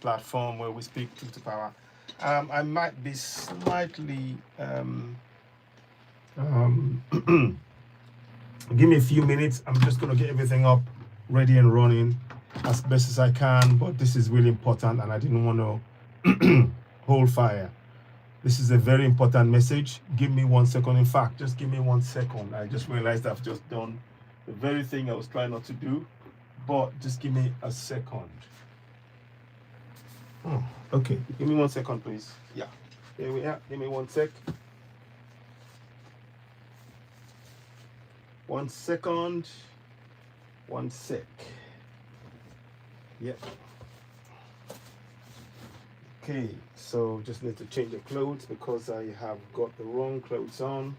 platform where we speak truth to power. I might be slightly. Give me a few minutes. I'm just going to get everything up, ready and running as best as I can. But this is really important, and I didn't want to hold fire. This is a very important message. Give me 1 second. In fact, just give me 1 second. I just realized I've just done the very thing I was trying not to do. But just give me a second. Okay, give me 1 second, please. Yeah, here we are. Give me 1 sec. 1 second. 1 sec. Yep. Okay, so just need to change the clothes because I have got the wrong clothes on,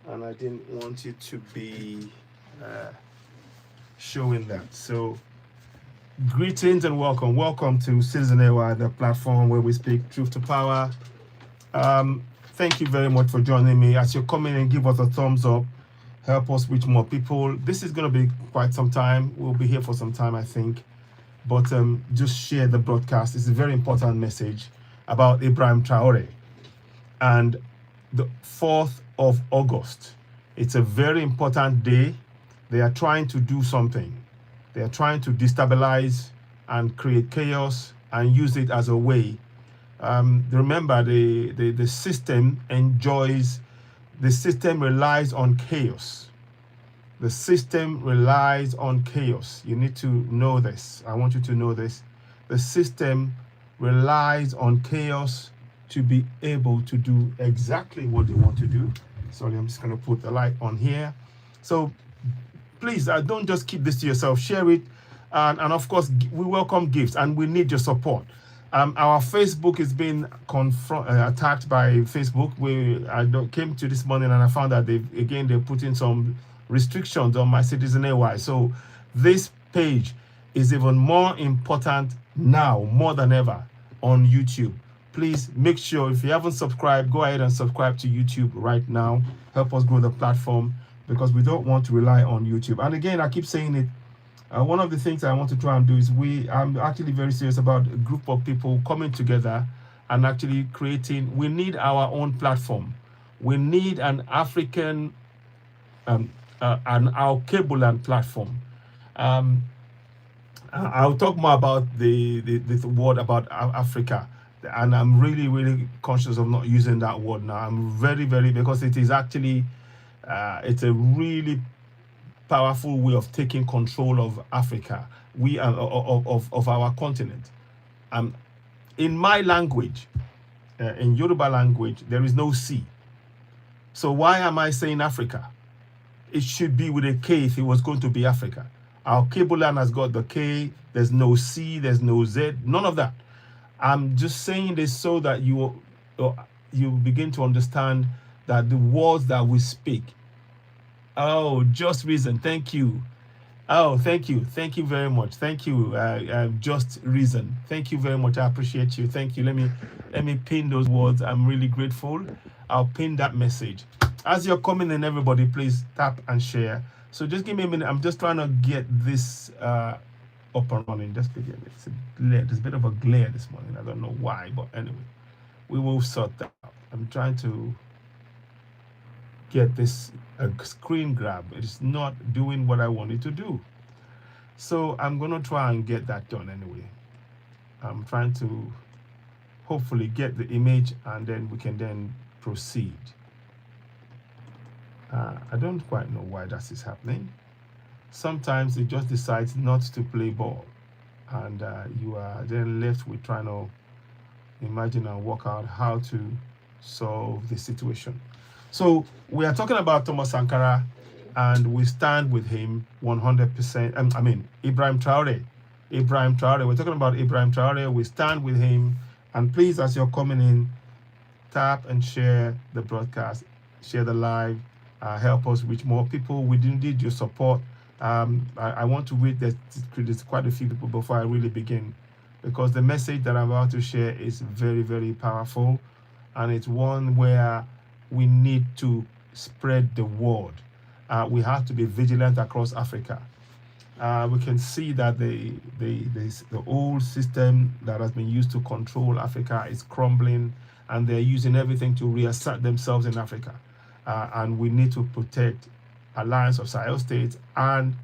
and I didn't want you to be showing that. So greetings and welcome to Citizen AY, the platform where we speak truth to power. Thank you very much for joining me. As you're coming in, give us a thumbs up, help us reach more people. This is going to be quite some time. We'll be here for some time, I think, but just share the broadcast. It's a very important message about Ibrahim Traore and the 4th of August. It's a very important day. They are trying to do something. They are trying to destabilize and create chaos and use it as a way. Remember, the system relies on chaos. The system relies on chaos. You need to know this. I want you to know this. The system relies on chaos to be able to do exactly what they want to do. Sorry, I'm just going to put the light on here. So please, don't just keep this to yourself. Share it. And of course, we welcome gifts and we need your support. Our Facebook is being attacked by Facebook. I came to this morning and I found that they're putting some restrictions on my Citizen AY. So this page is even more important now, more than ever, on YouTube. Please make sure, if you haven't subscribed, go ahead and subscribe to YouTube right now. Help us grow the platform, because we don't want to rely on YouTube. And again, I keep saying it. One of the things I want to try and do is I'm actually very serious about a group of people coming together and actually creating. We need our own platform. We need an African, an Alkebulan platform. I'll talk more about the word about Africa. And I'm really, really conscious of not using that word now. I'm very, because it is actually, it's a really powerful way of taking control of Africa, of our continent. In my language, in Yoruba language, there is no C. So why am I saying Africa? It should be with a K if it was going to be Africa. Our Kebulan has got the K, there's no C, there's no Z, none of that. I'm just saying this so that you begin to understand that the words that we speak. Oh, just reason. Thank you. Oh, thank you. Thank you very much. Thank you. Just reason. Thank you very much. I appreciate you. Thank you. Let me pin those words. I'm really grateful. I'll pin that message. As you're coming in, everybody, please tap and share. So just give me a minute. I'm just trying to get this up and running. Just begin. It's a glare. There's a bit of a glare this morning. I don't know why, but anyway, we will sort that out. I'm trying to get this screen grab. It's not doing what I wanted to do. So I'm going to try and get that done anyway. I'm trying to hopefully get the image and then we can then proceed. I don't quite know why that is happening. Sometimes it just decides not to play ball, and you are then left with trying to imagine and work out how to solve the situation. So we are talking about Thomas Sankara, and we stand with him 100%. I mean, Ibrahim Traore. We're talking about Ibrahim Traore. We stand with him. And please, as you're coming in, tap and share the broadcast, share the live, help us reach more people. We need your support. I want to read there's quite a few people before I really begin, because the message that I'm about to share is very, very powerful, and it's one where we need to spread the word. We have to be vigilant across Africa. we can see that the old system that has been used to control Africa is crumbling, and they're using everything to reassert themselves in Africa. And we need to protect Alliance of Sahel States. And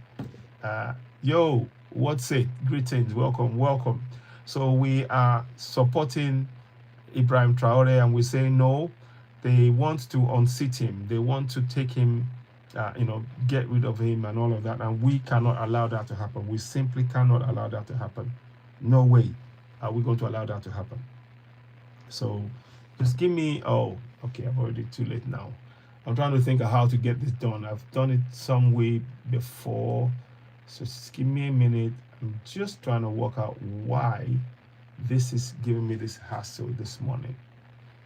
yo, what's it? Greetings, welcome. So we are supporting Ibrahim Traore, and we say no. They want to unseat him. They want to take him, get rid of him and all of that. And we cannot allow that to happen. We simply cannot allow that to happen. No way are we going to allow that to happen. So just give me, oh, okay, I'm already too late now. I'm trying to think of how to get this done. I've done it some way before. So just give me a minute. I'm just trying to work out why this is giving me this hassle this morning.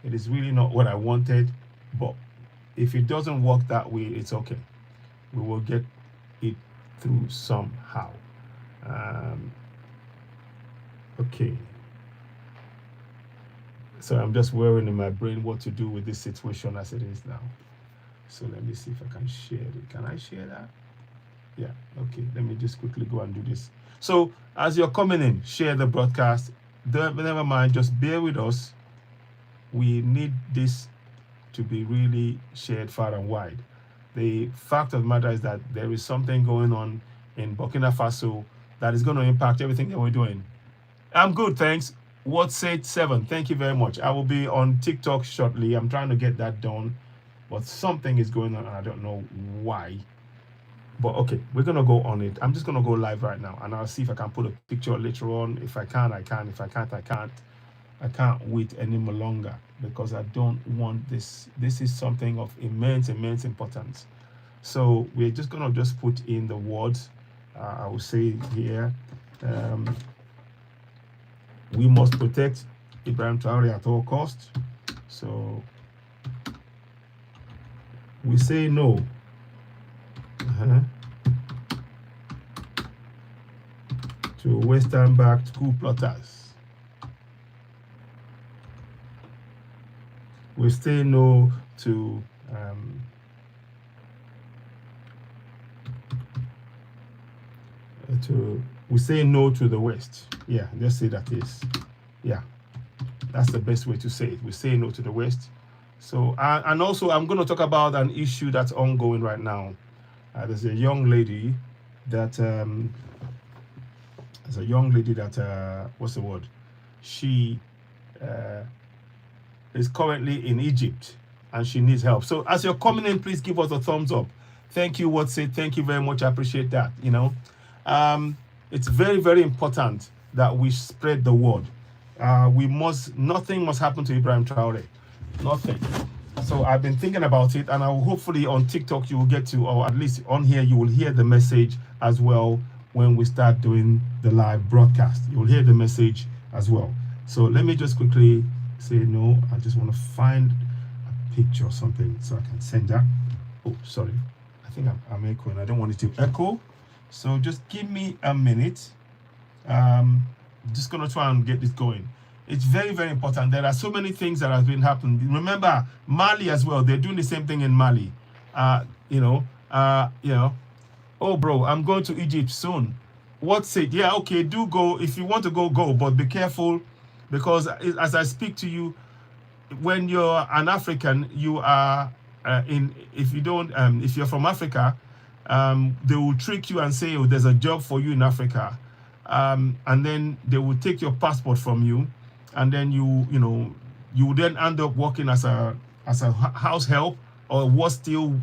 It is really not what I wanted, but if it doesn't work that way, it's okay. We will get it through somehow. Okay. So I'm just worrying in my brain what to do with this situation as it is now. So let me see if I can share it. Can I share that? Yeah, okay. Let me just quickly go and do this. So as you're coming in, share the broadcast. Never mind, just bear with us. We need this to be really shared far and wide. The fact of the matter is that there is something going on in Burkina Faso that is going to impact everything that we're doing. I'm good, thanks. What's it 7? Thank you very much. I will be on TikTok shortly. I'm trying to get that done, but something is going on and I don't know why. But okay, we're gonna go on it. I'm just gonna go live right now, and I'll see if I can put a picture later on. If I can, I can. If I can't, I can't. I can't wait any more longer because I don't want this. This is something of immense importance. So we're just gonna just put in the words. I will say here, we must protect Ibrahim Traore at all costs. So we say no. To Western-backed coup plotters. We say no to we say no to the West. Yeah, let's say that is. Yeah, that's the best way to say it. We say no to the West. So and also I'm going to talk about an issue that's ongoing right now. There's a young lady that what's the word? She is currently in Egypt and she needs help. So as you're coming in, please give us a thumbs up. Thank you, what's it? Thank you very much. I appreciate that. It's very important that we spread the word. Nothing must happen to Ibrahim Traore. Nothing. So I've been thinking about it, and I will hopefully on TikTok you will get to, or at least on here you will hear the message as well when we start doing the live broadcast. You will hear the message as well. So let me just quickly say no. I just want to find a picture or something so I can send that. Oh, sorry. I think I'm echoing. I don't want it to echo. So just give me a minute. Just going to try and get this going. It's very important. There are so many things that have been happening. Remember, Mali as well. They're doing the same thing in Mali. Oh, bro, I'm going to Egypt soon. What's it? Yeah, okay, do go. If you want to go, go. But be careful, because as I speak to you, when you're an African, you are if you're from Africa, they will trick you and say, oh, there's a job for you in Africa. And then they will take your passport from you. And then you then end up working as a house help, or was still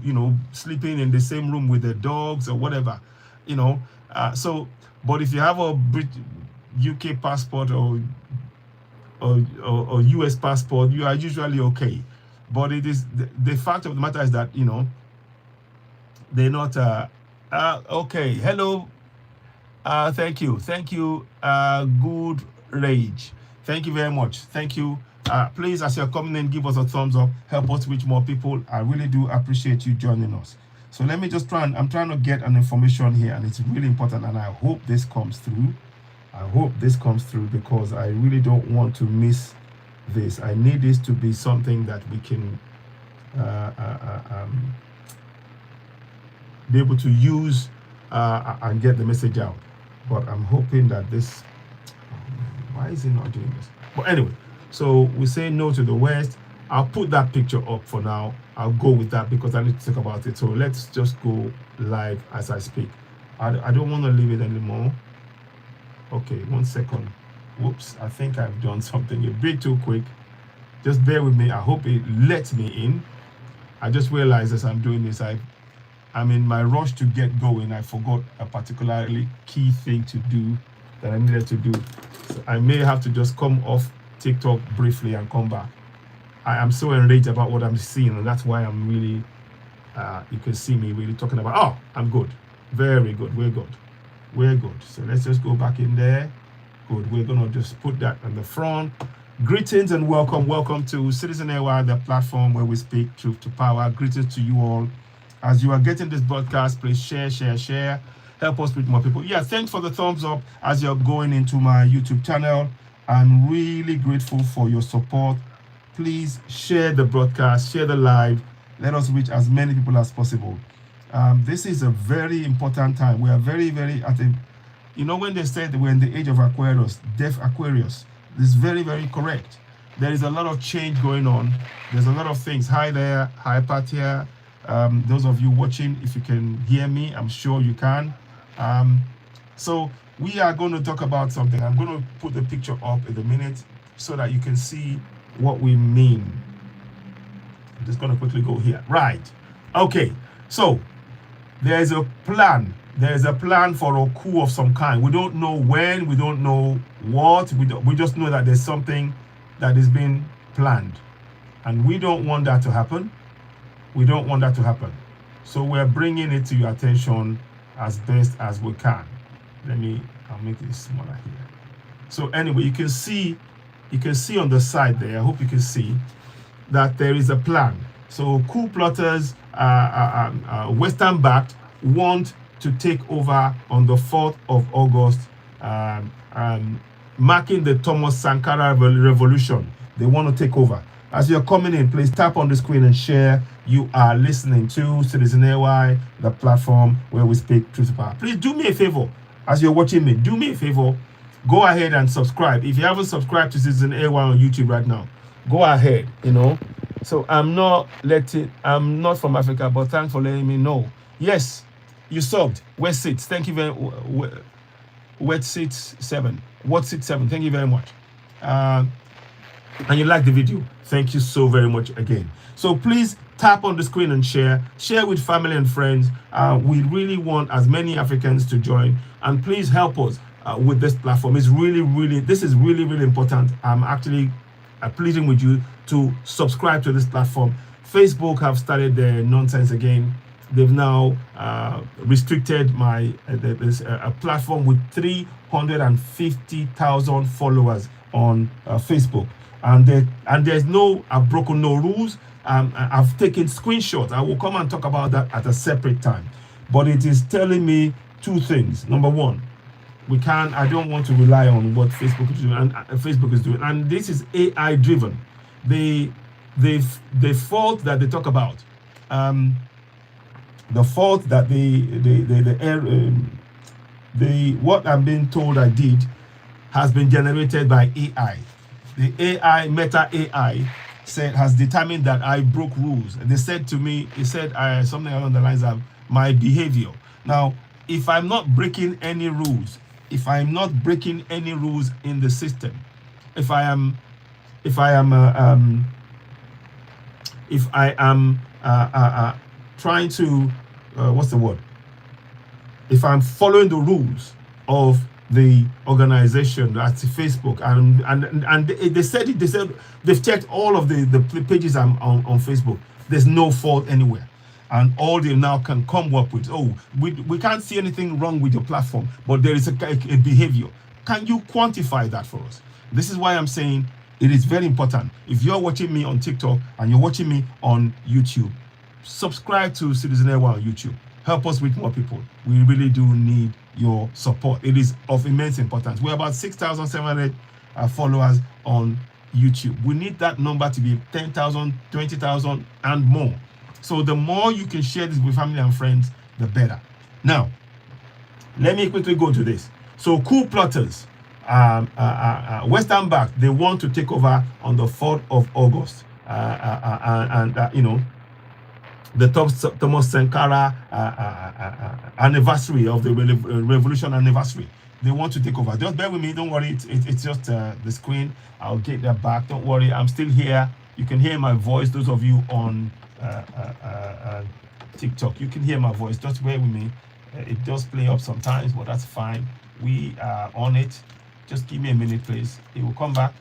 sleeping in the same room with the dogs or whatever, but if you have a UK passport or US passport, you are usually okay. But it is the fact of the matter is that they're not okay. Hello, thank you, good rage. Thank you very much. Thank you. Please, as you're coming in, give us a thumbs up. Help us reach more people. I really do appreciate you joining us. So let me just I'm trying to get an information here, and it's really important, and I hope this comes through. Because I really don't want to miss this. I need this to be something that we can be able to use and get the message out. But I'm hoping that this, why is it not doing this? But anyway, so we say no to the West. I'll put that picture up for now. I'll go with that because I need to talk about it. So let's just go live as I speak. I don't want to leave it anymore. Okay, 1 second. Whoops, I think I've done something a bit too quick. Just bear with me. I hope it lets me in. I just realized as I'm doing this, I'm in my rush to get going. I forgot a particularly key thing to do that I needed to do. So I may have to just come off TikTok briefly and come back. I am so enraged about what I'm seeing, and that's why I'm really, you can see me really talking about, oh, I'm good. Very good. We're good. We're good. So let's just go back in there. Good. We're going to just put that on the front. Greetings and welcome. Welcome to Citizen AY, the platform where we speak truth to power. Greetings to you all. As you are getting this broadcast, please share. Help us with more people. Yeah, thanks for the thumbs up as you're going into my YouTube channel. I'm really grateful for your support. Please share the broadcast, share the live. Let us reach as many people as possible. This is a very important time. We are very, very at a, you know, when they said we're in the age of Aquarius, deaf Aquarius, this is very, very correct. There is a lot of change going on. There's a lot of things. Hi there, hi Patia. Those of you watching, if you can hear me, I'm sure you can. So we are going to talk about something. I'm going to put the picture up in a minute so that you can see what we mean. I'm just going to quickly go here. Right. Okay. So there's a plan. There's a plan for a coup of some kind. We don't know when. We don't know what. We just know that there's something that is being planned. And we don't want that to happen. We don't want that to happen. So we're bringing it to your attention as best as we can. I'll make it smaller here. So anyway, you can see on the side there, I hope you can see that there is a plan. So Coup Plotters, Western backed, want to take over on the 4th of August, marking the Thomas Sankara Revolution. They want to take over. As you're coming in, please tap on the screen and share. You are listening to Citizen AY, the platform where we speak truth to power. Please do me a favor. As you're watching me, do me a favor. Go ahead and subscribe. If you haven't subscribed to Citizen AY on YouTube right now, go ahead, you know. So I'm not from Africa, but thanks for letting me know. Yes, you subbed. West Seats, thank you very much. West Seats 7. What Seat 7? Thank you very much. And you like the video. Thank you so very much again. So please tap on the screen and share. Share with family and friends. We really want as many Africans to join. And please help us with this platform. This is really, really important. I'm actually pleading with you to subscribe to this platform. Facebook have started their nonsense again. They've now restricted my a platform with 350,000 followers on Facebook. And there's no, I've broken no rules. I've taken screenshots. I will come and talk about that at a separate time. But it is telling me two things. Number one, I don't want to rely on what Facebook is doing, and Facebook is doing. And this is AI driven. The fault that they talk about, the fault that what I'm being told I did has been generated by AI. The AI, Meta AI, has determined that I broke rules. And they said to me, something along the lines of my behavior. Now, if I'm not breaking any rules, if I'm not breaking any rules in the system, if I am trying to, what's the word? If I'm following the rules of the organization, that's Facebook, and they said they've checked all of the pages I'm on Facebook. There's no fault anywhere, and all they now can come up with, oh, we can't see anything wrong with your platform, but there is a behavior. Can you quantify that for us? This is why I'm saying it is very important. If you're watching me on TikTok and you're watching me on YouTube, subscribe to Citizen AY on YouTube. Help us with more people. We really do need your support. It is of immense importance. We're about 6,700 followers on YouTube. We need that number to be 10,000, 20,000 and more. So the more you can share this with family and friends, the better. Now, let me quickly go to this. So Coup Plotters, Western Back, they want to take over on the 4th of August. You know, the Thomas Sankara anniversary of the Revolution Anniversary. They want to take over. Just bear with me. Don't worry. It's just the screen. I'll get that back. Don't worry. I'm still here. You can hear my voice. Those of you on TikTok, you can hear my voice. Just bear with me. It does play up sometimes, but that's fine. We are on it. Just give me a minute, please. It will come back.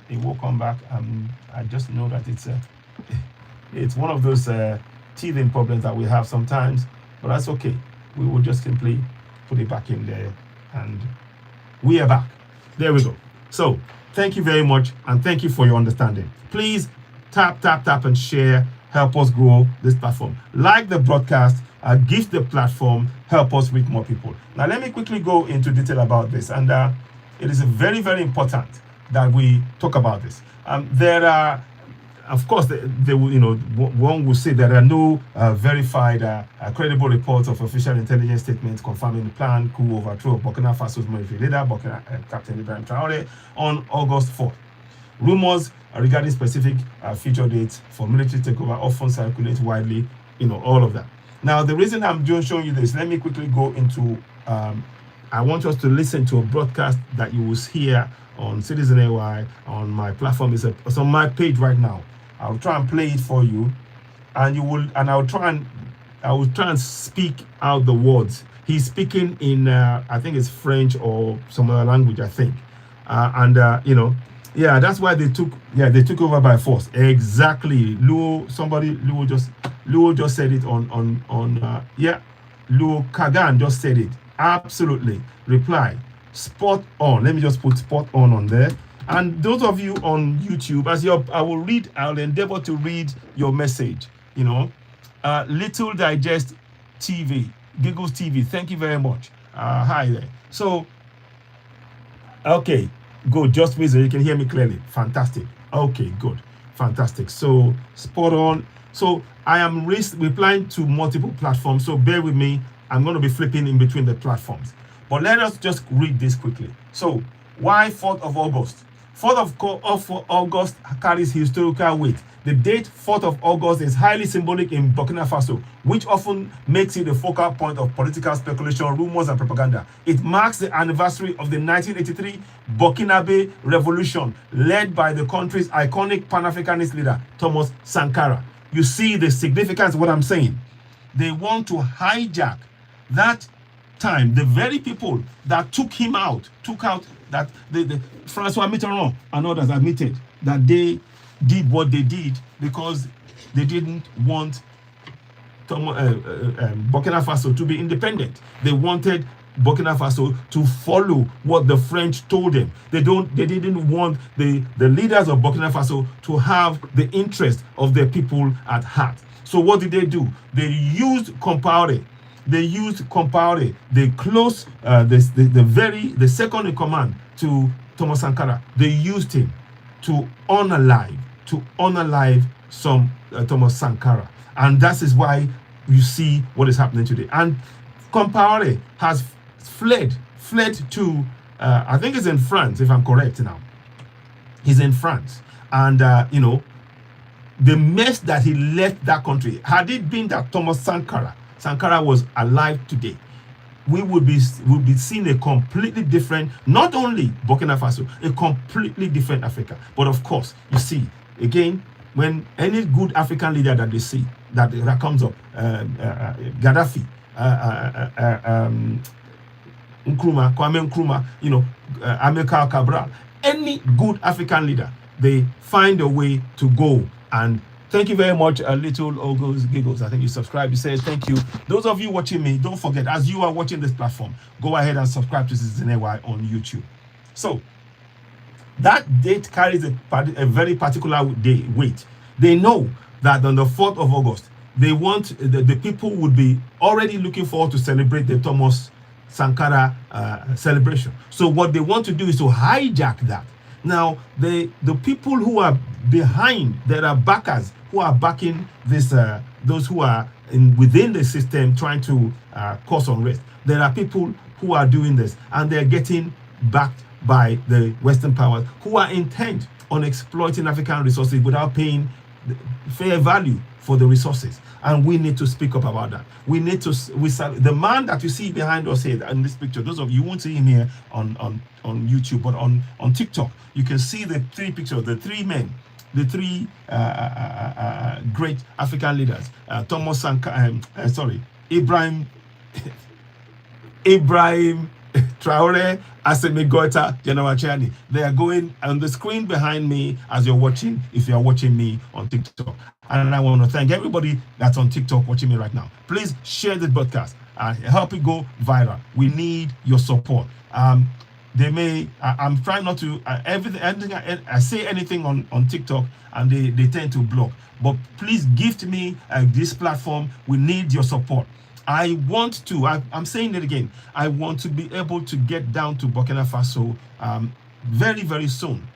It will come back. I just know that it's one of those teething problems that we have sometimes, but that's okay. We will just simply put it back in there, and we are back. There we go. So thank you very much, and thank you for your understanding. Please tap and share. Help us grow this platform. Like the broadcast, gift the platform, help us reach more people. Now let me quickly go into detail about this, and it is very, very important that we talk about this. There are, of course, one will say there are no verified, credible reports of official intelligence statements confirming the planned coup overthrow of Burkina Faso's military leader, Captain Ibrahim Traore, on August 4th. Rumors regarding specific future dates for military takeover often circulate widely, all of that. Now, the reason I'm just showing you this, let me quickly go into, I want us to listen to a broadcast that you will hear on Citizen AY on my platform. It's on my page right now. I'll try and play it for you, and I will try and speak out the words. He's speaking in, I think it's French or some other language, I think. Yeah, that's why they took over by force. Exactly. Luo just said it on Luo Kagan just said it. Absolutely. Reply. Spot on. Let me just put spot on there. And those of you on YouTube, I'll endeavor to read your message. Little Digest TV, Giggles TV. Thank you very much. Hi there. So, okay. Good, just me so you can hear me clearly. Fantastic. Okay, good. Fantastic. So, spot on. So, I am replying to multiple platforms, so bear with me. I'm going to be flipping in between the platforms. But let us just read this quickly. So, why 4th of August? 4th of August carries historical weight. The date 4th of August is highly symbolic in Burkina Faso, which often makes it the focal point of political speculation, rumors, and propaganda. It marks the anniversary of the 1983 Burkinabe Revolution, led by the country's iconic Pan-Africanist leader, Thomas Sankara. You see the significance of what I'm saying. They want to hijack that time. The very people that took out that the Francois Mitterrand and others admitted that they did what they did because they didn't want Burkina Faso to be independent. They wanted Burkina Faso to follow what the French told them. They didn't want the leaders of Burkina Faso to have the interest of their people at heart. So what did they do? They used Compaoré. They close the second in command to Thomas Sankara. They used him to unalive some Thomas Sankara, and that is why you see what is happening today. And Compaoré has fled to I think it's in France, if I'm correct now. He's in France, and the mess that he left that country. Had it been that Thomas Sankara was alive today, we would be seeing a completely different, not only Burkina Faso, a completely different Africa. But of course, you see, again, when any good African leader that they see that comes up, Gaddafi, Kwame Nkrumah, Amilcar Cabral, any good African leader, they find a way to go. And thank you very much, Little Giggles. I think you subscribe. You say thank you. Those of you watching me, don't forget, as you are watching this platform, go ahead and subscribe to Citizen AY on YouTube. So that date carries a very particular weight. They know that on the 4th of August, they want the people would be already looking forward to celebrate the Thomas Sankara celebration. So what they want to do is to hijack that. Now, the people who are behind, there are backers who are backing this, those who are within the system trying to cause unrest. There are people who are doing this, and they're getting backed by the Western powers who are intent on exploiting African resources without paying fair value for the resources. And we need to speak up about that. We need to, the man that you see behind us here in this picture, those of you won't see him here on YouTube, but on TikTok, you can see the three pictures, the three men, the three great African leaders, Thomas Sankara, Ibrahim Traore, Assimi Goita, General Chani. They are going on the screen behind me as you're watching, if you're watching me on TikTok. And I want to thank everybody that's on TikTok watching me right now. Please share this broadcast and help it go viral. We need your support. I'm trying not to, anything I say anything on TikTok and they tend to block. But please gift me this platform. We need your support. I want to, I'm saying it again, I want to be able to get down to Burkina Faso very, very soon.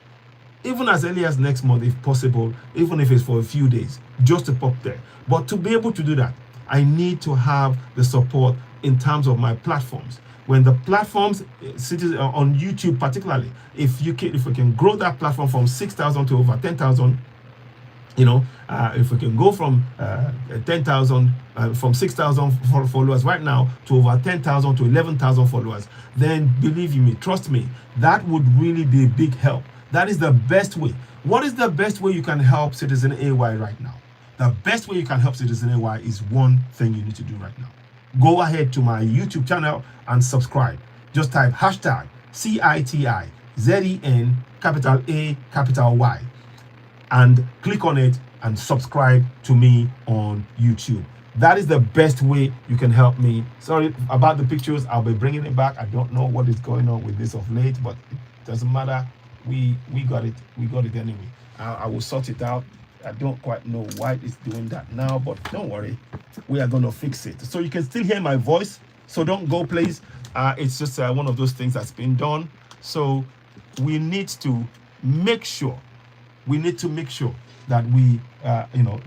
Even as early as next month, if possible, even if it's for a few days, just to pop there. But to be able to do that, I need to have the support in terms of my platforms. When the platforms, on YouTube particularly, if we can grow that platform from 6,000 to over 10,000, if we can go from 10,000, from 6,000 followers right now to over 10,000 to 11,000 followers, then believe you me, trust me, that would really be a big help. That is the best way. What is the best way you can help Citizen AY right now? The best way you can help Citizen AY is one thing you need to do right now. Go ahead to my YouTube channel and subscribe. Just type hashtag CITIZEN capital A capital Y and click on it and subscribe to me on YouTube. That is the best way you can help me. Sorry about the pictures. I'll be bringing it back. I don't know what is going on with this of late, but it doesn't matter. We got it. We got it anyway. I will sort it out. I don't quite know why it's doing that now, but don't worry. We are going to fix it. So you can still hear my voice. So don't go, please. It's just one of those things that's been done. So we need to make sure. We need to make sure that we,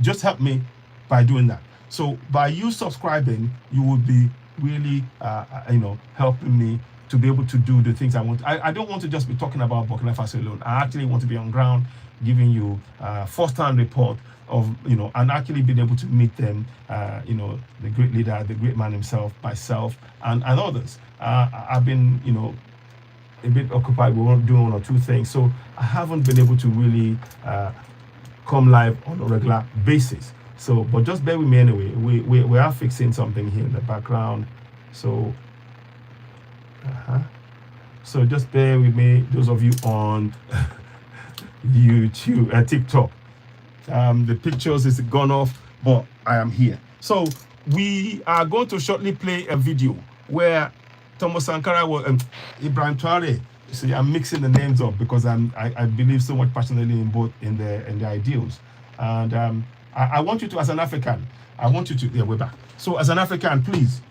just help me by doing that. So by you subscribing, you will be really, helping me to be able to do the things I want. I don't want to just be talking about Burkina Faso alone. I actually want to be on ground, giving you first-hand report of, and actually being able to meet them, the great leader, the great man himself, myself, and others. I've been, a bit occupied with doing one or two things, so I haven't been able to really come live on a regular basis. So, but just bear with me anyway. We are fixing something here in the background, so. So just bear with me, those of you on YouTube, TikTok. The pictures is gone off, but I am here. So we are going to shortly play a video where Thomas Sankara was Ibrahim Traore. See, I'm mixing the names up because I believe so much passionately in both in the ideals. And I want you to, as an African, we're back. So as an African, please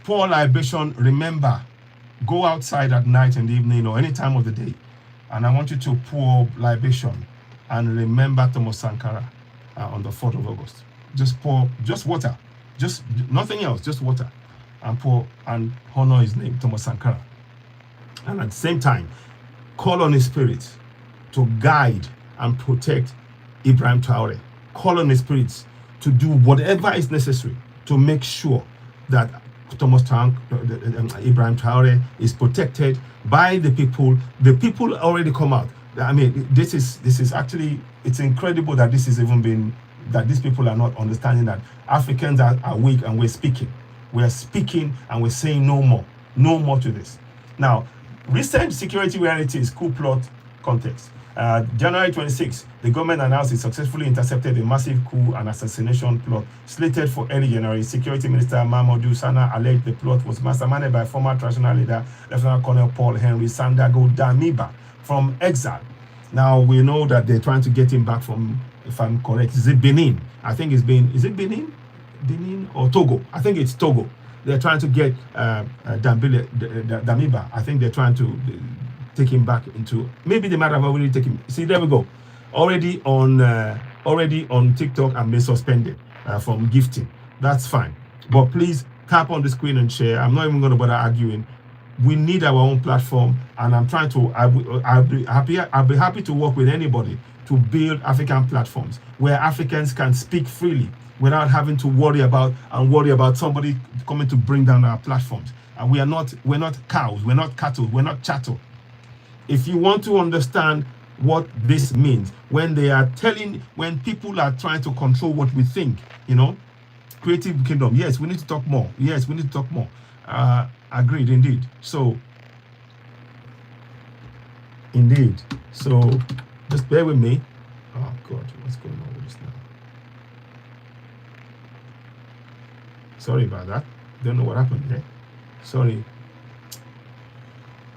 pour libation. Remember, go outside at night and evening or any time of the day, and I want you to pour libation and remember Thomas Sankara on the 4th of August. Just pour, just water, just nothing else, just water, and pour and honor his name, Thomas Sankara. And at the same time, call on his spirit to guide and protect Ibrahim Traore. Call on his spirits to do whatever is necessary to make sure that Ibrahim Traore is protected by the people. The people already come out. I mean, this is actually, it's incredible that this is even been, that these people are not understanding that Africans are weak and we're speaking. We're speaking and we're saying no more to this. Now, recent security realities, coup plot context. January 26, the government announced it successfully intercepted a massive coup and assassination plot slated for early January. Security Minister Mamadou Sana alleged the plot was masterminded by former traditional leader Lieutenant Colonel Paul Henry Sandago Damiba from exile. Now we know that they're trying to get him back from, if I'm correct, is it Benin? I think it's been, is it Benin? Benin or Togo? I think it's Togo. They're trying to get Damiba. I think they're trying to take him back into, maybe they might have already taken him. See, there we go. Already on TikTok and been suspended from gifting. That's fine. But please tap on the screen and share. I'm not even going to bother arguing. we need our own platform, and I'm trying to. I'll be happy to work with anybody to build African platforms where Africans can speak freely without having to worry about somebody coming to bring down our platforms. And we're not cows, we're not cattle, we're not chattel. If you want to understand what this means, when people are trying to control what we think, creative kingdom, yes, we need to talk more. Yes, we need to talk more. Agreed, indeed. So, indeed. So, just bear with me. Oh, God, what's going on with this now? Sorry about that. Don't know what happened there. Sorry.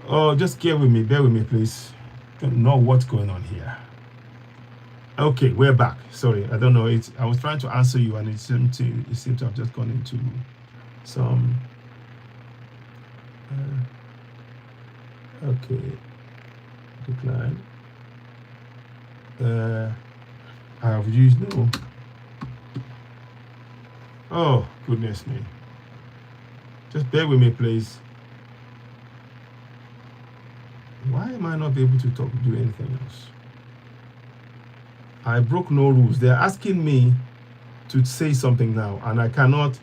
Oh, just bear with me, please. Don't know what's going on here. Okay, we're back. Sorry, I don't know. I was trying to answer you, and it seemed to have just gone into some. Okay, decline. I have used no. Oh, goodness me. Just bear with me, please. Why am I not able to do anything else? I broke no rules. They're asking me to say something now, and I cannot.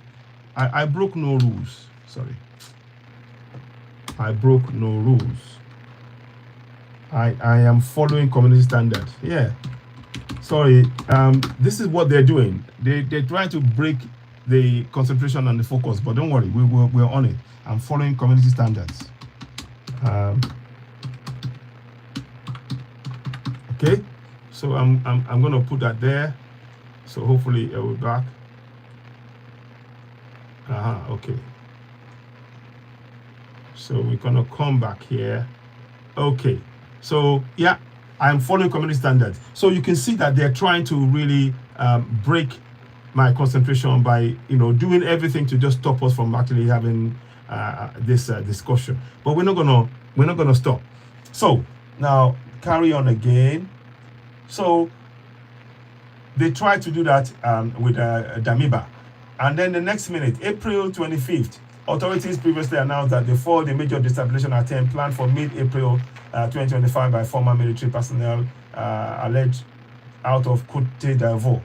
I broke no rules. Sorry. I broke no rules. I am following community standard. Yeah. Sorry. This is what they're doing. They're trying to break the concentration and the focus, but don't worry, we're on it. I'm following community standards. Okay. So I'm gonna put that there. So hopefully it will be back. Okay. So we're gonna come back here. Okay. So yeah, I'm following community standards. So you can see that they're trying to really break my concentration by doing everything to just stop us from actually having this discussion. But we're not gonna stop. So now carry on again. So they tried to do that with Damiba, and then the next minute, April 25th, authorities previously announced that they foiled a major destabilization attempt planned for mid-April 2025 by former military personnel alleged out of Côte d'Ivoire.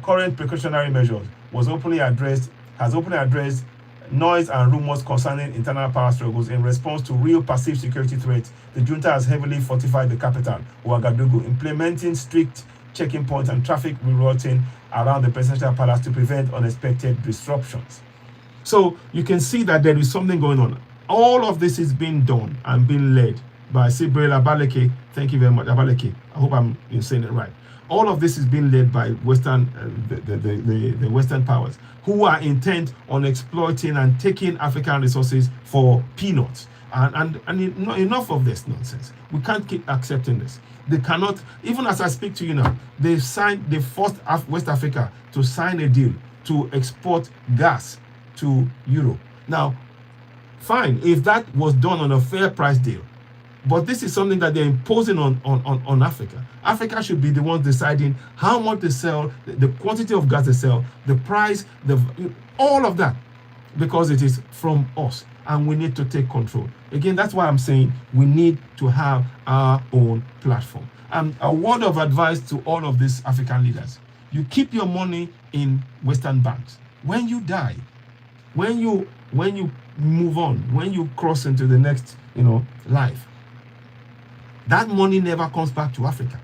Current precautionary measures has openly addressed noise and rumors concerning internal power struggles. In response to real perceived security threats, the junta has heavily fortified the capital, Ouagadougou, implementing strict checking points and traffic rerouting around the presidential palace to prevent unexpected disruptions. So you can see that there is something going on. All of this is being done and being led by Sibrel Abaleke. Thank you very much, Abaleke. I hope I'm saying it right. All of this is being led by Western, the Western powers, who are intent on exploiting and taking African resources for peanuts. And enough of this nonsense. We can't keep accepting this. They cannot, even as I speak to you now, they forced West Africa to sign a deal to export gas to Europe. Now, fine, if that was done on a fair price deal, but this is something that they're imposing on Africa. Africa should be the ones deciding how much they sell, the quantity of gas they sell, the price, all of that, because it is from us, and we need to take control. Again, that's why I'm saying we need to have our own platform. And a word of advice to all of these African leaders: you keep your money in Western banks. When you die, when you move on, when you cross into the next life, that money never comes back to Africa.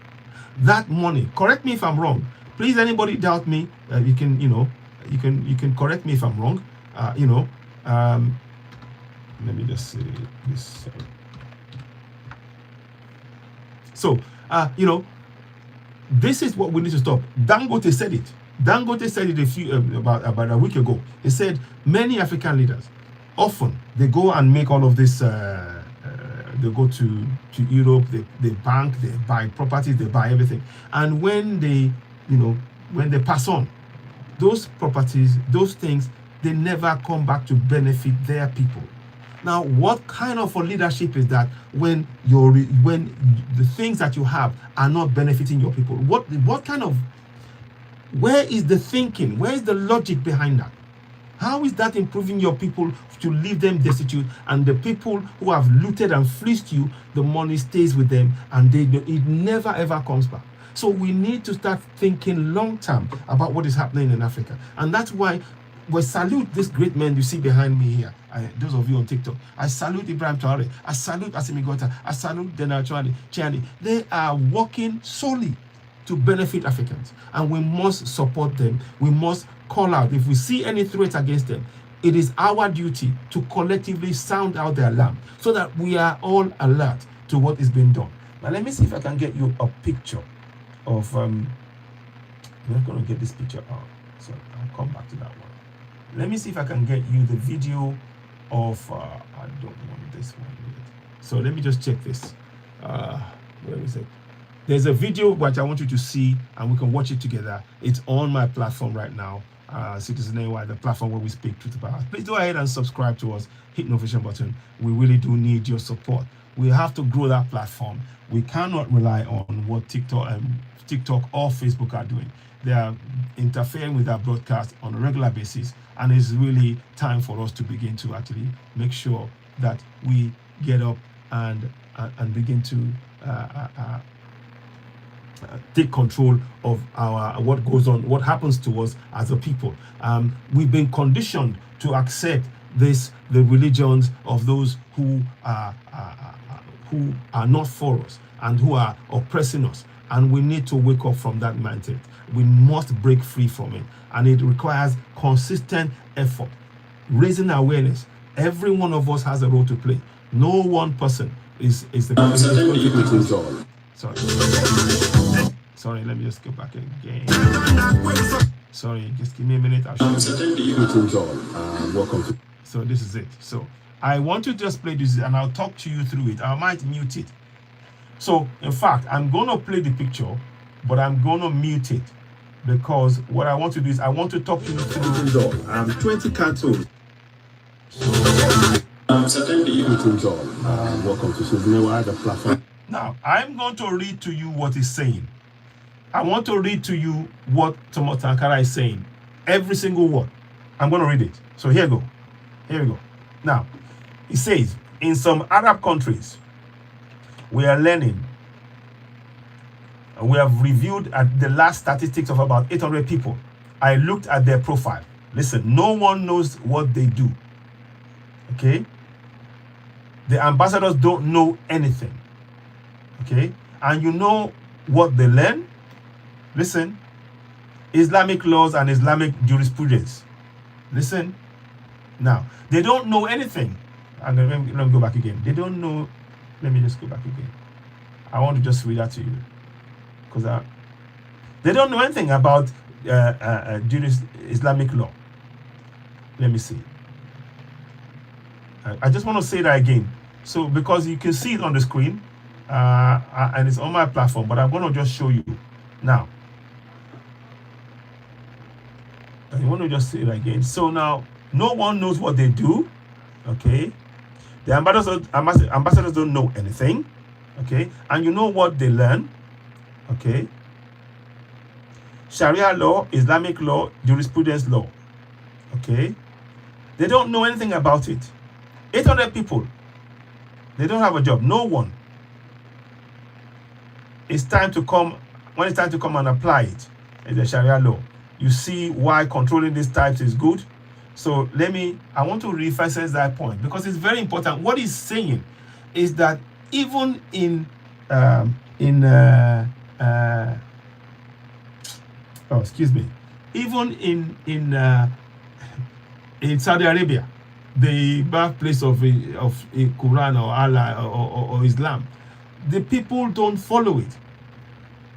That money, correct me if I'm wrong. Please, anybody doubt me, you can correct me if I'm wrong. Let me just say this. So, this is what we need to stop. Dangote said it. Dangote said it about a week ago. He said many African leaders, often they go and make all of this. They go to Europe. They bank. They buy properties. They buy everything. And when they pass on, those properties, those things, they never come back to benefit their people. Now, what kind of a leadership is that when the things that you have are not benefiting your people? What kind of, where is the thinking? Where is the logic behind that? How is that improving your people to leave them destitute? And the people who have looted and fleeced you, the money stays with them, and it never ever comes back. So we need to start thinking long term about what is happening in Africa. And that's why we salute this great men you see behind me here. Those of you on TikTok, I salute Ibrahim Traore, I salute Assimi Goïta, I salute General Chiani. They are working solely to benefit Africans, and we must support them. We must call out if we see any threat against them. It is our duty to collectively sound out the alarm so that we are all alert to what is being done. Now let me see if I can get you a picture of I'm not going to get this picture out, so I'll come back to that one. Let me see if I can get you the video of I don't want this one yet. So let me just check this. Where is it? There's a video which I want you to see, and we can watch it together. It's on my platform right now, Citizen AY, the platform where we speak truth about. Please go ahead and subscribe to us. Hit the notification button. We really do need your support. We have to grow that platform. We cannot rely on what TikTok or Facebook are doing. They are interfering with our broadcast on a regular basis, and it's really time for us to begin to actually make sure that we get up and begin to take control of what goes on, what happens to us as a people. We've been conditioned to accept the religions of those who are not for us and who are oppressing us. And we need to wake up from that mindset. We must break free from it. And it requires consistent effort, raising awareness. Every one of us has a role to play. No one person is the Sorry, let me just go back again. Sorry, just give me a minute. Welcome to. So this is it. So I want to just play this and I'll talk to you through it. I might mute it. So, in fact, I'm going to play the picture, but I'm going to mute it because what I want to do is I want to talk to you through 20 cartoons. Welcome to the platform. Now, I'm going to read to you what he's saying. I want to read to you what Thomas Sankara is saying. Every single word. I'm going to read it. So here we go. Here we go. Now, he says, in some Arab countries, we are learning. We have reviewed at the last statistics of about 800 people. I looked at their profile. Listen, no one knows what they do. Okay? The ambassadors don't know anything. Okay? And you know what they learn? Listen. Islamic laws and Islamic jurisprudence. Listen. Now, they don't know anything. And let me go back again. They don't know. Let me just go back again. I want to just read that to you. Because they don't know anything about Islamic law. Let me see. I just want to say that again. So, because you can see it on the screen, and it's on my platform, but I'm going to just show you. Now, I want to just say it again. So now, no one knows what they do. Okay? The ambassadors don't know anything, okay? And you know what they learn, okay? Sharia law, Islamic law, jurisprudence law, okay? They don't know anything about it. 800 people, they don't have a job, no one. It's time to come, when it's time to come and apply it in the Sharia law, you see why controlling these types is good. So I want to reemphasize that point because it's very important. What he's saying is that even in Saudi Arabia, the birthplace of Quran or Allah or Islam, the people don't follow it.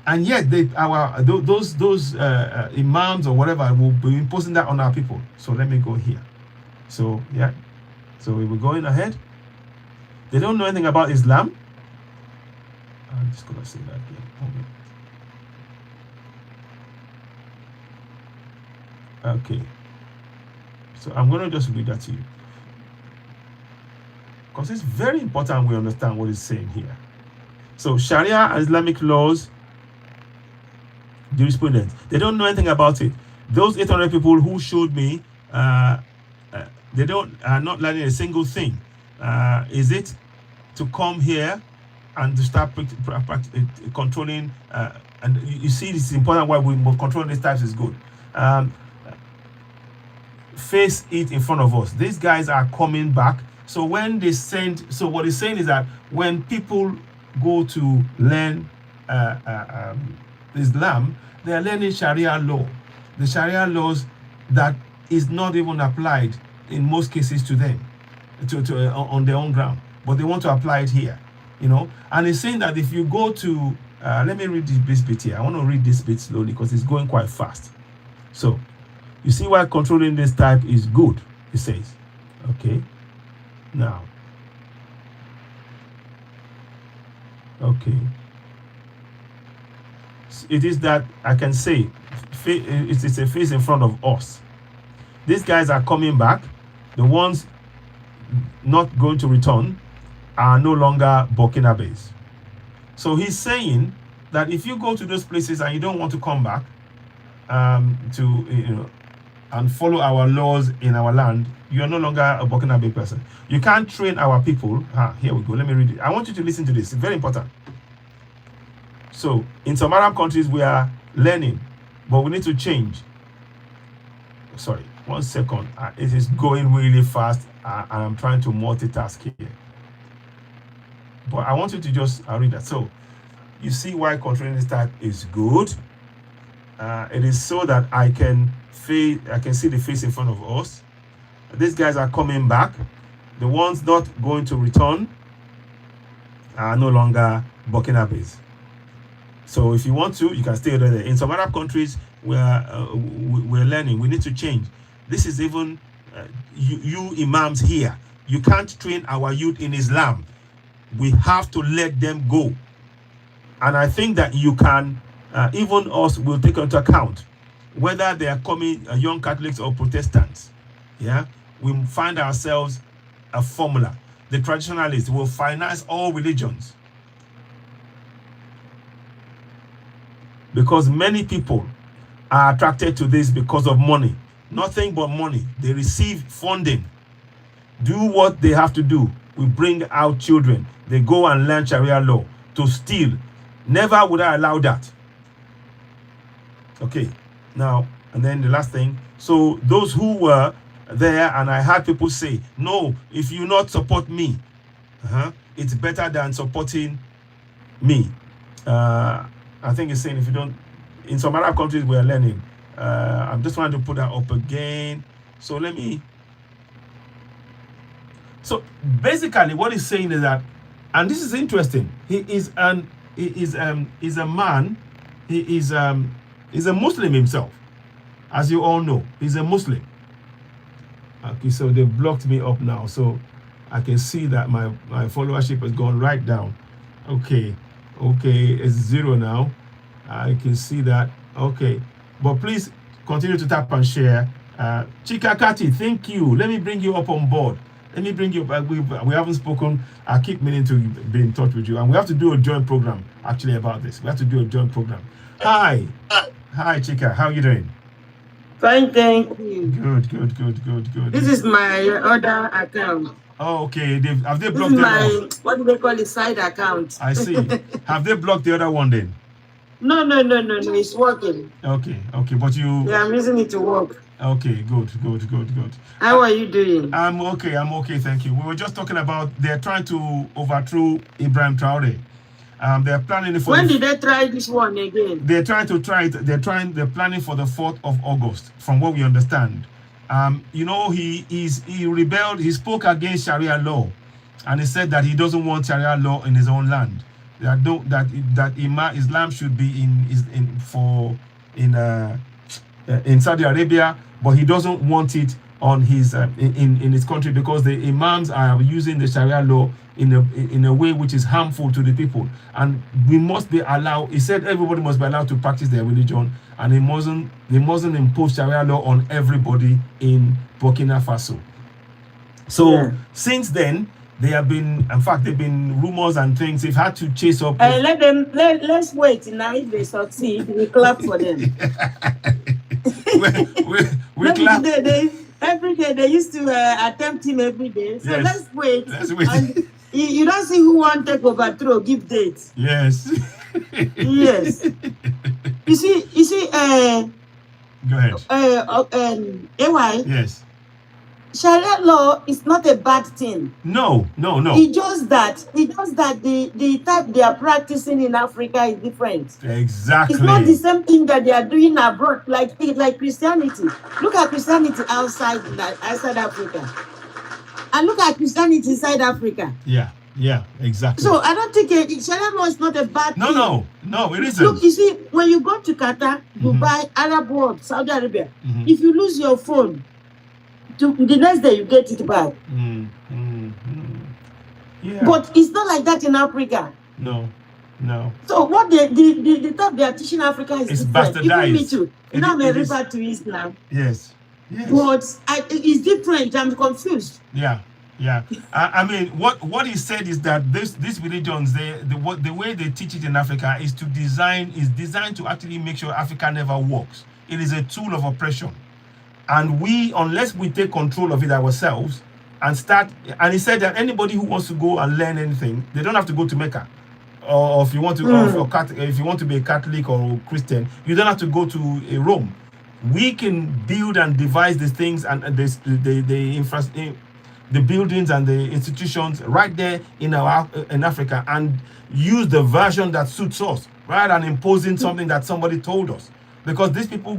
And yet, those imams or whatever will be imposing that on our people. So let me go here. So yeah, so we were going ahead. They don't know anything about Islam. I'm just gonna say that again. Okay. So I'm gonna just read that to you because it's very important we understand what he's saying here. So Sharia and Islamic laws. Jurisprudence. They don't know anything about it. Those 800 people who showed me they are not learning a single thing. Is it to come here and to start controlling? And you see, this is important. Why we controlling these types is good. Face it in front of us. These guys are coming back. So when they send, so what he's saying is that when people go to learn Islam, they are learning Sharia law. The Sharia laws that is not even applied in most cases to them, on their own ground, but they want to apply it here, you know. And he's saying that if you go to, let me read this bit here. I want to read this bit slowly because it's going quite fast. So you see why controlling this type is good, he says. Okay. Now, okay. It is that I can say it's a face in front of us. These guys are coming back. The ones not going to return are no longer Burkinabes. So he's saying that if you go to those places and you don't want to come back and follow our laws in our land, you are no longer a Burkinabe person. You can't train our people. Here we go. Let me read it. I want you to listen to this. It's very important. So in some Arab countries, we are learning, but we need to change. Sorry, 1 second. It is going really fast, and I'm trying to multitask here. But I want you to just read that. So you see why controlling this type is good. It is so that I can see the face in front of us. These guys are coming back. The ones not going to return are no longer Burkinabes. So if you want to, you can stay there. In some Arab countries, we're learning. We need to change. This is even you imams here. You can't train our youth in Islam. We have to let them go. And I think that you can, even us will take into account whether they are coming young Catholics or Protestants. Yeah, we find ourselves a formula. The traditionalists will finance all religions, because many people are attracted to this because of money. Nothing but money. They receive funding. Do what they have to do. We bring out children. They go and learn Sharia law. To steal. Never would I allow that. Okay. Now, and then the last thing. So those who were there, and I had people say, no, if you not support me, it's better than supporting me. I think it's saying if you don't, in some Arab countries we are learning. I'm just trying to put that up again. So let me. So basically, what he's saying is that, and this is interesting. He's a man. He's a Muslim himself, as you all know. He's a Muslim. Okay, so they blocked me up now, so I can see that my followership has gone right down. Okay, it's 0 now. I can see that. Okay, but please continue to tap and share. Chika Kati, thank you. Let me bring you up on board. Let me bring you back. We haven't spoken. I keep meaning to be in touch with you, and we have to do a joint program actually about this. We have to do a joint program. Hi, Chika. How are you doing? Fine, thank you. Good. This is my other account. Oh, okay. Have they blocked this is my, what do they call it, side account? I see. Have they blocked the other one then? No. It's working. Okay. But you. Yeah, I'm using it to work. Okay, good. How are you doing? I'm okay, thank you. We were just talking about they're trying to overthrow Ibrahim Traore. They're planning for. When did they try this one again? They're trying to try it. They're planning for the 4th of August, from what we understand. He rebelled. He spoke against Sharia law, and he said that he doesn't want Sharia law in his own land. That Islam should be in Saudi Arabia, but he doesn't want it on his in his country because the imams are using the Sharia law in a way which is harmful to the people, and we must be allowed. He said everybody must be allowed to practice their religion, and they mustn't impose Sharia law on everybody in Burkina Faso. So since then, they've been rumors and things. They've had to chase up. Let's wait now. If they succeed, we clap for them. we clap. every day they used to attempt him every day. So Yes. let's wait. Let's wait. And you don't see who want take overthrow, give dates. Yes. Yes. You see, Go ahead. AY, Yes. Sharia law is not a bad thing. No. It's just that the type they are practicing in Africa is different. Exactly. It's not the same thing that they are doing abroad, like Christianity. Look at Christianity outside Africa, and look at Christianity inside Africa. Yeah, exactly. So I don't think Sharia law is not a bad thing. No, it isn't. Look, you see, when you go to Qatar, Dubai, Arab world, Saudi Arabia, if you lose your phone, the next day you get it back. Yeah. But it's not like that in Africa. No. So what the type they are teaching Africa is different. Even me too. I'm a refer to Islam. Yes. But it's different. I'm confused. Yeah. I mean, what he said is that these religions, the way they teach it in Africa is designed to actually make sure Africa never works. It is a tool of oppression. And unless we take control of it ourselves and start, and he said that anybody who wants to go and learn anything, they don't have to go to Mecca. Or if you want to, if you want to be a Catholic or Christian, you don't have to go to Rome. We can build and devise these things and the buildings and the institutions right there in Africa, and use the version that suits us, rather than imposing something that somebody told us. Because these people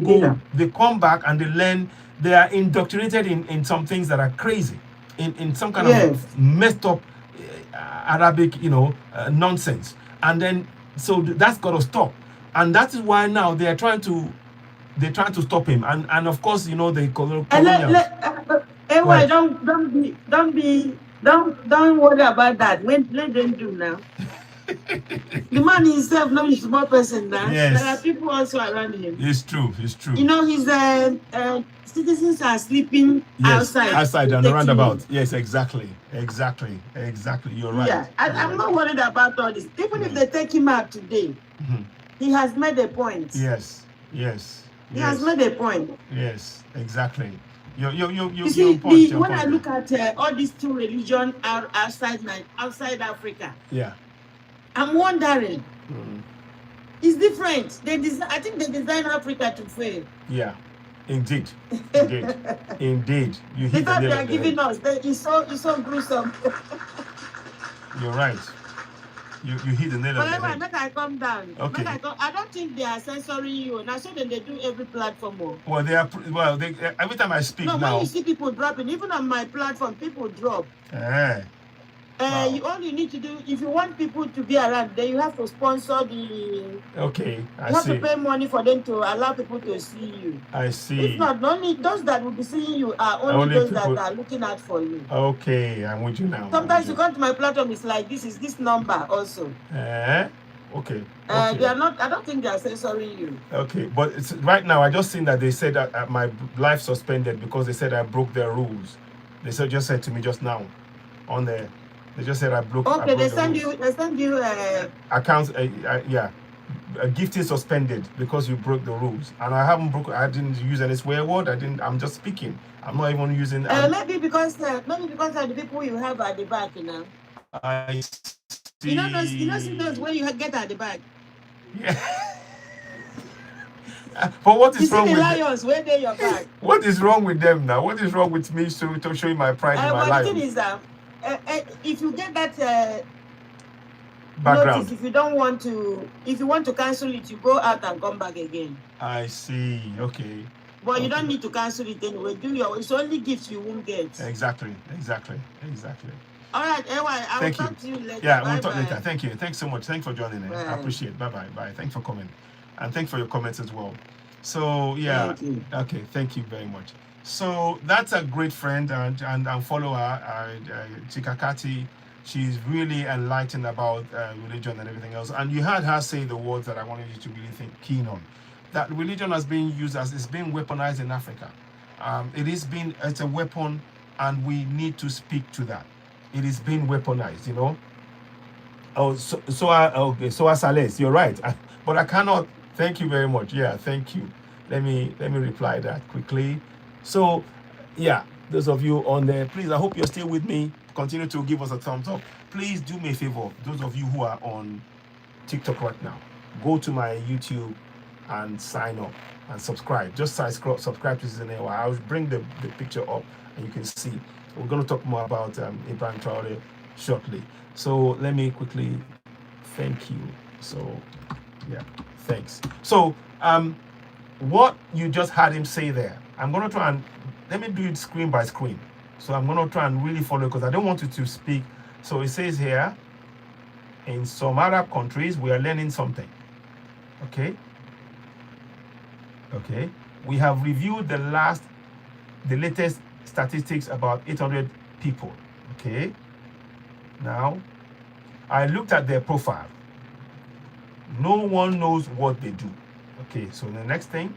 they come back and they learn, they are indoctrinated in some things that are crazy, in some kind of messed up Arabic, nonsense. And then, so that's got to stop. And that is why now they're trying to stop him. And of course, the colonials. Don't worry about that. Let them do now. The man himself knows he's a small person now. Yes. There are people also around him. It's true. His citizens are sleeping outside and around about. Yes, exactly. You're right. Yeah, I'm not worried about all this. Even if they take him out today, he has made a point. Yes. He has made a point. Yes, exactly. You see, when I look at all these two religions outside Africa, I'm wondering. It's different. I think they designed Africa to fail. Yeah, indeed. Indeed. You hit the fact they are giving us, it's so gruesome. You're right. You hit the nail on the head. Make I come down. Okay. I don't think they are censoring you. Now, so then they do every platform. Well, every time I speak now. When you see people dropping, even on my platform, people drop. Wow. All you need to do, if you want people to be around, then you have to sponsor the. Okay, you have to pay money for them to allow people to see you. I see. If not, only those that will be seeing you are only those that are looking out for you. Okay, I'm with you now. Sometimes you come to my platform, it's like this is this number also. Okay. They are not. I don't think they are censoring you. Okay, but right now I just seen that they said that my life suspended because they said I broke their rules. They just said to me just now on there. They just said I broke. Okay, they send you accounts. Gifting suspended because you broke the rules, and I haven't broken. I didn't use any swear word. I'm just speaking. I'm not even using. Maybe because of the people you have at the back, I see. You know those where you get at the back. Yeah. But what is wrong with lions? Where they your back? What is wrong with them now? What is wrong with me to showing my pride in my life? The thing is that if you get that background, notice, if you want to cancel it, you go out and come back again. I see. Okay. But you don't need to cancel it anyway. It's only gifts you won't get. Exactly. All right, I will talk to you later. Yeah, we'll talk later. Thank you. Thanks so much. Thanks for joining in. I appreciate it. Bye. Thanks for coming. And thanks for your comments as well. So, yeah. Okay, thank you very much. So, that's a great friend and follower, Chikakati. She's really enlightened about religion and everything else. And you heard her say the words that I wanted you to really think keen on. That religion has been used it's been weaponized in Africa. It's a weapon, and we need to speak to that. It is being weaponized, Oh, so Sales, you're right. But I cannot. Thank you very much. Yeah, thank you. Let me reply that quickly. So, Yeah, those of you on there, please, I hope you're still with me. Continue to give us a thumbs up. Please do me a favor, those of you who are on TikTok right now, go to my YouTube and sign up and subscribe. Just subscribe to this and I'll bring the picture up and you can see. We're going to talk more about Ibrahim Traore shortly. So let me quickly thank you. So yeah, thanks. So what you just had him say there, I'm going to try and let me do it screen by screen. So I'm going to try and really follow because I don't want you to speak. So it says here, in some Arab countries, we are learning something. Okay. Okay. We have reviewed the latest statistics about 800 people. Okay. Now, I looked at their profile. No one knows what they do. Okay. So the next thing,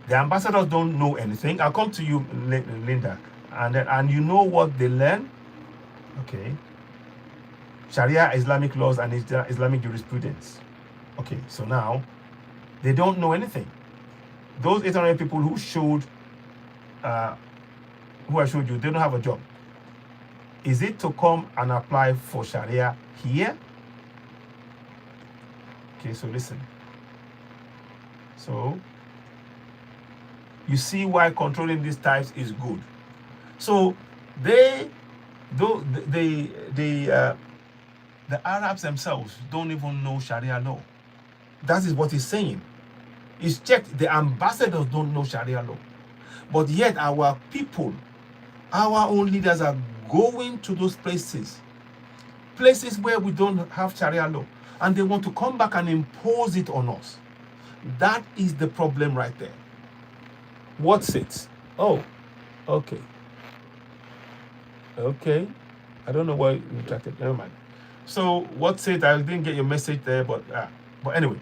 the ambassadors don't know anything. I'll come to you, Linda, and you know what they learn. Okay. Sharia, Islamic laws, and Islamic jurisprudence. Okay, so now they don't know anything. Those 800 people who I showed you, they don't have a job. Is it to come and apply for Sharia here? Okay, so listen. So you see why controlling these types is good. So the Arabs themselves don't even know Sharia law. That is what he's saying. He's checked. The ambassadors don't know Sharia law. But yet our people, our own leaders are going to those places where we don't have Sharia law. And they want to come back and impose it on us. That is the problem right there. What's it? Oh, okay. Okay. I don't know why you retracted. Never mind. So what's it? I didn't get your message there, but anyway.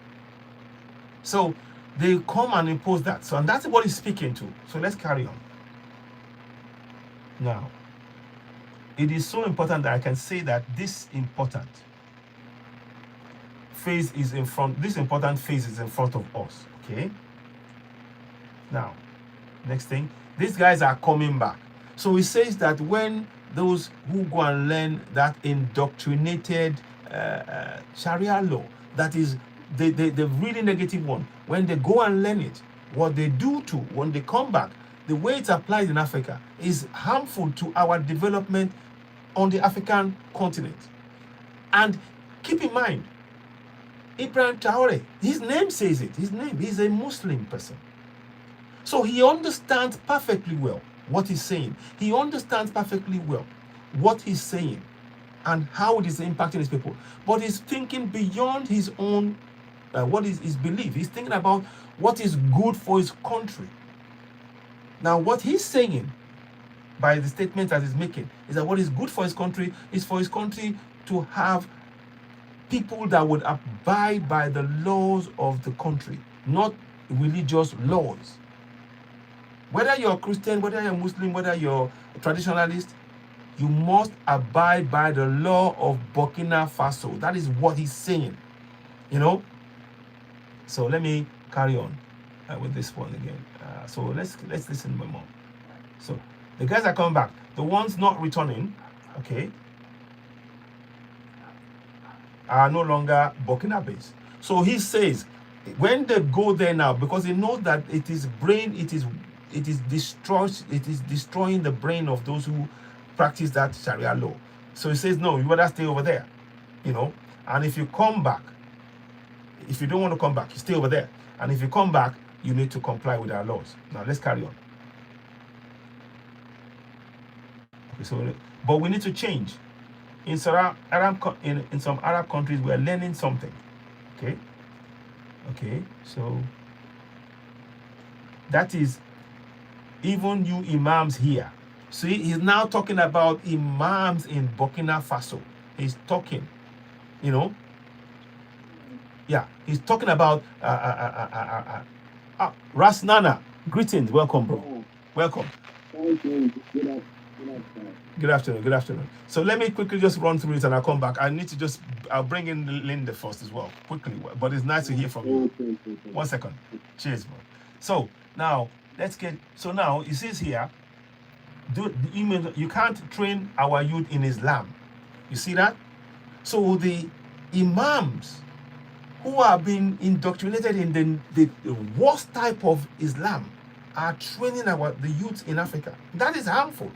So they come and impose that. So and that's what he's speaking to. So let's carry on. Now, it is so important that I can say that this important phase is in front. This important phase is in front of us. Okay. Now, next thing, these guys are coming back. So he says that when those who go and learn that indoctrinated Sharia law, that is the really negative one, when they go and learn it, what they do to when they come back, the way it's applied in Africa is harmful to our development on the African continent. And keep in mind, Ibrahim Traore, his name says it. He's a Muslim person. So he understands perfectly well what he's saying. He understands perfectly well what he's saying and how it is impacting his people. But he's thinking beyond his own, what is his belief. He's thinking about what is good for his country. Now, what he's saying by the statement that he's making is that what is good for his country is for his country to have people that would abide by the laws of the country, not religious laws. Whether you're a Christian, whether you're a Muslim, whether you're a traditionalist, you must abide by the law of Burkina Faso. That is what he's saying, you know. So let me carry on with this one again. So let's listen more. So the guys are coming back. The ones not returning, okay, are no longer Burkina based. So he says when they go there now, because he knows that it is destroying the brain of those who practice that Sharia law. So he says, no, you better stay over there, you know. And if you come back, if you don't want to come back, you stay over there. And if you come back, you need to comply with our laws. Now let's carry on. Okay, so, but we need to change. In some Arab countries, we are learning something. Okay, so that is even you imams here. See, he's now talking about imams in Burkina Faso. He's talking, you know. Yeah, he's talking about Rasnana. Greetings, welcome, bro. Welcome. Thank you. Good afternoon. So let me quickly just run through it and I'll come back. I'll bring in Linda first as well, quickly. But it's nice to hear from you. 1 second. Cheers, bro. So now, let's get, so now it says here, you can't train our youth in Islam. You see that? So the imams who are being indoctrinated in the worst type of Islam are training the youth in Africa. That is harmful.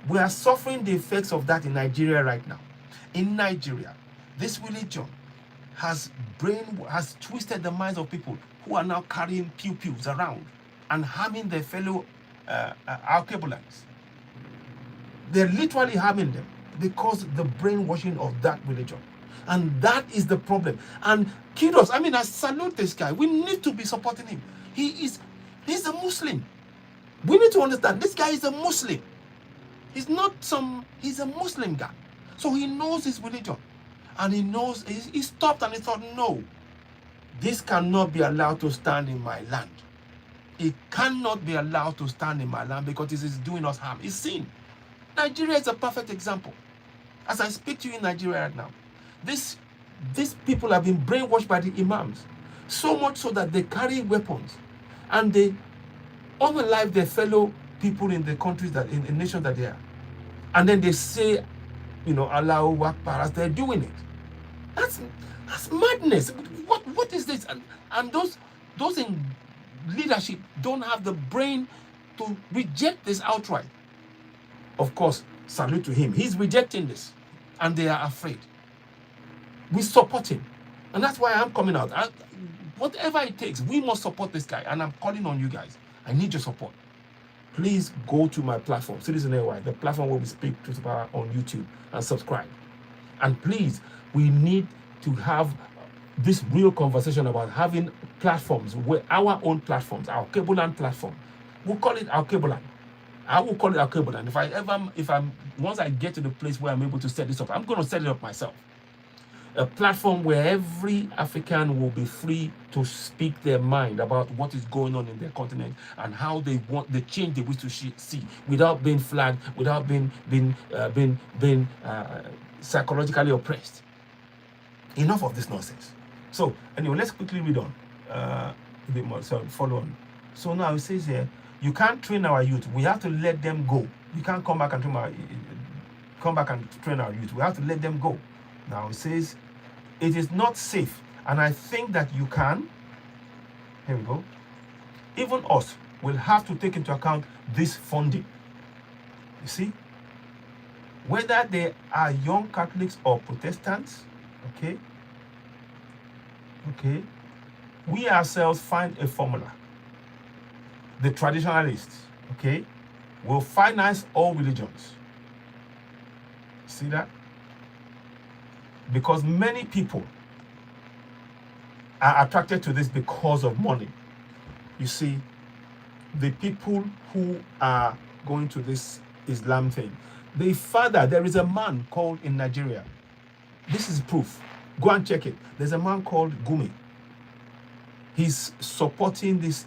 We are suffering the effects of that in Nigeria right now. In Nigeria, this religion has twisted the minds of people who are now carrying pew-pews around and harming their fellow Alkebulites. They're literally harming them because of the brainwashing of that religion. And that is the problem. And kudos, I salute this guy. We need to be supporting him. He's a Muslim. We need to understand, this guy is a Muslim. He's a Muslim guy. So he knows his religion. And he stopped and he thought, no, this cannot be allowed to stand in my land. It cannot be allowed to stand in my land because this is doing us harm. It's sin. Nigeria is a perfect example. As I speak to you in Nigeria right now, these people have been brainwashed by the imams, so much so that they carry weapons and they unalive their fellow people in the countries in nations that they are. And then they say, Allahu Akbar as they're doing it. That's madness. What is this? And those in leadership don't have the brain to reject this outright. Of course, salute to him. He's rejecting this, and they are afraid. We support him, and that's why I'm coming out. Whatever it takes, we must support this guy, and I'm calling on you guys. I need your support. Please go to my platform, Citizen AY, the platform where we speak truth power on YouTube, and subscribe. And please, we need to have this real conversation about having platforms, where our own platforms, our Alkebulan platform. We'll call it Alkebulan. I will call it Alkebulan. Once I get to the place where I'm able to set this up, I'm going to set it up myself. A platform where every African will be free to speak their mind about what is going on in their continent and how they want the change they wish to see, without being flagged, without being psychologically oppressed. Enough of this nonsense. So anyway, let's quickly read on a bit more. So follow on. So now it says here, you can't train our youth. We have to let them go. You can't come back and train our youth. We have to let them go. Now it says, it is not safe. And I think that you can. Here we go. Even us will have to take into account this funding. You see? Whether they are young Catholics or Protestants, okay? We ourselves find a formula. The traditionalists, okay, will finance all religions. See that? Because many people are attracted to this because of money. You see, the people who are going to this Islam thing, there is a man called in Nigeria. This is proof. Go and check it. There's a man called Gumi. He's supporting this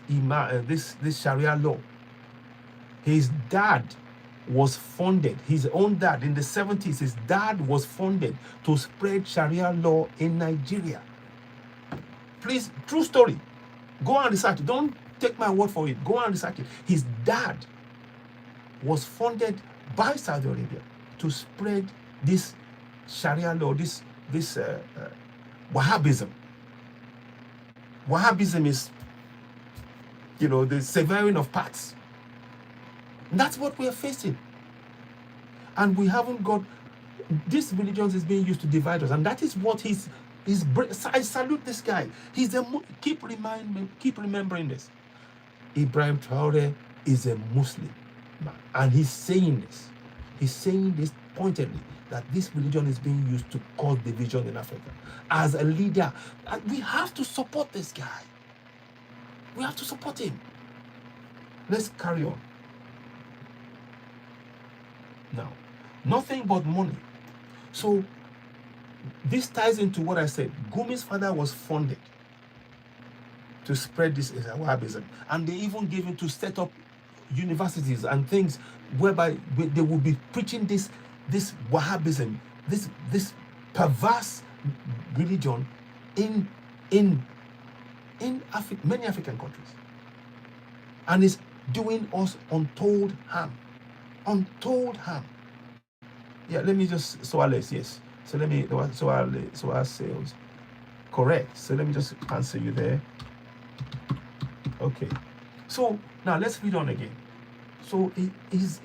Sharia law. His dad was funded, his own dad in the 70s, his dad was funded to spread Sharia law in Nigeria. Please, true story. Go and research it. Don't take my word for it. Go and research it. His dad was funded by Saudi Arabia to spread this Sharia law, this Wahhabism. Wahhabism is, the severing of parts. That's what we are facing. And we haven't got, this religion is being used to divide us. And that is what I salute this guy. Keep remembering this. Ibrahim Traore is a Muslim man. And he's saying this. He's saying this pointedly, that this religion is being used to cause division in Africa. As a leader, we have to support this guy. We have to support him. Let's carry on. Now, nothing but money. So, this ties into what I said. Gumi's father was funded to spread this Wahhabism. And they even gave him to set up universities and things whereby they will be preaching this Wahhabism, this perverse religion in many African countries. And doing us untold harm. Untold harm. Yeah, let me just, Soales, yes. So let me, Soales sales. Correct. So let me just answer you there. Okay. So now let's read on again. So it is,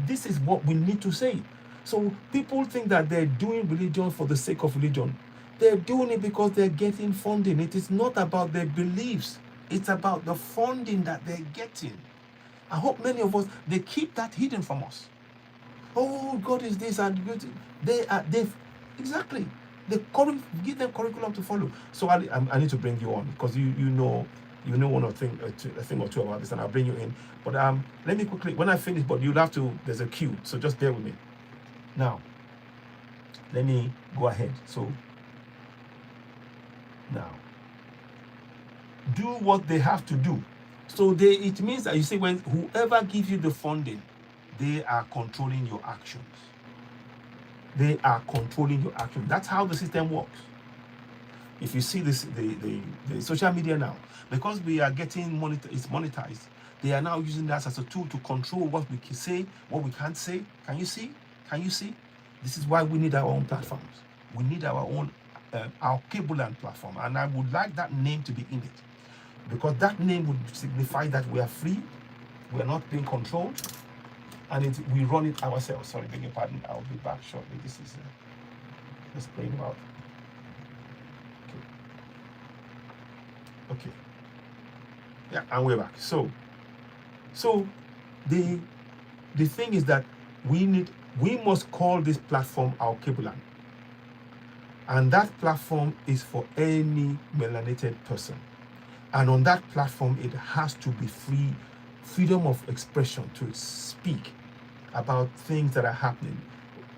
this is what we need to say. So people think that they're doing religion for the sake of religion. They're doing it because they're getting funding. It is not about their beliefs. It's about the funding that they're getting. I hope many of us, they keep that hidden from us. Oh, God is this and they've exactly. They give them curriculum to follow. So I need to bring you on because you know one or thing, a thing or two about this, and I'll bring you in. But let me quickly, when I finish, but you'll have to, there's a queue, so just bear with me. Now, let me go ahead. So now, do what they have to do. So it means that you see, when whoever gives you the funding, they are controlling your actions. They are controlling your actions. That's how the system works. If you see this, the social media now, because we are getting it's monetized, they are now using that as a tool to control what we can say, what we can't say. Can you see? Can you see? This is why we need our own platforms. We need our own, our cable land platform. And I would like that name to be in it, because that name would signify that we are free, we are not being controlled, and we run it ourselves. Sorry, beg your pardon. I'll be back shortly. This is just playing out. Okay. Yeah, and we're back. So the thing is that we must call this platform our cable land. And that platform is for any melanated person. And on that platform, it has to be freedom of expression to speak about things that are happening.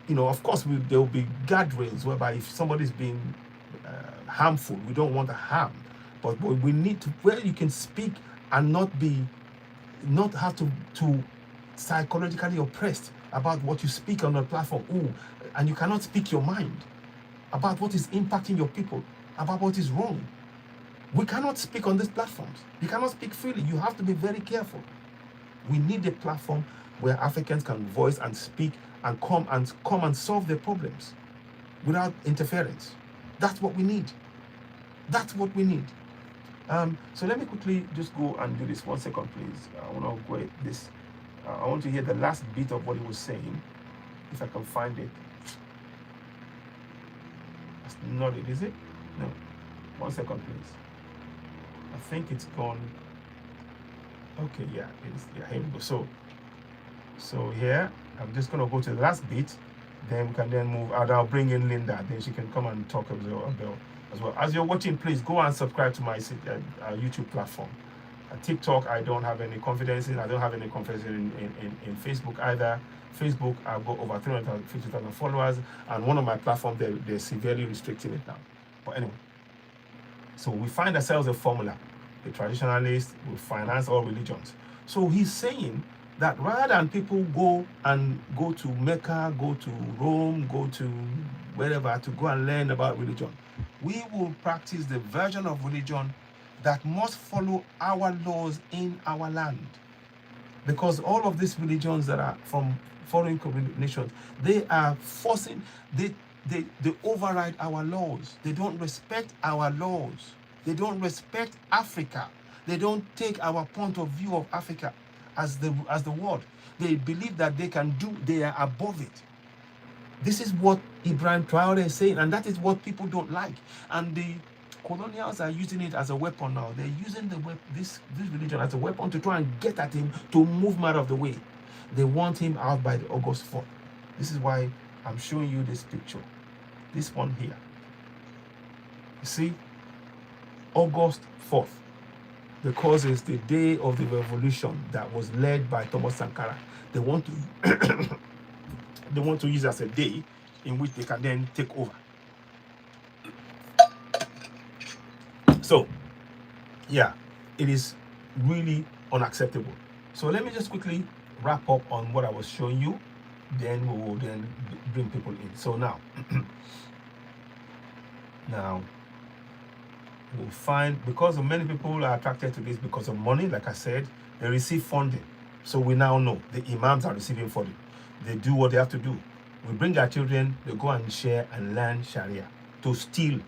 You know, of course, there will be guardrails whereby if somebody's being harmful, we don't want to harm. But we need to, where you can speak and not have to psychologically oppressed about what you speak on the platform. And you cannot speak your mind about what is impacting your people, about what is wrong. We cannot speak on these platforms. You cannot speak freely. You have to be very careful. We need a platform where Africans can voice and speak and come and solve their problems without interference. That's what we need. That's what we need. So let me quickly just go and do this. 1 second, please. I want to go at this. I want to hear the last bit of what he was saying, if I can find it. That's not it, is it? No. 1 second, please. I think it's gone. Okay, yeah, it is. Yeah, here we go. So here, I'm just going to go to the last bit. Then we can then move out. I'll bring in Linda. Then she can come and talk about as well. As you're watching, please go and subscribe to my YouTube platform. TikTok, I don't have any confidence in. I don't have any confidence in Facebook either. Facebook, I've got over 350,000 followers, and one of my platforms, they're severely restricting it now. But anyway, so we find ourselves a formula. The traditionalists will finance all religions. So he's saying that rather than people go to Mecca, go to Rome, go to wherever to go and learn about religion, we will practice the version of religion that must follow our laws in our land. Because all of these religions that are from foreign nations, they are forcing, they override our laws. They don't respect our laws. They don't respect Africa. They don't take our point of view of Africa as the world. They believe that they are above it. This is what Ibrahim Traore is saying, and that is what people don't like. And the colonials are using it as a weapon now. They're using this religion as a weapon to try and get at him, to move him out of the way. They want him out by the August 4th. This is why I'm showing you this picture. This one here. You see? August 4th. Because it's the day of the revolution that was led by Thomas Sankara. They want to use it as a day in which they can then take over. So, yeah, it is really unacceptable. So let me just quickly wrap up on what I was showing you. Then we will then bring people in. So now, We'll find, because of many people are attracted to this because of money, like I said, they receive funding. So we now know the imams are receiving funding. They do what they have to do. We bring our children, they go and share and learn Sharia to steal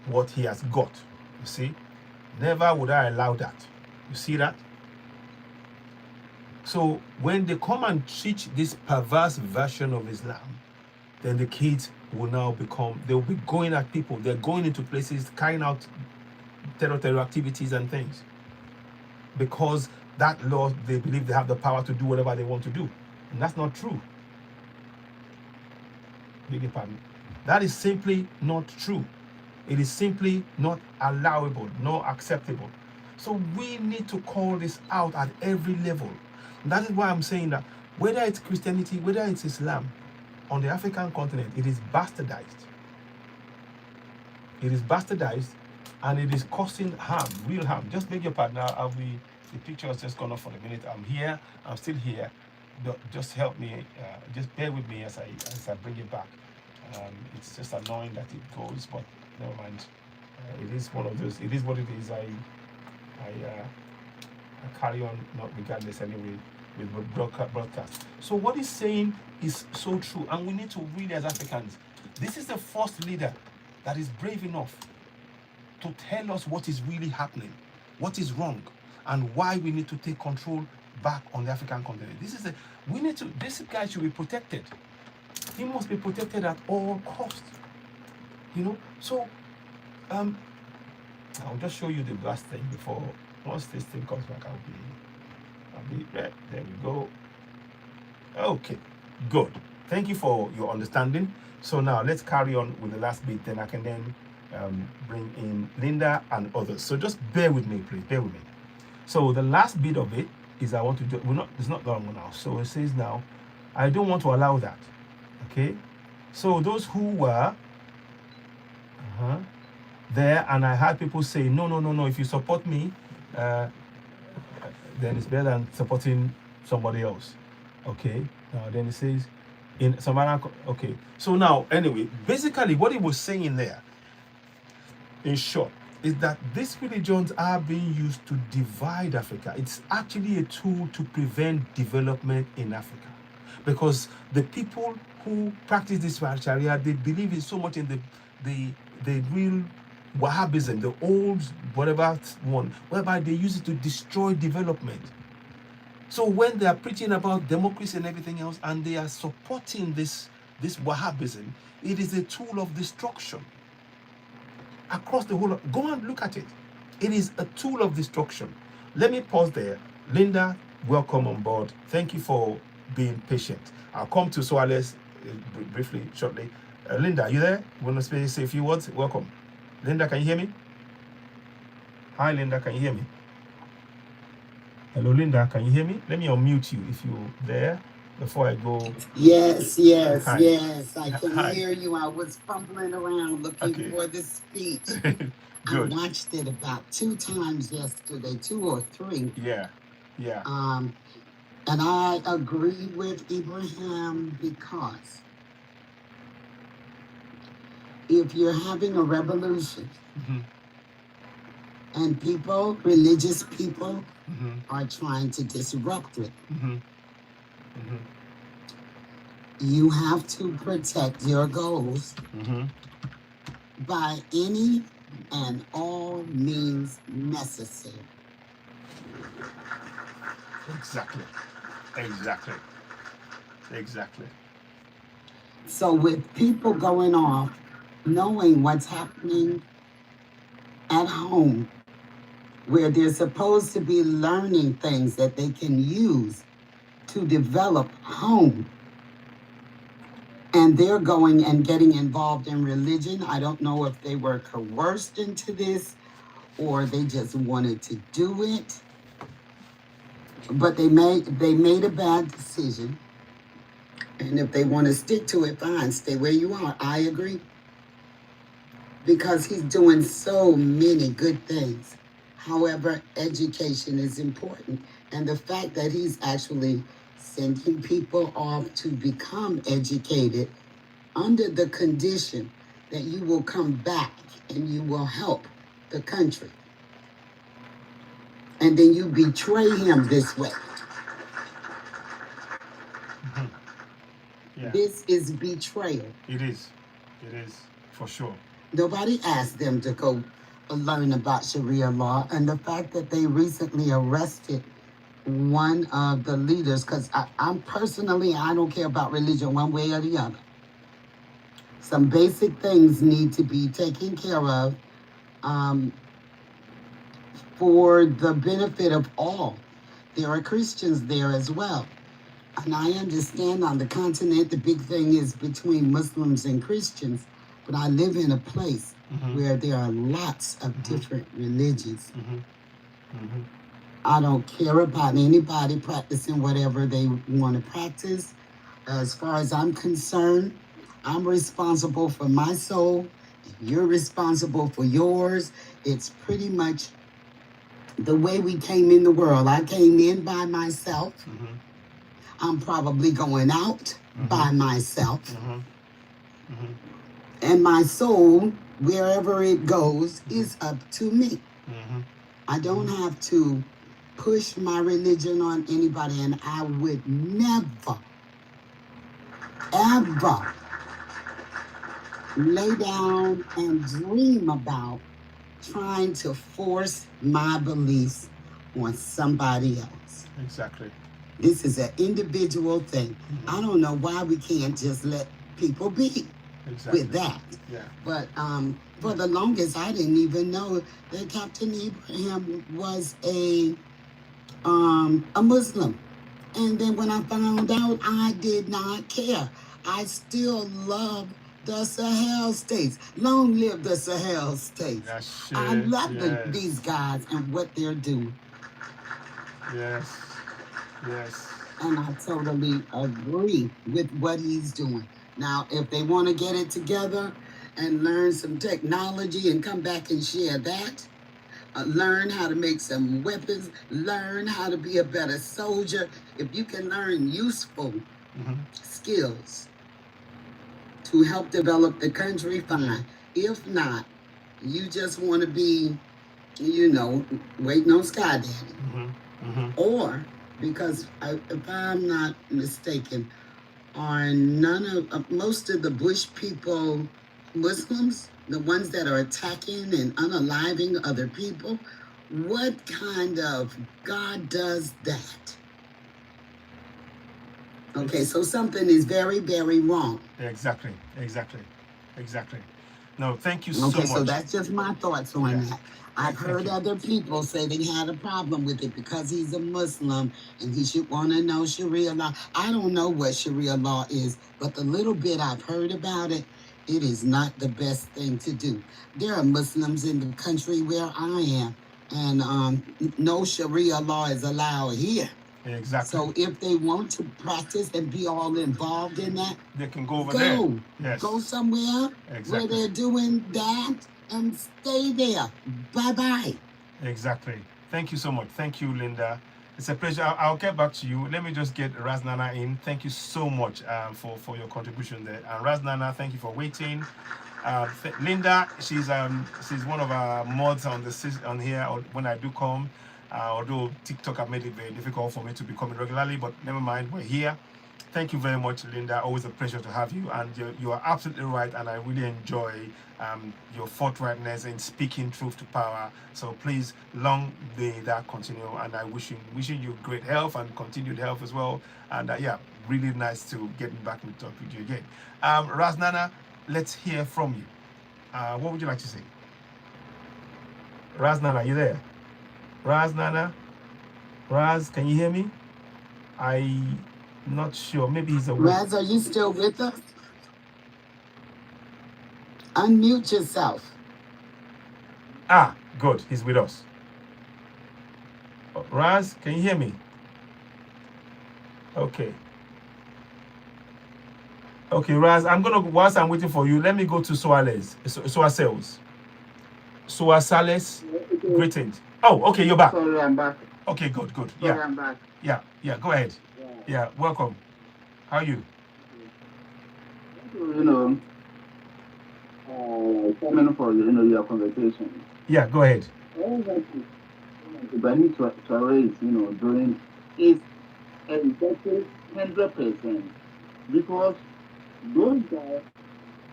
what he has got. You see? Never would I allow that. You see that? So when they come and teach this perverse version of Islam, then the kids will now become, they'll be going at people. They're going into places, carrying out terror activities and things. Because that law, they believe they have the power to do whatever they want to do. And that's not true. Beg your pardon. That is simply not true. It is simply not allowable, not acceptable. So we need to call this out at every level. And that is why I'm saying that whether it's Christianity, whether it's Islam, on the African continent, it is bastardized. It is bastardized, and it is causing harm, real harm. Just beg your pardon. The picture has just gone off for a minute. I'm here. I'm still here. Just help me. Just bear with me as I bring it back. It's just annoying that it goes, but never mind. It is one of those. It is what it is. I carry on, not regardless anyway, with broadcast. So what he's saying is so true, and we need to really, as Africans, this is the first leader that is brave enough to tell us what is really happening, what is wrong, and why we need to take control back on the African continent. This guy should be protected. He must be protected at all costs. So I'll just show you the last thing before, once this thing comes back, I'll be right. There we go. Okay, good. Thank you for your understanding. So now let's carry on with the last bit, then I can then bring in Linda and others. So just bear with me, please, bear with me. So the last bit of it is I want to do, it's not long now. So it says now, I don't want to allow that. Okay, so those who were there, and I had people say, no, if you support me, then it's better than supporting somebody else. Okay, now then it says in some other, okay, so now anyway, basically what he was saying there, in short, is that these religions are being used to divide Africa. It's actually a tool to prevent development in Africa, because the people who practice this Sharia, they believe in so much in the real Wahhabism, the old whatever one, whereby they use it to destroy development. So when they are preaching about democracy and everything else, and they are supporting this Wahhabism, it is a tool of destruction across the whole. Go and look at it. It is a tool of destruction. Let me pause there. Linda, welcome on board. Thank you for being patient. I'll come to Suarez briefly, shortly. Linda, are you there? Want to say a few words? Welcome. Linda, can you hear me? Hi, Linda, can you hear me? Hello, Linda, can you hear me? Let me unmute you if you're there before I go. Yes. I can hear you. I was fumbling around looking for the speech. I watched it about 2 times yesterday, 2 or 3. Yeah. And I agree with Ibrahim, because if you're having a revolution and people, religious people, are trying to disrupt it, you have to protect your goals by any and all means necessary. Exactly. So with people going off, knowing what's happening at home, where they're supposed to be learning things that they can use to develop home, and they're going and getting involved in religion. I don't know if they were coerced into this or they just wanted to do it, but they made a bad decision. And if they want to stick to it, fine, stay where you are. I agree. Because he's doing so many good things. However, education is important. And the fact that he's actually sending people off to become educated under the condition that you will come back and you will help the country. And then you betray him this way. Yeah. This is betrayal. It is. It is, for sure. Nobody asked them to go learn about Sharia law. And the fact that they recently arrested one of the leaders, because I'm personally, I don't care about religion one way or the other. Some basic things need to be taken care of for the benefit of all. There are Christians there as well. And I understand on the continent, the big thing is between Muslims and Christians. But I live in a place where there are lots of different religions. I don't care about anybody practicing whatever they want to practice. As far as I'm concerned, I'm responsible for my soul. You're responsible for yours. It's pretty much the way we came in the world. I came in by myself. I'm probably going out by myself. And my soul, wherever it goes, is up to me. I don't have to push my religion on anybody, and I would never, ever lay down and dream about trying to force my beliefs on somebody else. Exactly. This is an individual thing. I don't know why we can't just let people be with that. Yeah. But for the longest, I didn't even know that Captain Ibrahim was a Muslim. And then when I found out, I did not care. I still love the Sahel states. Long live the Sahel states. I love these guys and what they're doing. Yes. Yes. And I totally agree with what he's doing. Now, if they want to get it together and learn some technology and come back and share that, learn how to make some weapons, learn how to be a better soldier. If you can learn useful skills to help develop the country, fine. If not, you just want to be, waiting on Sky Daddy. Or, because if I'm not mistaken, are most of the Bush people Muslims, the ones that are attacking and unaliving other people? What kind of God does that? Okay, so something is very, very wrong. Exactly. No, thank you so much. Okay, so that's just my thoughts on that. I've heard other people say they had a problem with it because he's a Muslim and he should want to know Sharia law. I don't know what Sharia law is, but the little bit I've heard about it, it is not the best thing to do. There are Muslims in the country where I am, and no Sharia law is allowed here. Exactly. So if they want to practice and be all involved in that, they can go over there. Yes. Go somewhere where they're doing that and stay there. Bye-bye. Exactly. Thank you so much. Thank you, Linda. It's a pleasure. I'll get back to you. Let me just get Raznana in. Thank you so much for your contribution there. And Raznana, thank you for waiting. Linda, she's one of our mods on here when I do come. Although TikTok have made it very difficult for me to be coming regularly, but never mind, we're here. Thank you very much, Linda. Always a pleasure to have you. And you are absolutely right, and I really enjoy your forthrightness in speaking truth to power. So please, long may that continue. And I wishing you great health and continued health as well. And really nice to get back and talk with you again. Raznana, let's hear from you. What would you like to say? Raznana, are you there? Raznana? Raz, can you hear me? I'm not sure. Maybe he's away. Raz, are you still with us? Unmute yourself. Good. He's with us. Raz, can you hear me? Okay. Okay, Raz, whilst I'm waiting for you, let me go to Soales. Soasales, greetings. Oh, okay, you're back. Sorry, I'm back. Okay, good. Sorry, I'm back. Yeah, go ahead. Yeah, welcome. How are you? comment for your conversation. Yeah, go ahead. Ibrahim Traore is doing is exactly 100%, because those guys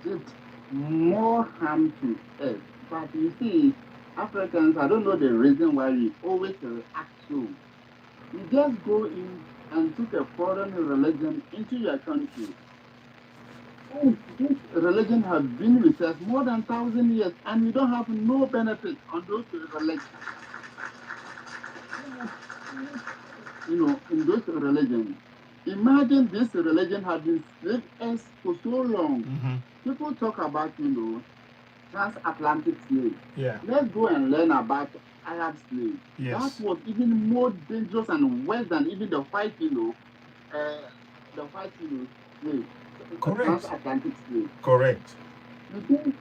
did more harm to us. But you see, Africans, I don't know the reason why we always react so. You just go in and took a foreign religion into your country. And this religion has been with us more than 1,000 years, and we don't have no benefit on those religions. In those religions. Imagine this religion has been with us for so long. Mm-hmm. People talk about, transatlantic slaves. Yeah. Let's go and learn about Arab slaves. Yes. That was even more dangerous and worse than even the white, slave. Correct. Transatlantic slave. Correct. You think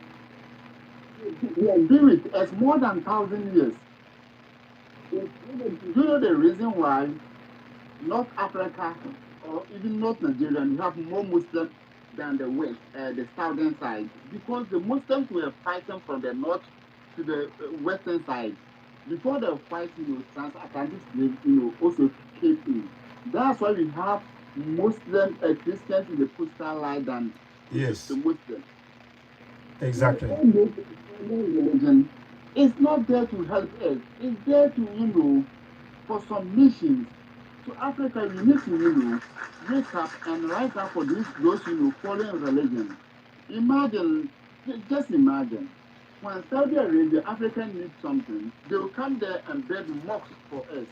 they have been with us more than 1,000 years. Do you know the reason why North Africa or even North Nigeria, you have more Muslims than the West, the southern side? Because the Muslims were fighting from the north to the western side. Before the fight, transatlantic slaves, also came in. That's why we have Muslim Christians in the coastal line than yes. the Muslims. Exactly. Religion is not there to help us. It's there to, for some missions. So Africa, you need to, wake up and rise up for those, foreign religion. Just imagine, when Saudi Arabia, Africa needs something, they will come there and build mosques for us.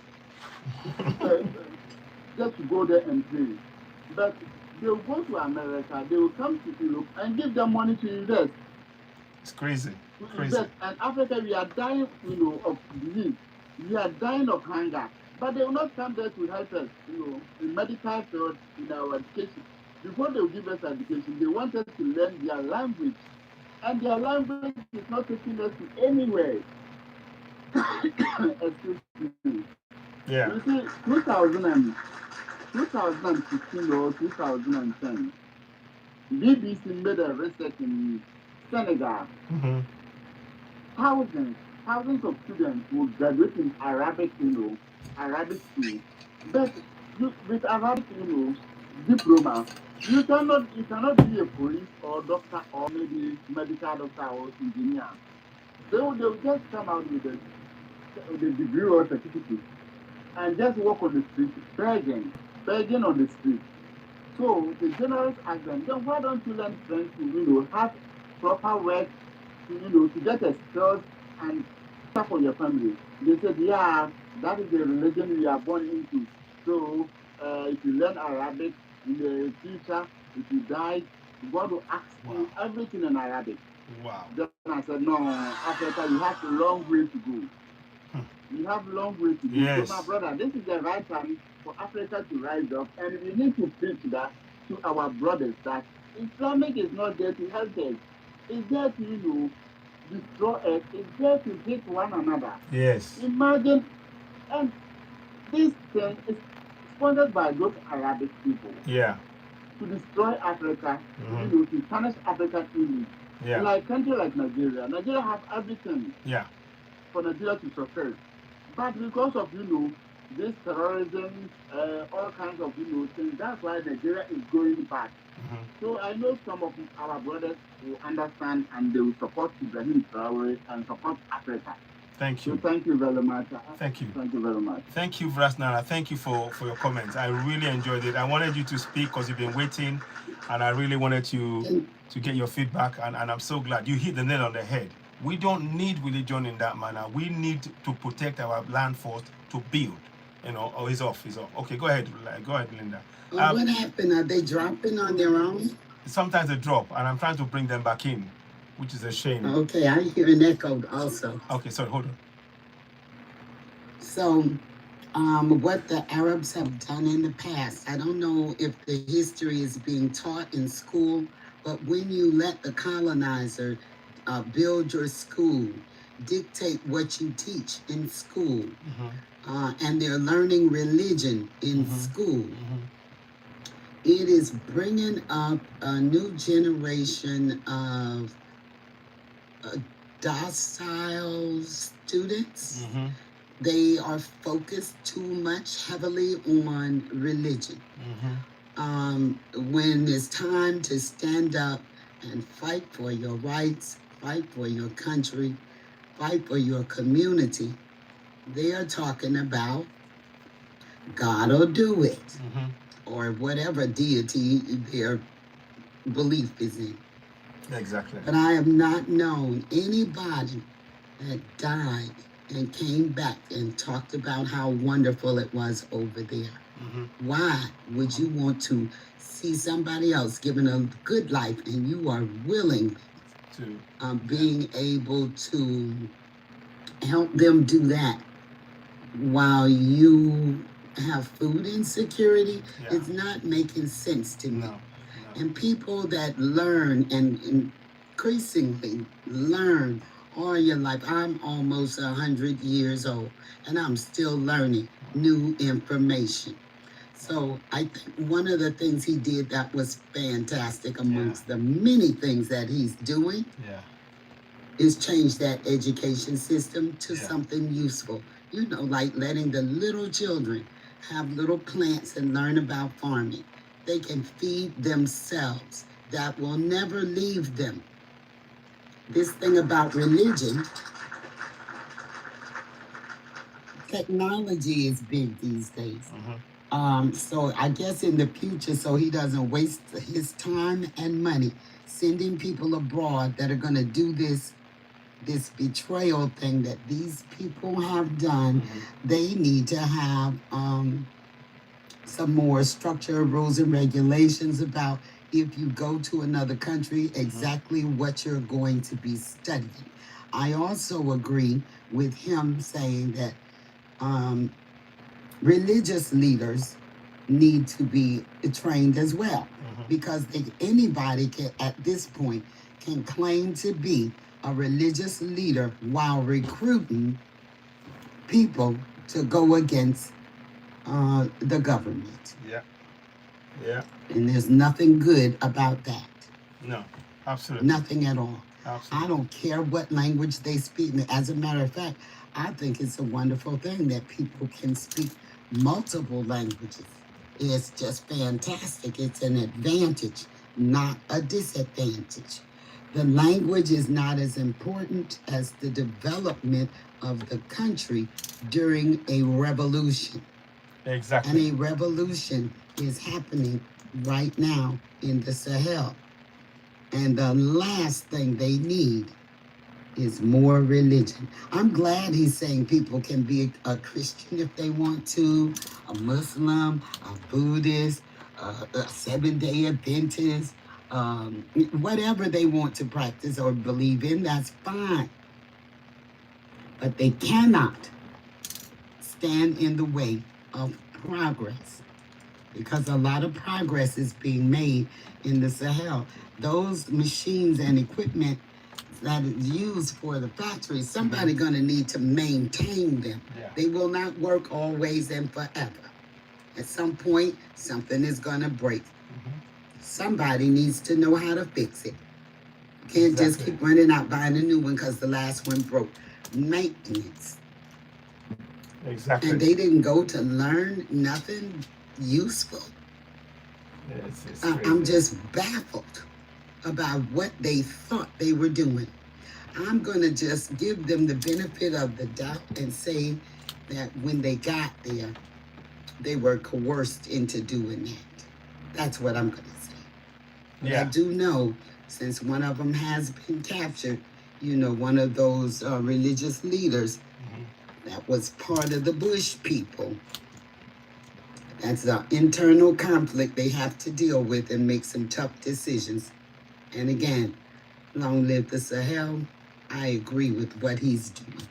Just to go there and pray. But they will go to America, they will come to Europe and give them money to invest. It's crazy. Invest. And Africa, we are dying, of disease. We are dying of hunger. But they will not come there to help us, in medical field, in our education. Before they will give us education, they want us to learn their language. And their language is not taking us to anywhere. Excuse me. Yeah. You see, 2015 or 2010, BBC made a research in Senegal. Mm-hmm. Thousands of students will graduate in Arabic, Arabic school. But with Arabic, diploma, you cannot be a police or doctor or maybe medical doctor or engineer. They will just come out with the degree or certificate and just walk on the street, begging on the street. So the journalists asked them, then why don't you learn French to, have proper work, to get a skills and for your family? They said, yeah, that is the religion we are born into. So if you learn Arabic in the future, if you die, God will ask you everything in Arabic. Wow. Then I said, no, Africa, you have a long way to go. We have a long way to go. Yes. So my brother, this is the right time for Africa to rise up, and we need to preach that to our brothers that Islamic is not there to help us. It's there to, destroy us. It's there to hate one another. Yes. Imagine, and this thing is sponsored by those Arabic people. Yeah. To destroy Africa, Mm-hmm. To punish Africa's image. Yeah. Like country like Nigeria. Nigeria has everything. Yeah. For Nigeria to success. But because of, this terrorism, all kinds of, things, that's why Nigeria is going back. Mm-hmm. So I know some of our brothers will understand and they will support Ibrahim Traore and support Africa. Thank you. So thank you very much. Thank you. Thank you very much. Thank you, Vrasnara. Thank you for your comments. I really enjoyed it. I wanted you to speak because you've been waiting, and I really wanted to get your feedback, and I'm so glad. You hit the nail on the head. We don't need religion in that manner. We need to protect our land force to build. Oh, he's off. Okay, go ahead, Linda. What happened? Are they dropping on their own? Sometimes they drop, and I'm trying to bring them back in, which is a shame. Okay, I hear an echo also. Okay, sorry, hold on. So, what the Arabs have done in the past, I don't know if the history is being taught in school, but when you let the colonizer build your school, dictate what you teach in school, and they're learning religion in school, it is bringing up a new generation of docile students. Mm-hmm. They are focused too much heavily on religion. When it's time to stand up and fight for your rights, fight for your country, fight for your community, they are talking about God will do it, or whatever deity their belief is in. Exactly. But I have not known anybody that died and came back and talked about how wonderful it was over there. Why would you want to see somebody else given a good life and you are willing to being able to help them do that while you have food insecurity? It's not making sense to me. And people that learn and increasingly learn all your life. I'm almost 100 years old and I'm still learning new information. So I think one of the things he did that was fantastic amongst the many things that he's doing is change that education system to something useful. You know, like letting the little children have little plants and learn about farming. They can feed themselves. That will never leave them. This thing about religion, technology is big these days. So I guess in the future, so he doesn't waste his time and money sending people abroad that are going to do this betrayal thing that these people have done, they need to have some more structure, rules, and regulations about if you go to another country, exactly what you're going to be studying. I also agree with him saying that religious leaders need to be trained as well, because anybody can, at this point, can claim to be a religious leader while recruiting people to go against the government. Yeah. And there's nothing good about that. No, absolutely. Nothing at all. Absolutely. I don't care what language they speak. As a matter of fact, I think it's a wonderful thing that people can speak multiple languages. It's just fantastic. It's an advantage, not a disadvantage. The language is not as important as the development of the country during a revolution. Exactly. And a revolution is happening right now in the Sahel. And the last thing they need is more religion. I'm glad he's saying people can be a Christian if they want to, a Muslim, a Buddhist, a Seventh-day Adventist, whatever they want to practice or believe in, that's fine. But they cannot stand in the way of progress, because a lot of progress is being made in the Sahel. Those machines and equipment that is used for the factories, somebody going to need to maintain them. They will not work always and forever. At some point, something is going to break. Somebody needs to know how to fix it. Can't just keep running out buying a new one because the last one broke. Maintenance. Exactly. And they didn't go to learn nothing useful. I'm just baffled about what they thought they were doing. I'm going to just give them the benefit of the doubt and say that when they got there, they were coerced into doing that. That's what I'm going to say. But I do know, since one of them has been captured, you know, one of those religious leaders that was part of the Bush people. That's an internal conflict they have to deal with and make some tough decisions. And again, long live the Sahel. I agree with what he's doing.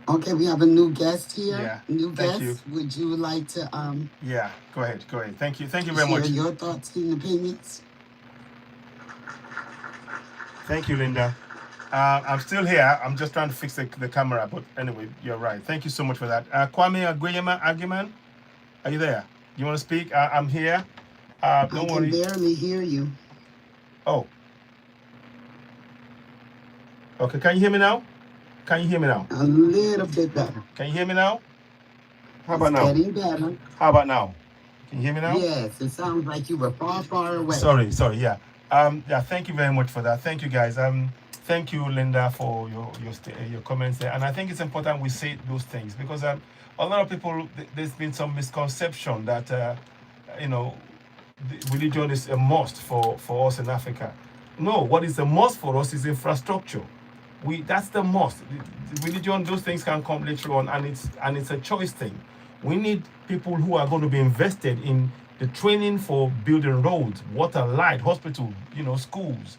Okay, we have a new guest here. New guest. You. Would you like to go ahead. Thank you very much. Share your thoughts and opinions. Thank you, Linda. I'm still here. I'm just trying to fix the camera, but anyway, you're right. Thank you so much for that. Kwame Aguyema, are you there? You want to speak? I'm here. Don't worry. I can barely hear you. Oh. Okay, can you hear me now? Can you hear me now? A little bit better. Can you hear me now? How It's about now? getting better. How about now? Can you hear me now? Yes, it sounds like you were far, far away. Sorry, yeah. Yeah, thank you very much for that. Thank you, guys. Thank you, Linda, for your comments there. And I think it's important we say those things because a lot of people, there's been some misconception that religion is a must for us in Africa. No, what is a must for us is infrastructure. That's the must. The religion, those things can come later on, and it's a choice thing. We need people who are going to be invested in the training for building roads, water, light, hospital, schools,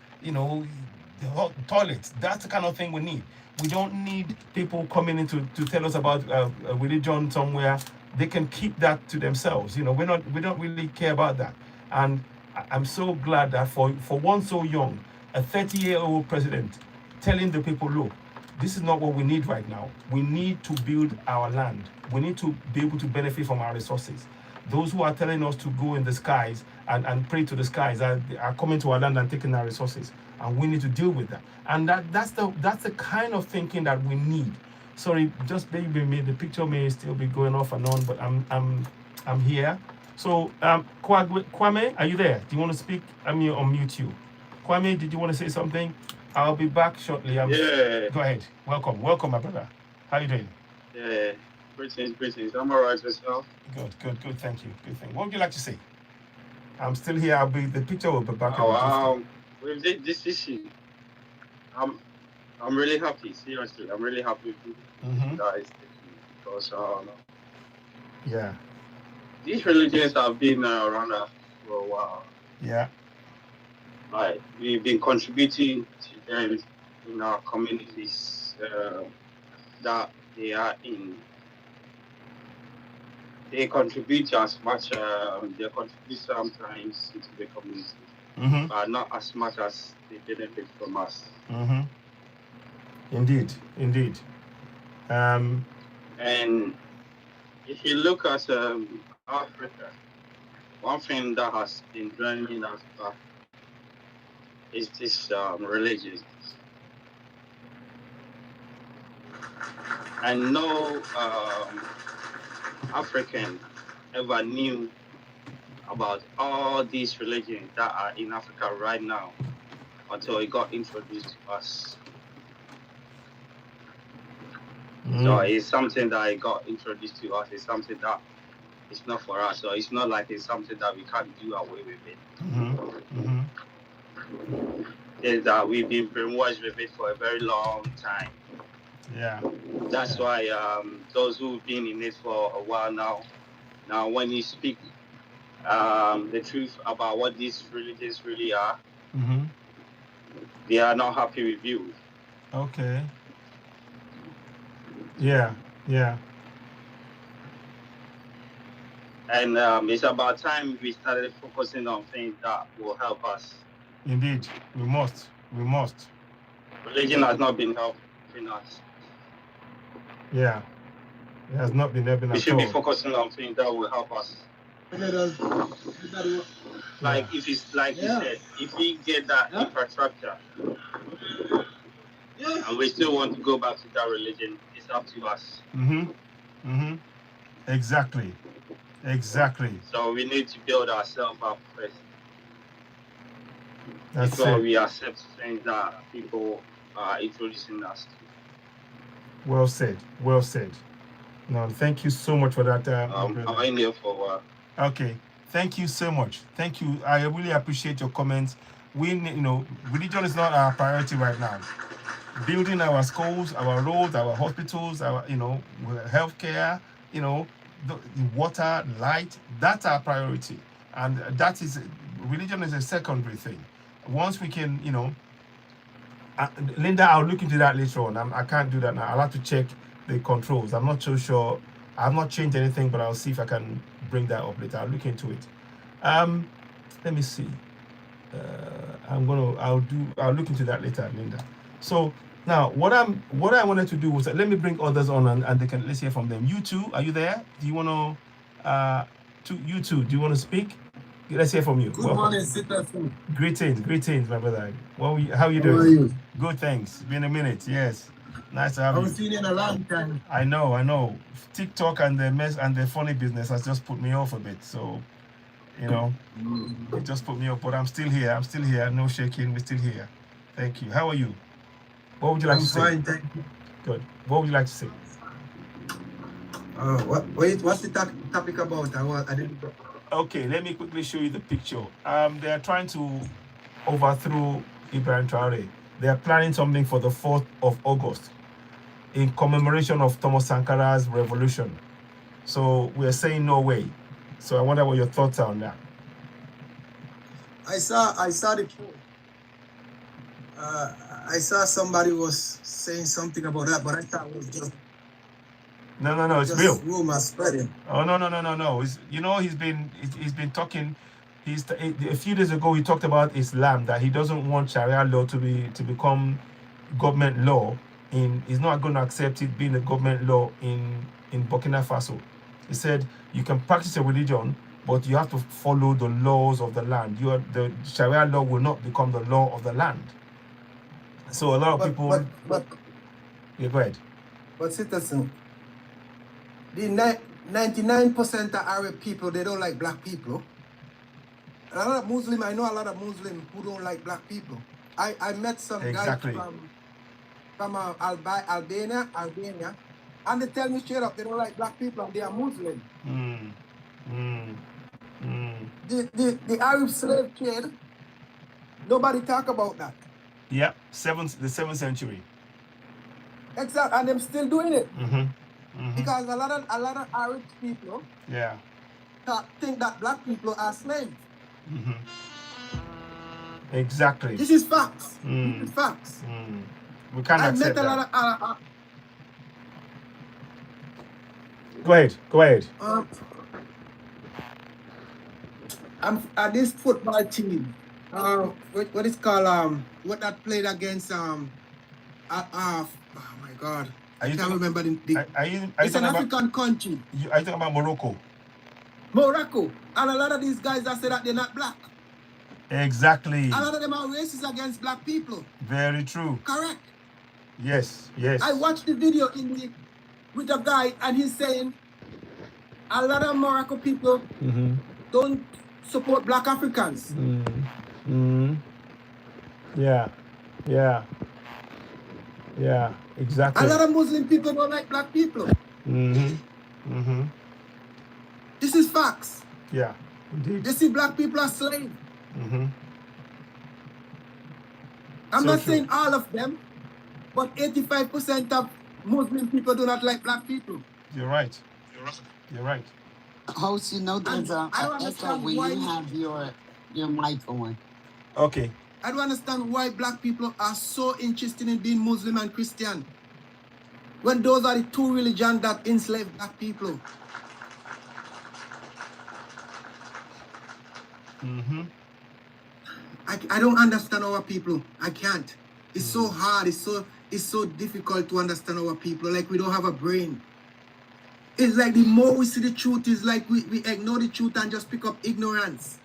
toilets. That's the kind of thing we need. We don't need people coming in to tell us about a religion somewhere. They can keep that to themselves. We don't really care about that. And I'm so glad that for one so young, a 30-year-old president telling the people, look, this is not what we need right now. We need to build our land. We need to be able to benefit from our resources. Those who are telling us to go in the skies and pray to the skies are coming to our land and taking our resources. And we need to deal with that. And that's the kind of thinking that we need. Sorry, just maybe the picture may still be going off and on, but I'm here. So Kwame, are you there? Do you want to speak? I'm going to unmute you. Kwame, did you want to say something? I'll be back shortly. Yeah. Go ahead. Welcome, my brother. How are you doing? Yeah. Greetings. I'm all right myself. Good. Thank you. Good thing. What would you like to say? I'm still here. The picture will be back. With this issue, I'm really happy. Seriously, I'm really happy with you guys because yeah, these religions have been around us for a while. Yeah. Like we've been contributing to them in our communities that they are in. They contribute as much. They contribute sometimes into the community, but not as much as they benefit from us. Indeed. And if you look at Africa, one thing that has been driving us back is this religion. And no African ever knew about all these religions that are in Africa right now until it got introduced to us. So it's something that it got introduced to us. It's something that it's not for us. So it's not like it's something that we can't do away with it. Is that we've been brainwashed with it for a very long time. Yeah. That's why those who've been in it for a while now when you speak the truth about what these religions really are, they are not happy with you. Okay. Yeah. And it's about time we started focusing on things that will help us. Indeed, we must. Religion has not been helping us. Yeah, it has not been helping us. We should be focusing on things that will help us. Like if it's like you said, if we get that infrastructure and we still want to go back to that religion, it's up to us. Exactly. So we need to build ourselves up first. That's before it. we accept things that people are introducing us to. Well said. No, thank you so much for that. I'm in here for a while. Okay, thank you so much. Thank you. I really appreciate your comments. Religion is not our priority right now. Building our schools, our roads, our hospitals, our healthcare, the water, light. That's our priority, and religion is a secondary thing. Once we can, Linda, I'll look into that later on. I can't do that now. I'll have to check the controls. I'm not so sure. I've not changed anything, but I'll see if I can bring that up later. I'll look into it. Let me see. I'll look into that later, Linda. So now what I wanted to do was let me bring others on and let's hear from them. You two, are you there? Do you want to you two, do you want to speak? Let's hear from you. Good morning, citizen. Greetings, my brother. How you doing? How are you? Good, thanks. It's been a minute. Yes, nice to have I you. haven't seen you in a long time. I know. TikTok and the mess and the funny business has just put me off a bit. So, you know, it just put me off. But I'm still here. No shaking. We're still here. Thank you. How are you? What would you like to say? I'm fine, thank you. Good. What would you like to say? What's the topic about? I didn't. Okay, let me quickly show you the picture. They are trying to overthrow Ibrahim Traore. They are planning something for the 4th of August in commemoration of Thomas Sankara's revolution. So we are saying no way. So I wonder what your thoughts are on that. I saw the post. I saw somebody was saying something about that, but I thought it was just no, it's real. Rumors spreading. Oh no. It's, you know, he's been talking. A few days ago he talked about Islam, that he doesn't want Sharia law to become government law. He's not going to accept it being a government law in Burkina Faso. He said you can practice a religion, but you have to follow the laws of the land. The Sharia law will not become the law of the land. So a lot of people. Yeah, go ahead. But citizen, the 99% of Arab people, they don't like black people. And a lot of Muslim, I know a lot of Muslims who don't like black people. I met some guys from Albania, and they tell me straight up they don't like black people and they are Muslim. The Arab slave trade, nobody talk about that. Yeah, the 7th century. Exactly, and them still doing it. Because a lot of Arab people think that black people are slaves. Exactly. This is facts. This is facts. We can't accept that. I met a lot of Go ahead. I'm at this football team. What is called what that played against oh my God. I can't remember it's an African country. Are you talking about Morocco? Morocco. And a lot of these guys that say that they're not black. Exactly. A lot of them are racist against black people. Very true. Correct. Yes. I watched the video with a guy and he's saying a lot of Morocco people don't support black Africans. Yeah, exactly. A lot of Muslim people don't like black people. This is facts. Yeah, indeed. They see black people as slaves. I'm not saying all of them, but 85% of Muslim people do not like black people. You're right. Host, you know there's a echo when you have your mic on. Okay. I don't understand why black people are so interested in being Muslim and Christian, when those are the two religions that enslave black people. I don't understand our people. I can't. It's so hard. It's so difficult to understand our people. Like we don't have a brain. It's like the more we see the truth, it's like we ignore the truth and just pick up ignorance.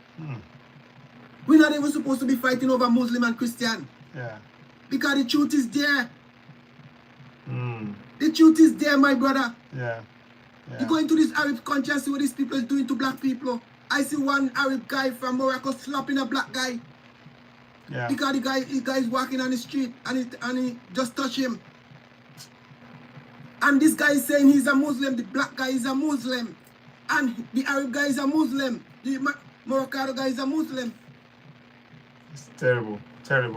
We're not even supposed to be fighting over Muslim and Christian. Yeah. Because the truth is there. The truth is there, my brother. Yeah. You go into this Arab country and see what these people are doing to black people. I see one Arab guy from Morocco slapping a black guy. Yeah. Because the guy is walking on the street and he just touched him. And this guy is saying he's a Muslim, the black guy is a Muslim. And the Arab guy is a Muslim. The Moroccan guy is a Muslim. It's terrible.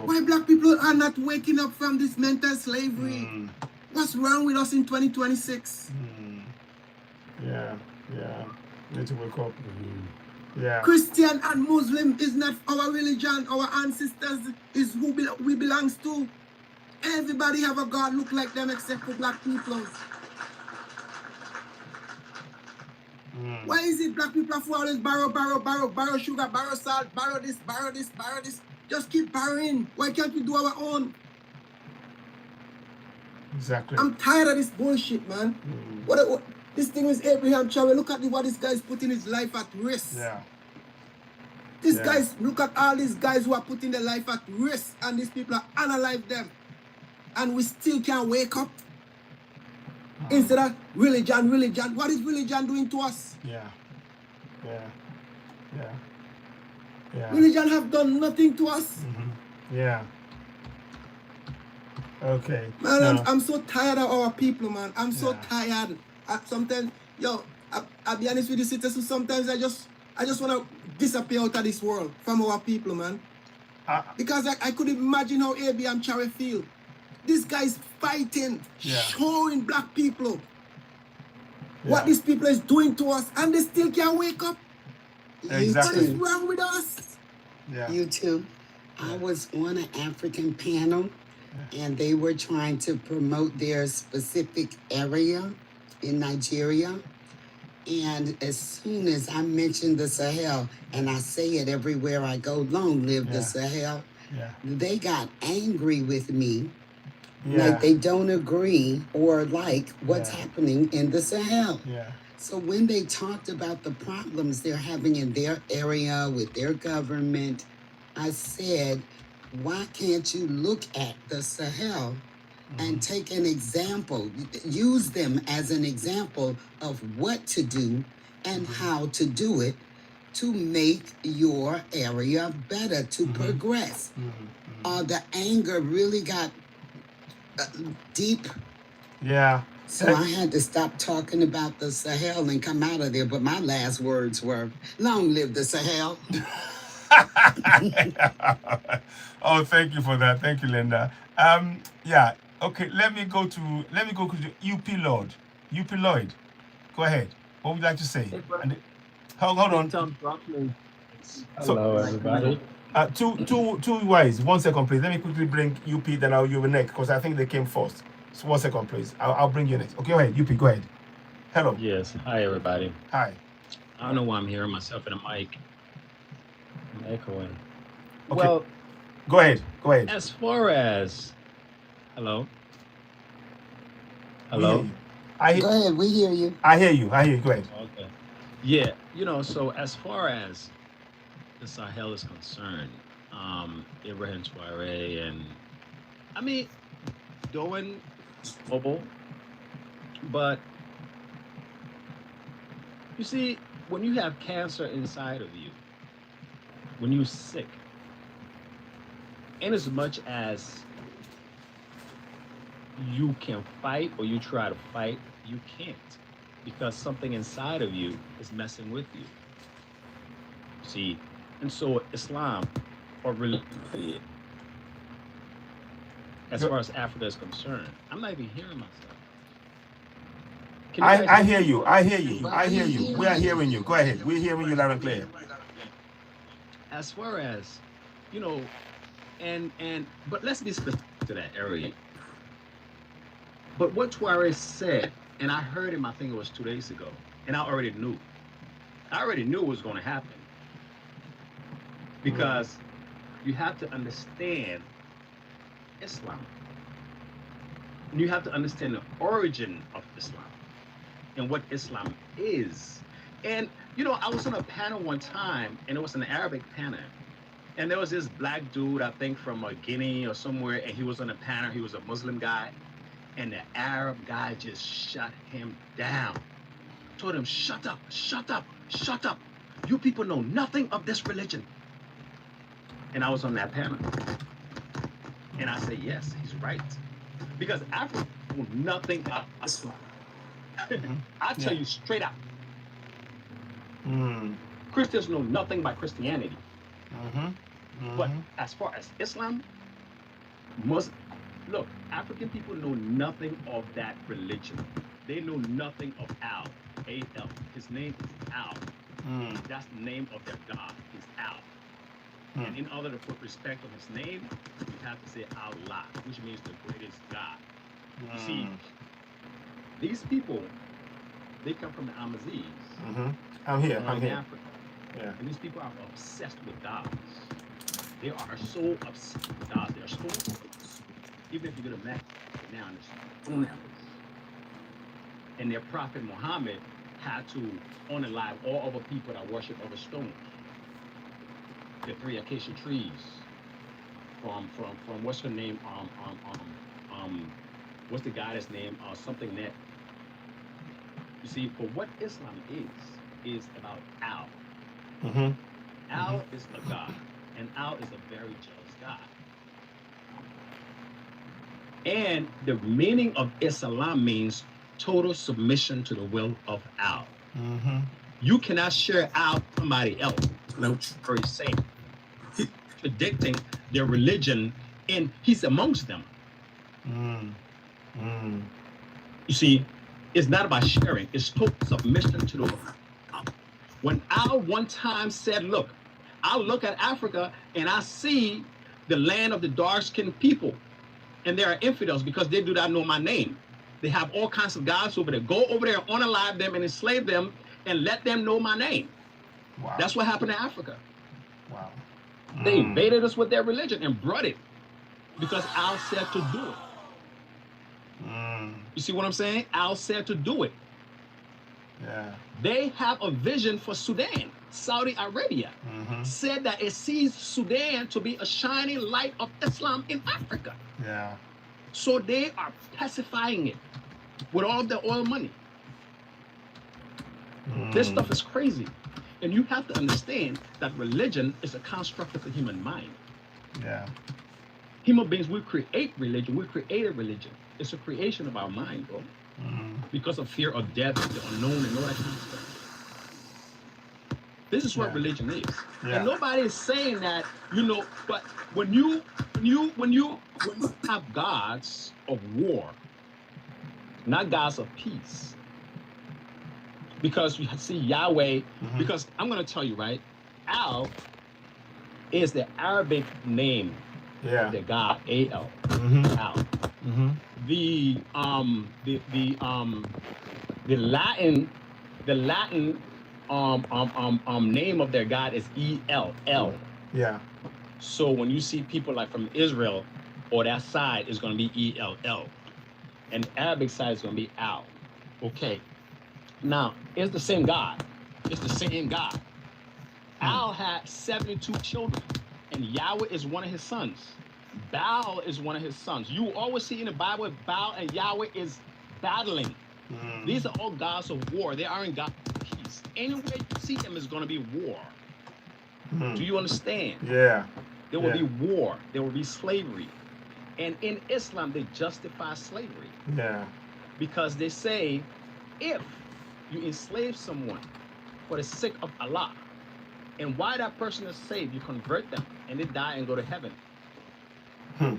Why black people are not waking up from this mental slavery? What's wrong with us in 2026? Yeah. Need to wake up. Yeah. Christian and Muslim is not our religion. Our ancestors is who we belongs to. Everybody have a God look like them except for black people. Why is it black people have always borrow sugar, borrow salt, borrow this? Just keep borrowing. Why can't we do our own? Exactly. I'm tired of this bullshit, man. What this thing is Ibrahim Traore. Look at what this guy's putting his life at risk. Yeah. These guys, look at all these guys who are putting their life at risk, and these people are unalive them. And we still can't wake up. Instead of religion, what is religion doing to us? Religion have done nothing to us. Okay. Man, I'm so tired of our people, man. I'm so tired. Sometimes, I'll be honest with you, citizens, sometimes I just want to disappear out of this world from our people, man. Because I could imagine how Ibrahim Traore feel. This guy's fighting, showing black people what these people is doing to us, and they still can't wake up. Exactly. What is wrong with us? You too. I was on an African panel, and they were trying to promote their specific area in Nigeria. And as soon as I mentioned the Sahel, and I say it everywhere I go, long live the Sahel, they got angry with me. Like they don't agree or like what's happening in the Sahel. So when they talked about the problems they're having in their area with their government, I said, why can't you look at the Sahel and take an example, use them as an example of what to do and how to do it to make your area better, to progress? The anger really got deep. So I had to stop talking about the Sahel and come out of there. But my last words were, long live the Sahel. Oh, thank you for that. Thank you, Linda. Okay, let me go to UP Lloyd. UP Lloyd, go ahead. What would you like to say? Hold on. Hello, everybody. Two ways. 1 second, please. Let me quickly bring UP, then I'll you next, because I think they came first. So 1 second, please. I'll bring you next. Okay, go ahead. UP, go ahead. Hello. Yes. Hi, everybody. Hi. I don't know why I'm hearing myself in the mic. I'm echoing. Okay. Well, go ahead. As far as hello. Go ahead, we hear you. I hear you. Go ahead. Okay. Yeah, so as far as the Sahel is concerned, Ibrahim Traore and doing mobile, but you see, when you have cancer inside of you, when you're sick, in as much as you can fight or you try to fight, you can't, because something inside of you is messing with you. See, and so Islam, or religion, as far as Africa is concerned, I'm not even hearing myself. I hear you. We are hearing you. Go ahead. We're hearing you loud and clear. As far as, but let's be specific to that area. But what Traore said, and I heard him, I think it was 2 days ago, and I already knew it was going to happen. Because you have to understand Islam. And you have to understand the origin of Islam and what Islam is. And, I was on a panel one time, and it was an Arabic panel. And there was this black dude, I think from Guinea or somewhere, and he was on a panel. He was a Muslim guy. And the Arab guy just shut him down. Told him, shut up. You people know nothing of this religion. And I was on that panel. And I said, yes, he's right. Because Africa know nothing of Islam. I'll tell you straight out. Christians know nothing about Christianity. But as far as Islam, look, African people know nothing of that religion. They know nothing of Al. A-L. His name is Al. That's the name of their God, is Al. And in order to put respect on his name, you have to say Allah, which means the greatest God. You see, these people, they come from the Amazigh. I'm here. Africa. Yeah. And these people are obsessed with gods. They are so obsessed with gods. They are so, even if you go to Mecca now, there's stone temples. And their prophet Muhammad had to unalive all other people that worship other stones. the 3 acacia trees from what's her name? What's the goddess name? Something that, you see, but what Islam is about Al. Mm-hmm. Al is a god, and Al is a very jealous God. And the meaning of Islam means total submission to the will of Al. Mm-hmm. You cannot share Al with somebody else. No, very saying, predicting their religion, and he's amongst them. You see, it's not about sharing, it's total submission to the will. When Al one time said, look, I look at Africa and I see the land of the dark-skinned people, and there are infidels because they do not know my name. They have all kinds of gods over there. Go over there, unalive them and enslave them and let them know my name. Wow. That's what happened to Africa. Wow. They invaded us with their religion and brought it because Al said to do it. You see what I'm saying? Al said to do it. Yeah. They have a vision for Sudan. Saudi Arabia said that it sees Sudan to be a shining light of Islam in Africa. Yeah. So they are pacifying it with all of their oil money. This stuff is crazy. And you have to understand that religion is a construct of the human mind. Yeah. Human beings, we create religion. We create a religion. It's a creation of our mind, bro. Because of fear of death, the unknown, and all that kind of stuff. This is what religion is. And nobody is saying that, you know, but when you have gods of war, not gods of peace, because you see Yahweh, because I'm going to tell you, right, Al is the Arabic name, the God, A-L, Al. The Latin name of their God is E-L, L. Yeah. So when you see people like from Israel or that side, it's going to be E-L-L. And the Arabic side is going to be Al. Okay. Now, it's the same God. It's the same God. Al had 72 children, and Yahweh is one of his sons. Baal is one of his sons. You always see in the Bible, Baal and Yahweh is battling. These are all gods of war. They aren't gods of peace. Anywhere you see them is going to be war. Do you understand? Yeah. There will be war. There will be slavery. And in Islam, they justify slavery. Yeah. Because they say, if you enslave someone for the sake of Allah, and while that person is saved, you convert them, and they die and go to heaven. You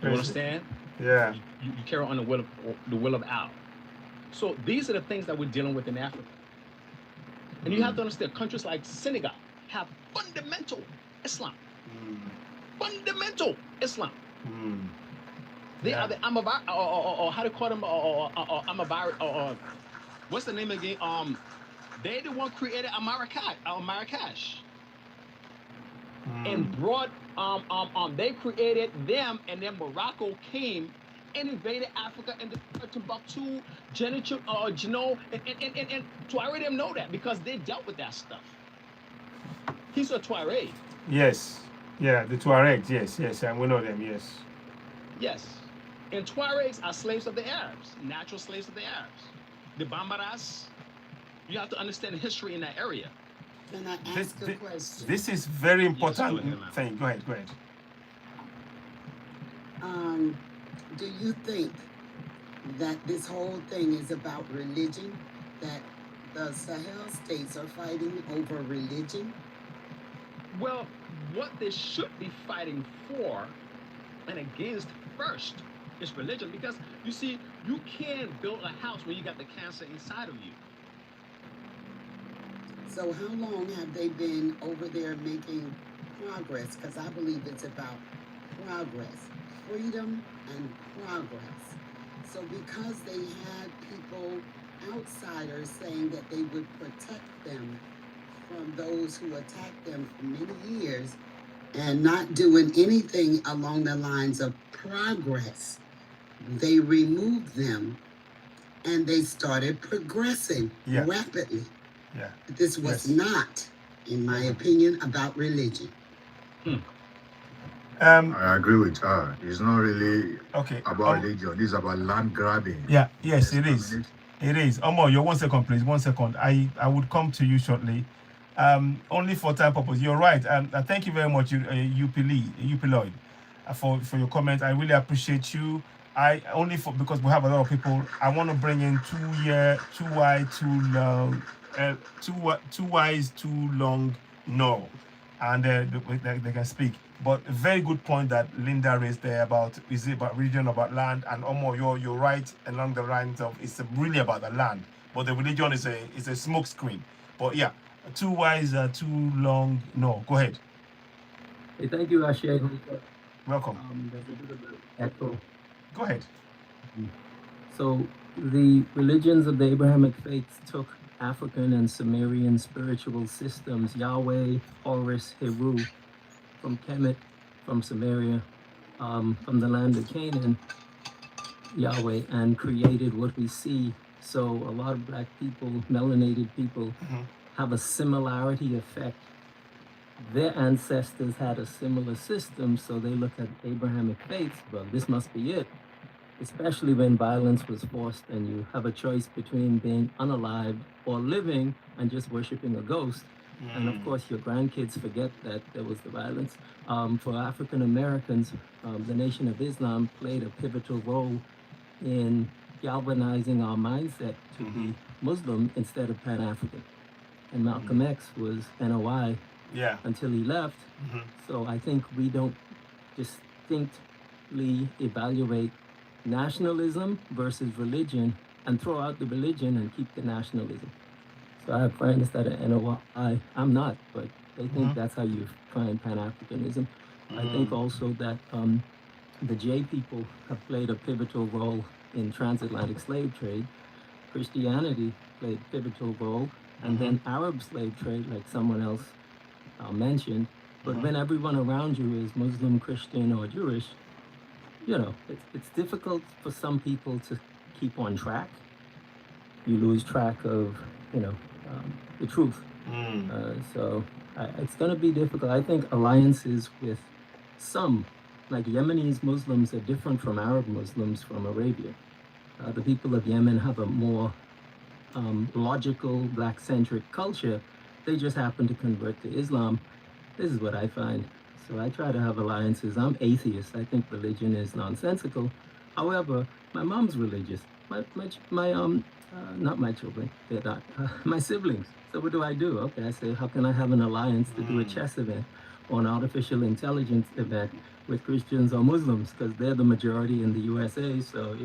understand? Yeah. You carry on the will of Allah. So these are the things that we're dealing with in Africa. And you have to understand, countries like Senegal have fundamental Islam. Fundamental Islam. They are the Amabari, or how to call them, Amabari, what's the name again? They the one created Marrakesh. And brought, they created them, and then Morocco came and invaded Africa and Timbuktu, Genoa, and Tuareg didn't know that because they dealt with that stuff. He's a Tuareg. Yes. Yeah, the Tuaregs, yes, and we know them, yes. Yes. And Tuaregs are slaves of the Arabs, natural slaves of the Arabs. The Bambaras, you have to understand the history in that area. Can I ask a question? This is very important thing. Go ahead. Do you think that this whole thing is about religion? That the Sahel states are fighting over religion? Well, what they should be fighting for and against first is religion, because you see, you can't build a house when you got the cancer inside of you. So how long have they been over there making progress? Because I believe it's about progress, freedom and progress. So because they had people, outsiders, saying that they would protect them from those who attacked them for many years and not doing anything along the lines of progress, they removed them and they started progressing rapidly. Yeah. This was not in my opinion, about religion. I agree with her. It's not really about religion. This is about land grabbing. Yeah, yes, it is. It is. Omo, your 1 second, please. 1 second. I would come to you shortly. Only for time purpose. You're right. Thank you very much, Upiloid, for your comment. I really appreciate you. Because we have a lot of people. I want to bring in too wise, too long, no, and they can speak. But a very good point that Linda raised there about is it about religion, about land, and Omo, you're right along the lines of it's really about the land, but the religion is a smoke screen. But yeah, too wise, too long, no. Go ahead. Hey, thank you, Ashe. Welcome. There's a bit of an echo. Go ahead. So the religions of the Abrahamic faiths took African and Sumerian spiritual systems, Yahweh, Horus, Heru, from Kemet, from Samaria, from the land of Canaan, Yahweh, and created what we see. So a lot of black people, melanated people, have a similarity effect. Their ancestors had a similar system, so they look at Abrahamic faiths, well, this must be it. Especially when violence was forced and you have a choice between being unalived or living and just worshiping a ghost. And of course, your grandkids forget that there was the violence. For African Americans, the Nation of Islam played a pivotal role in galvanizing our mindset to be Muslim instead of Pan-African. And Malcolm X was NOI until he left. So I think we don't distinctly evaluate nationalism versus religion and throw out the religion and keep the nationalism. So I have friends that are NOI. I'm not, but they think that's how you find Pan-Africanism. I think also that the J people have played a pivotal role in transatlantic slave trade. Christianity played a pivotal role, and then Arab slave trade, like someone else mentioned. But when everyone around you is Muslim, Christian, or Jewish, you know, it's difficult for some people to keep on track. You lose track of, the truth. So it's going to be difficult. I think alliances with some, like Yemenis Muslims, are different from Arab Muslims from Arabia. The people of Yemen have a more logical, black-centric culture. They just happen to convert to Islam. This is what I find. So I try to have alliances. I'm atheist. I think religion is nonsensical. However, my mom's religious. Not my children. They're not. My siblings. So what do? Okay, I say, how can I have an alliance to do a chess event or an artificial intelligence event with Christians or Muslims? Because they're the majority in the USA. So,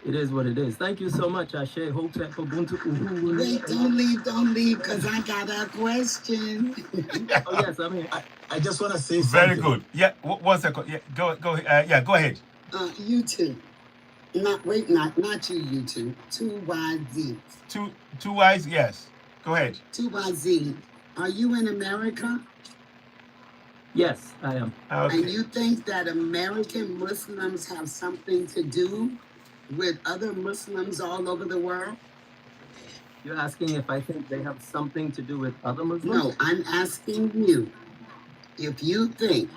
it is what it is. Thank you so much, Ashe. Hotep, Ubuntu, Uhu. Wait, don't leave, because I got a question. Oh, yes, I'm here. I just want to say something. Very good. Yeah, 1 second. Yeah, go ahead. You two. Not you, you two. 2YZ. Two Y's, yes. Go ahead. 2YZ. Are you in America? Yes, I am. Okay. And you think that American Muslims have something to do with other Muslims all over the world? You're asking if I think they have something to do with other Muslims? No, I'm asking you if you think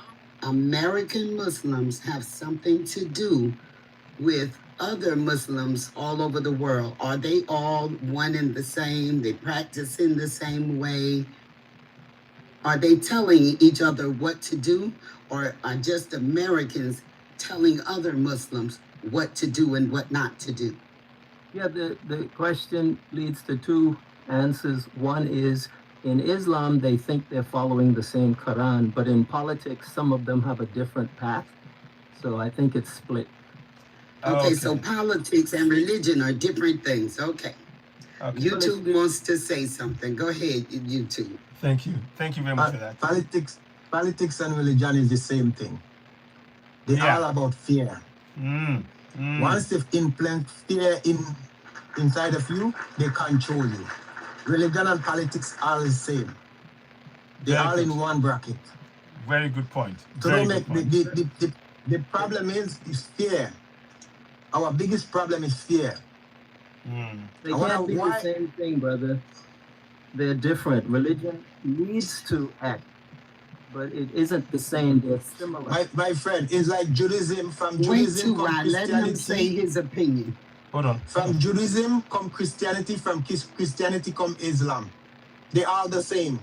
American Muslims have something to do with other Muslims all over the world. Are they all one and the same? They practice in the same way? Are they telling each other what to do? Or are just Americans telling other Muslims what to do and what not to do? Yeah, the question leads to two answers. One is, in Islam, they think they're following the same Quran, but in politics, some of them have a different path. So I think it's split. Okay, so politics and religion are different things. Okay. YouTube wants to say something. Go ahead, YouTube. Thank you. Thank you very much for that. Politics and religion is the same thing. They're all about fear. Once they've implanted fear inside of you, they control you. Religion and politics are the same. They're all in one bracket. Very good point. So the problem is fear. Our biggest problem is fear. They can't be the same thing, brother. They're different. Religion leads to act, but it isn't the same. They're similar. My friend, it's like Judaism. From Wait Judaism too come right. Let him Christianity. say his opinion. Hold on. From Judaism come Christianity. From Christianity come Islam. They are the same.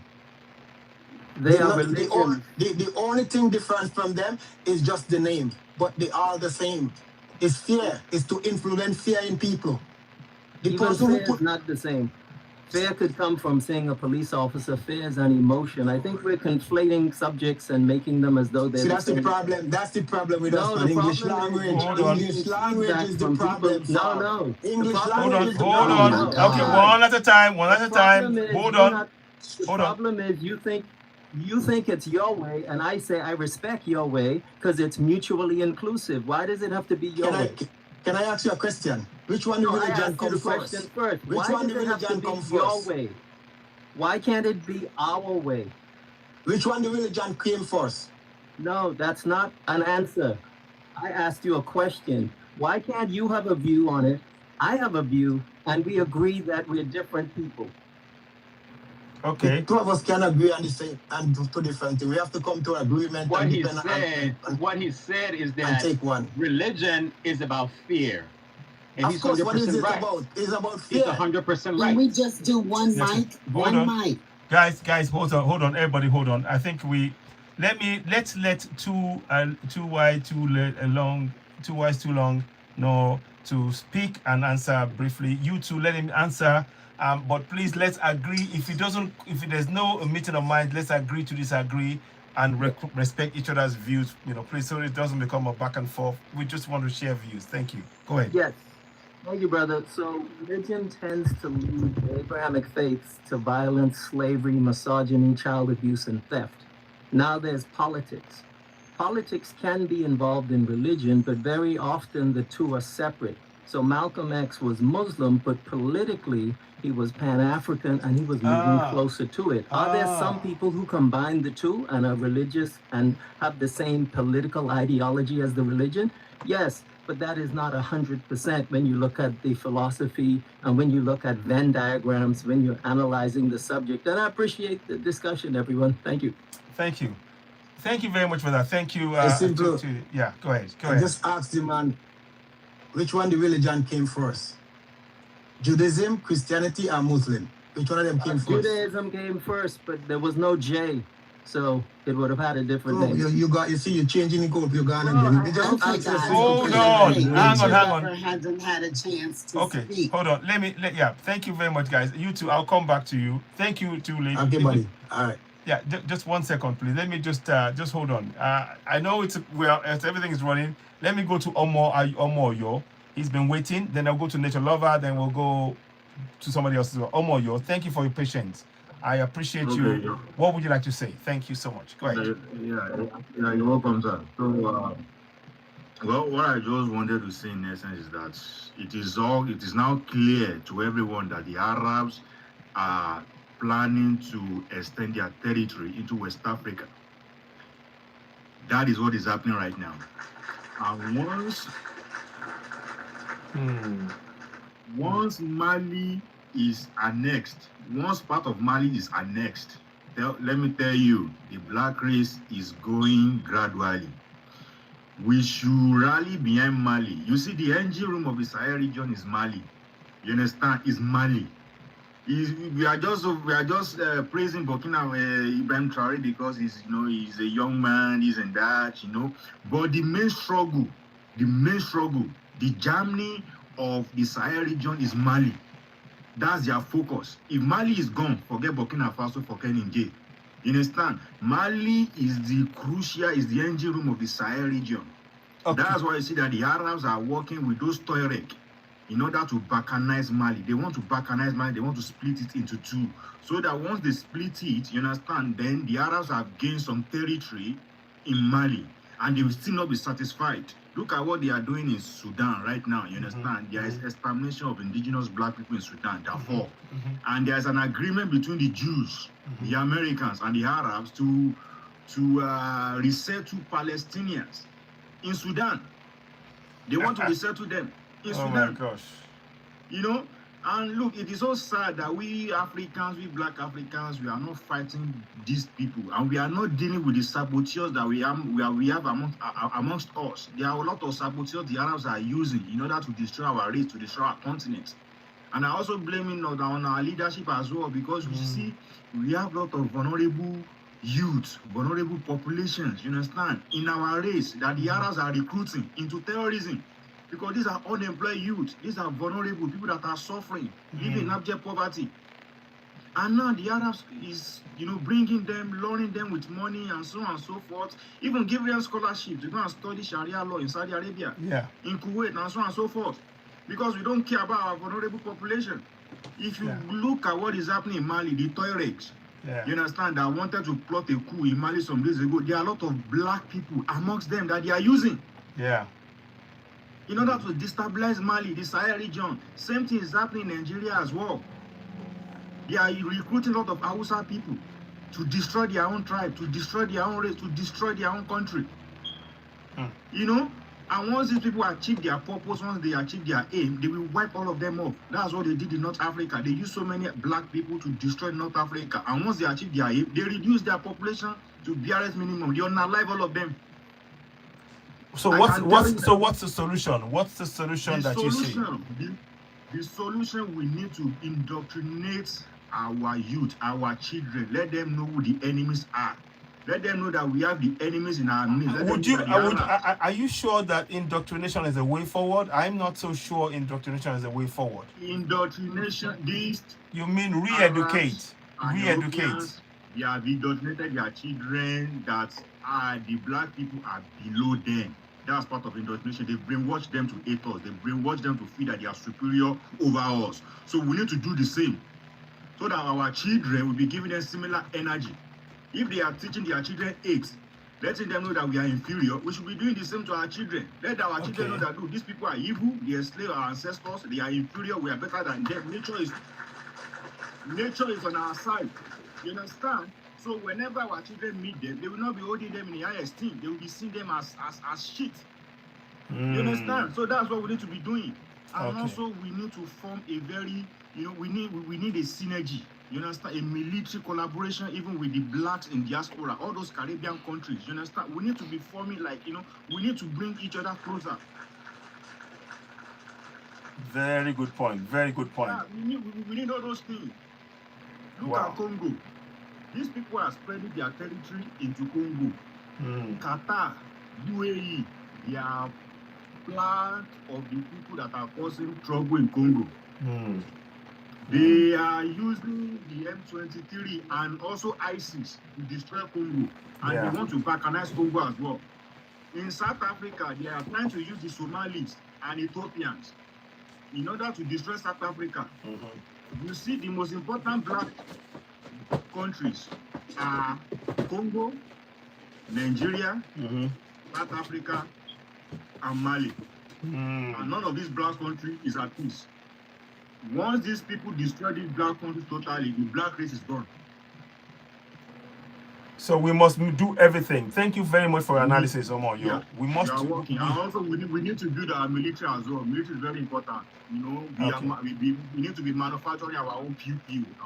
They are religions. The only thing different from them is just the name, but they are the same. It's fear. It's to influence fear in people. The Even person who fear put is not the same. Fear could come from seeing a police officer. Fear is an emotion. I think we're conflating subjects and making them as though they're See, that's the problem. That's the problem with us. the English problem language. is English language is the problem. No. English Hold language on. is the Hold problem. on. Okay, one at a time. One at a time. Hold on. The problem is you think it's your way, and I say I respect your way because it's mutually inclusive. Why does it have to be your way? Can I ask you a question? Which one the religion come first? Which one the religion come your first? way? Why can't it be our way? Which one the religion came first? No, that's not an answer. I asked you a question. Why can't you have a view on it? I have a view, and we agree that we're different people. Okay. The two of us can agree on the same and do two different things. We have to come to an agreement. What he said is that take one. Religion is about fear. And Of he's course, what is 100% it right. about? It's about He's fear. 100% Can right. we just do one mic? One mic. Guys, hold on, everybody, hold on. I think let's let too wise, too long, no, to speak and answer briefly. You two, let him answer. But please, let's agree. If there's no meeting of mind, let's agree to disagree and respect each other's views. Please, so it doesn't become a back and forth. We just want to share views. Thank you. Go ahead. Yes. Thank you, brother. So religion tends to lead the Abrahamic faiths to violence, slavery, misogyny, child abuse, and theft. Now there's politics. Politics can be involved in religion, but very often the two are separate. So Malcolm X was Muslim, but politically he was Pan-African and he was moving closer to it. Are there some people who combine the two and are religious and have the same political ideology as the religion? Yes, but that is not 100% when you look at the philosophy and when you look at Venn diagrams, when you're analyzing the subject. And I appreciate the discussion, everyone. Thank you. Thank you. Thank you very much for that. Thank you. Yeah, go ahead. I just asked the man, which one the religion came first? Judaism, Christianity, or Muslim? Which one of them came first? Judaism came first, but there was no J, so it would have had a different name. You see, you're changing the code. You're gone again. You just hold on. Hang on. Hasn't had a chance to speak. Hold on. Thank you very much, guys. You two, I'll come back to you. Thank you too, lady. Okay, buddy. All right. Yeah, just 1 second, please. Let me just hold on. I know everything is running. Let me go to Omoyo. He's been waiting. Then I'll go to Nature Lover. Then we'll go to somebody else as well. Omoyo, thank you for your patience. I appreciate you. Yeah. What would you like to say? Thank you so much. Go ahead. Yeah, you're welcome, sir. So, well, what I just wanted to say in essence is that it is now clear to everyone that the Arabs are planning to extend their territory into West Africa. That is what is happening right now. And once Mali is annexed, once part of Mali is annexed, let me tell you, the black race is going gradually. We should rally behind Mali. You see, the engine room of the Sahel region is Mali. You understand? It's Mali. We are just praising Burkina Ibrahim Traore because he's a young man, this and that, But the main struggle, the Germany of the Sahel region is Mali. That's their focus. If Mali is gone, forget Burkina Faso, forget Niger. You understand? Mali is the engine room of the Sahel region. Okay. That's why you see that the Arabs are working with those Tuareg in order to balkanize Mali. They want to balkanize Mali. They want to split it into two. So that once they split it, you understand, then the Arabs have gained some territory in Mali. And they will still not be satisfied. Look at what they are doing in Sudan right now. You understand? There is extermination of indigenous black people in Sudan, Darfur. And there is an agreement between the Jews, the Americans, and the Arabs to resettle Palestinians in Sudan. They want to resettle them in Sudan. Oh my gosh. And look, it is so sad that we Africans, we black Africans, we are not fighting these people, and we are not dealing with the saboteurs that we have amongst us. There are a lot of saboteurs the Arabs are using in order to destroy our race, to destroy our continent. And I also blaming on our leadership as well, because we see we have a lot of vulnerable youth, vulnerable populations, you understand, in our race that the Arabs are recruiting into terrorism. Because these are unemployed youth, these are vulnerable people that are suffering, living in abject poverty. And now the Arabs is, bringing them, luring them with money and so on and so forth, even giving them scholarships to go and study Sharia law in Saudi Arabia, in Kuwait and so on and so forth. Because we don't care about our vulnerable population. If you look at what is happening in Mali, the Tuaregs, you understand, that wanted to plot a coup in Mali some days ago, there are a lot of black people amongst them that they are using. In order to destabilize Mali, the Sahel region. Same thing is happening in Nigeria as well. They are recruiting a lot of Hausa people to destroy their own tribe, to destroy their own race, to destroy their own country. And once these people achieve their purpose, once they achieve their aim, they will wipe all of them off. That's what they did in North Africa. They used so many black people to destroy North Africa. And once they achieve their aim, they reduce their population to BRS minimum. They unalive all of them. So what's the solution? What's the solution that you see? The solution, we need to indoctrinate our youth, our children. Let them know who the enemies are. Let them know that we have the enemies in our midst. Are you sure that indoctrination is the way forward? I'm not so sure indoctrination is the way forward. Indoctrination, you mean re-educate? Re-educate. They have indoctrinated their children that the black people are below them. That's part of indoctrination. They brainwash them to hate us. They brainwash them to feel that they are superior over us. So we need to do the same, so that our children will be giving them similar energy. If they are teaching their children hate, letting them know that we are inferior, we should be doing the same to our children. Let our children know that, look, these people are evil, they enslave our ancestors, they are inferior, we are better than them. Nature is on our side. You understand? So whenever our children meet them, they will not be holding them in the high esteem. They will be seeing them as shit. You understand? So that's what we need to be doing. And also we need to form a very, we need a synergy. You understand? A military collaboration even with the blacks in diaspora, all those Caribbean countries. You understand? We need to be forming we need to bring each other closer. Very good point. Very good point. Yeah, we need all those things. Look at Congo. These people are spreading their territory into Congo. Qatar, UAE, they are part of the people that are causing trouble in Congo. They are using the M23 and also ISIS to destroy Congo. And they want to balkanize Congo as well. In South Africa, they are trying to use the Somalis and Ethiopians in order to destroy South Africa. You see, the most important black countries are Congo, Nigeria, South Africa, and Mali. And none of these black countries is at peace. Once these people destroy these black countries totally, the black race is gone. So we must do everything. Thank you very much for your analysis, Omar. We must. And also, we need to build our military as well. Military is very important. We need to be manufacturing our own pew,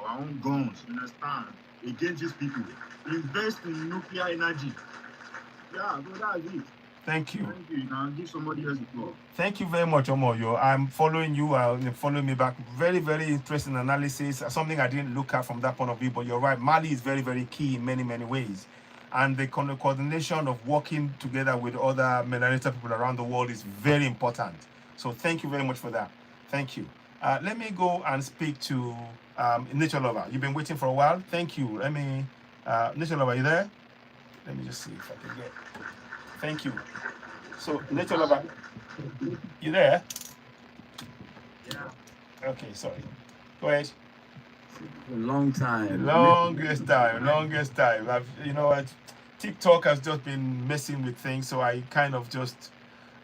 our own guns. You understand? Against these people. Invest in nuclear energy. Yeah, so that's it. Thank you. Thank you. You can give somebody else the floor. Thank you very much, Omoyo. I'm following you. Following me back. Very, very interesting analysis. Something I didn't look at from that point of view, but you're right. Mali is very, very key in many, many ways. And the coordination of working together with other melanated people around the world is very important. So thank you very much for that. Thank you. Let me go and speak to Nature Lover. You've been waiting for a while. Thank you. Nature Lover, you there? Let me just see if I can get. Thank you. So, Nature Lover, you there? Yeah. Okay, sorry. Go ahead. Longest time. TikTok has just been messing with things, so I kind of just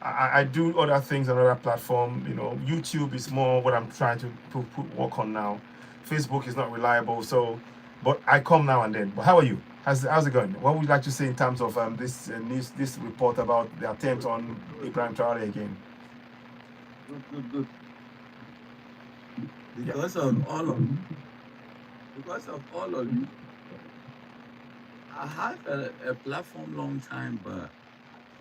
I do other things on other platform. YouTube is more what I'm trying to work on now. Facebook is not reliable, but I come now and then. But how are you? How's it going? What would you like to say in terms of this report about the attempt on Ibrahim Traore again? Good. because of all of you, because of all of you, I had a platform long time, but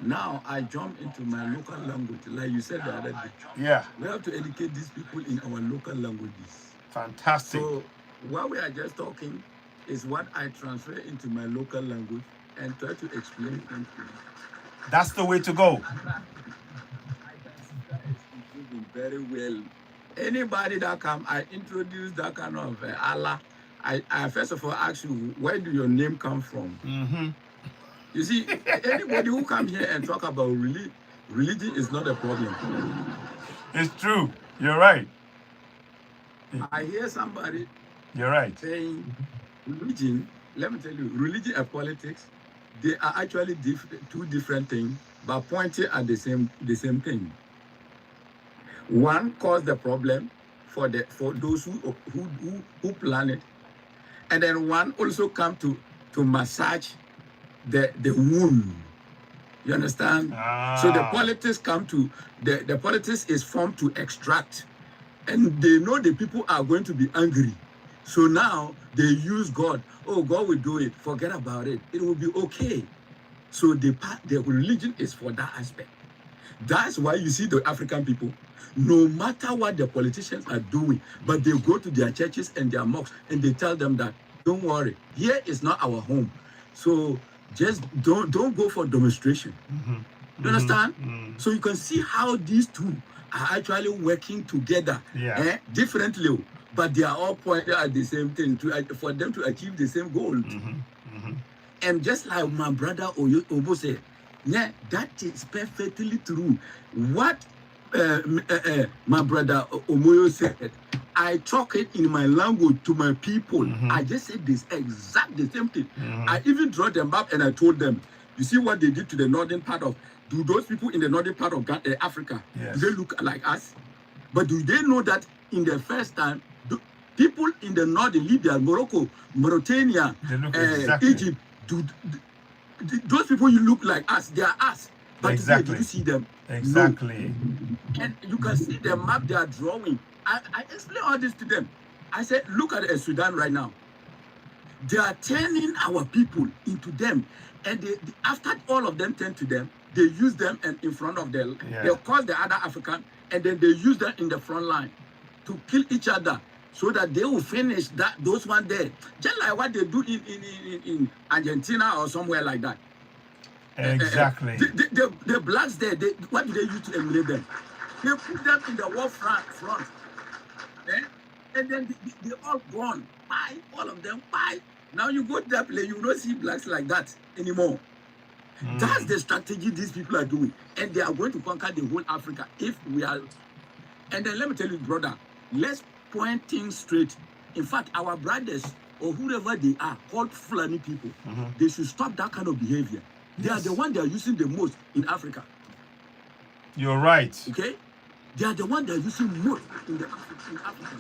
now I jump into my local language, like you said the other day. Yeah. We have to educate these people in our local languages. Fantastic. So what we are just talking is what I transfer into my local language and try to explain things to them. That's the way to go. I can see that it's improving very well. Anybody that come, I introduce that kind of Allah. I first of all ask you, where do your name come from? Mm-hmm. You see, anybody who come here and talk about religion is not a problem. It's true. You're right. I hear somebody You're right. saying religion, let me tell you, religion and politics, they are actually two different things, but pointing at the same thing. One caused the problem for those who plan it, and then one also come to massage the wound. You understand? So the politics come to the politics is formed to extract, and they know the people are going to be angry. So now they use God. Oh, God will do it. Forget about it. It will be okay. So the religion is for that aspect. That's why you see the African people, no matter what the politicians are doing, but they go to their churches and their mosques and they tell them that, don't worry, here is not our home. So just don't go for demonstration. You understand? So you can see how these two are actually working together differently, but they are all pointing at the same thing for them to achieve the same goal. And just like my brother Obo said, yeah, that is perfectly true. What my brother Omoyo said, I talk it in my language to my people. I just said this exact the same thing. I even draw them up and I told them, you see what they did to the northern part of, do those people in the northern part of Africa, do they look like us? But do they know that in the first time, people in the northern Libya, Morocco, Mauritania, Egypt, those people you look like us, they are us. But today, did you see them? Exactly. No. And you can see the map they are drawing. I explain all this to them. I said, look at Sudan right now. They are turning our people into them. And after all of them turn to them, they use them in front of them. They cause the other African, and then they use them in the front line to kill each other, so that they will finish those one there, just like what they do in Argentina or somewhere like that. Exactly. The blacks there, what do they use to emulate them? They put them in the war front, and then they all gone. Bye, all of them. Bye. Now you go to that place, you don't see blacks like that anymore. That's the strategy these people are doing, and they are going to conquer the whole Africa if we are. And then let me tell you, brother, let's point things straight. In fact, our brothers or whoever they are, called Fulani people, they should stop that kind of behavior. They are the one they are using the most in Africa. You're right. Okay? They are the one they are using most in Africa.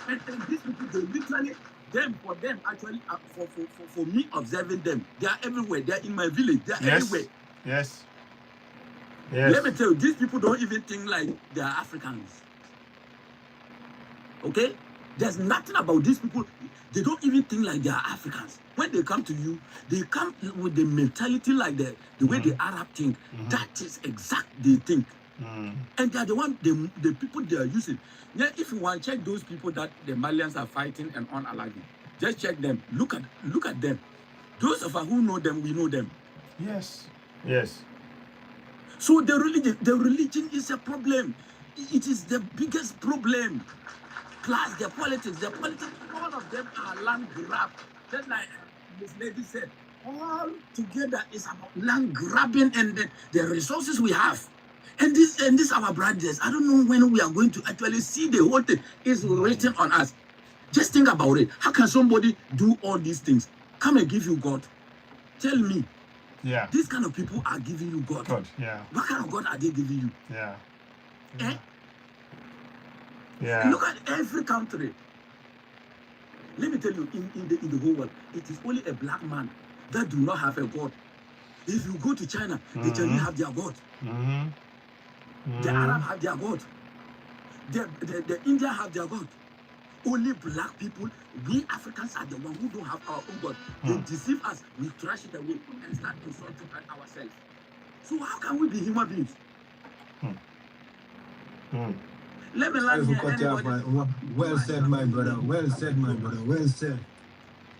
And these people, they literally, for them, actually, for me observing them, they are everywhere. They are in my village. They are everywhere. Yes. Let me tell you, these people don't even think like they are Africans. Okay? There's nothing about these people. They don't even think like they are Africans. When they come to you, they come with the mentality like the way the Arab think. That is exactly the thing. And they are the one, the people they are using. Yeah, if you want to check those people that the Malians are fighting and on Alagi, just check them. Look at them. Those of us who know them, we know them. Yes. So the religion is a problem. It is the biggest problem. Plus the politics, all of them are land grab. Just like this lady said, all together is about land grabbing and the resources we have. And this our brothers. I don't know when we are going to actually see the whole thing is written on us. Just think about it. How can somebody do all these things? Come and give you God. Tell me. Yeah. These kind of people are giving you God. What kind of God are they giving you? Look at every country. Let me tell you, in the whole world, it is only a black man that do not have a God. If you go to China, the Chinese have their God. The Arab have their God. The India have their God. only black people, we Africans are the ones who don't have our own God. They deceive us, we trash it away and start insulting ourselves. So how can we be human beings? Let me land here. Well said, my brother. Well said, my brother. Well said.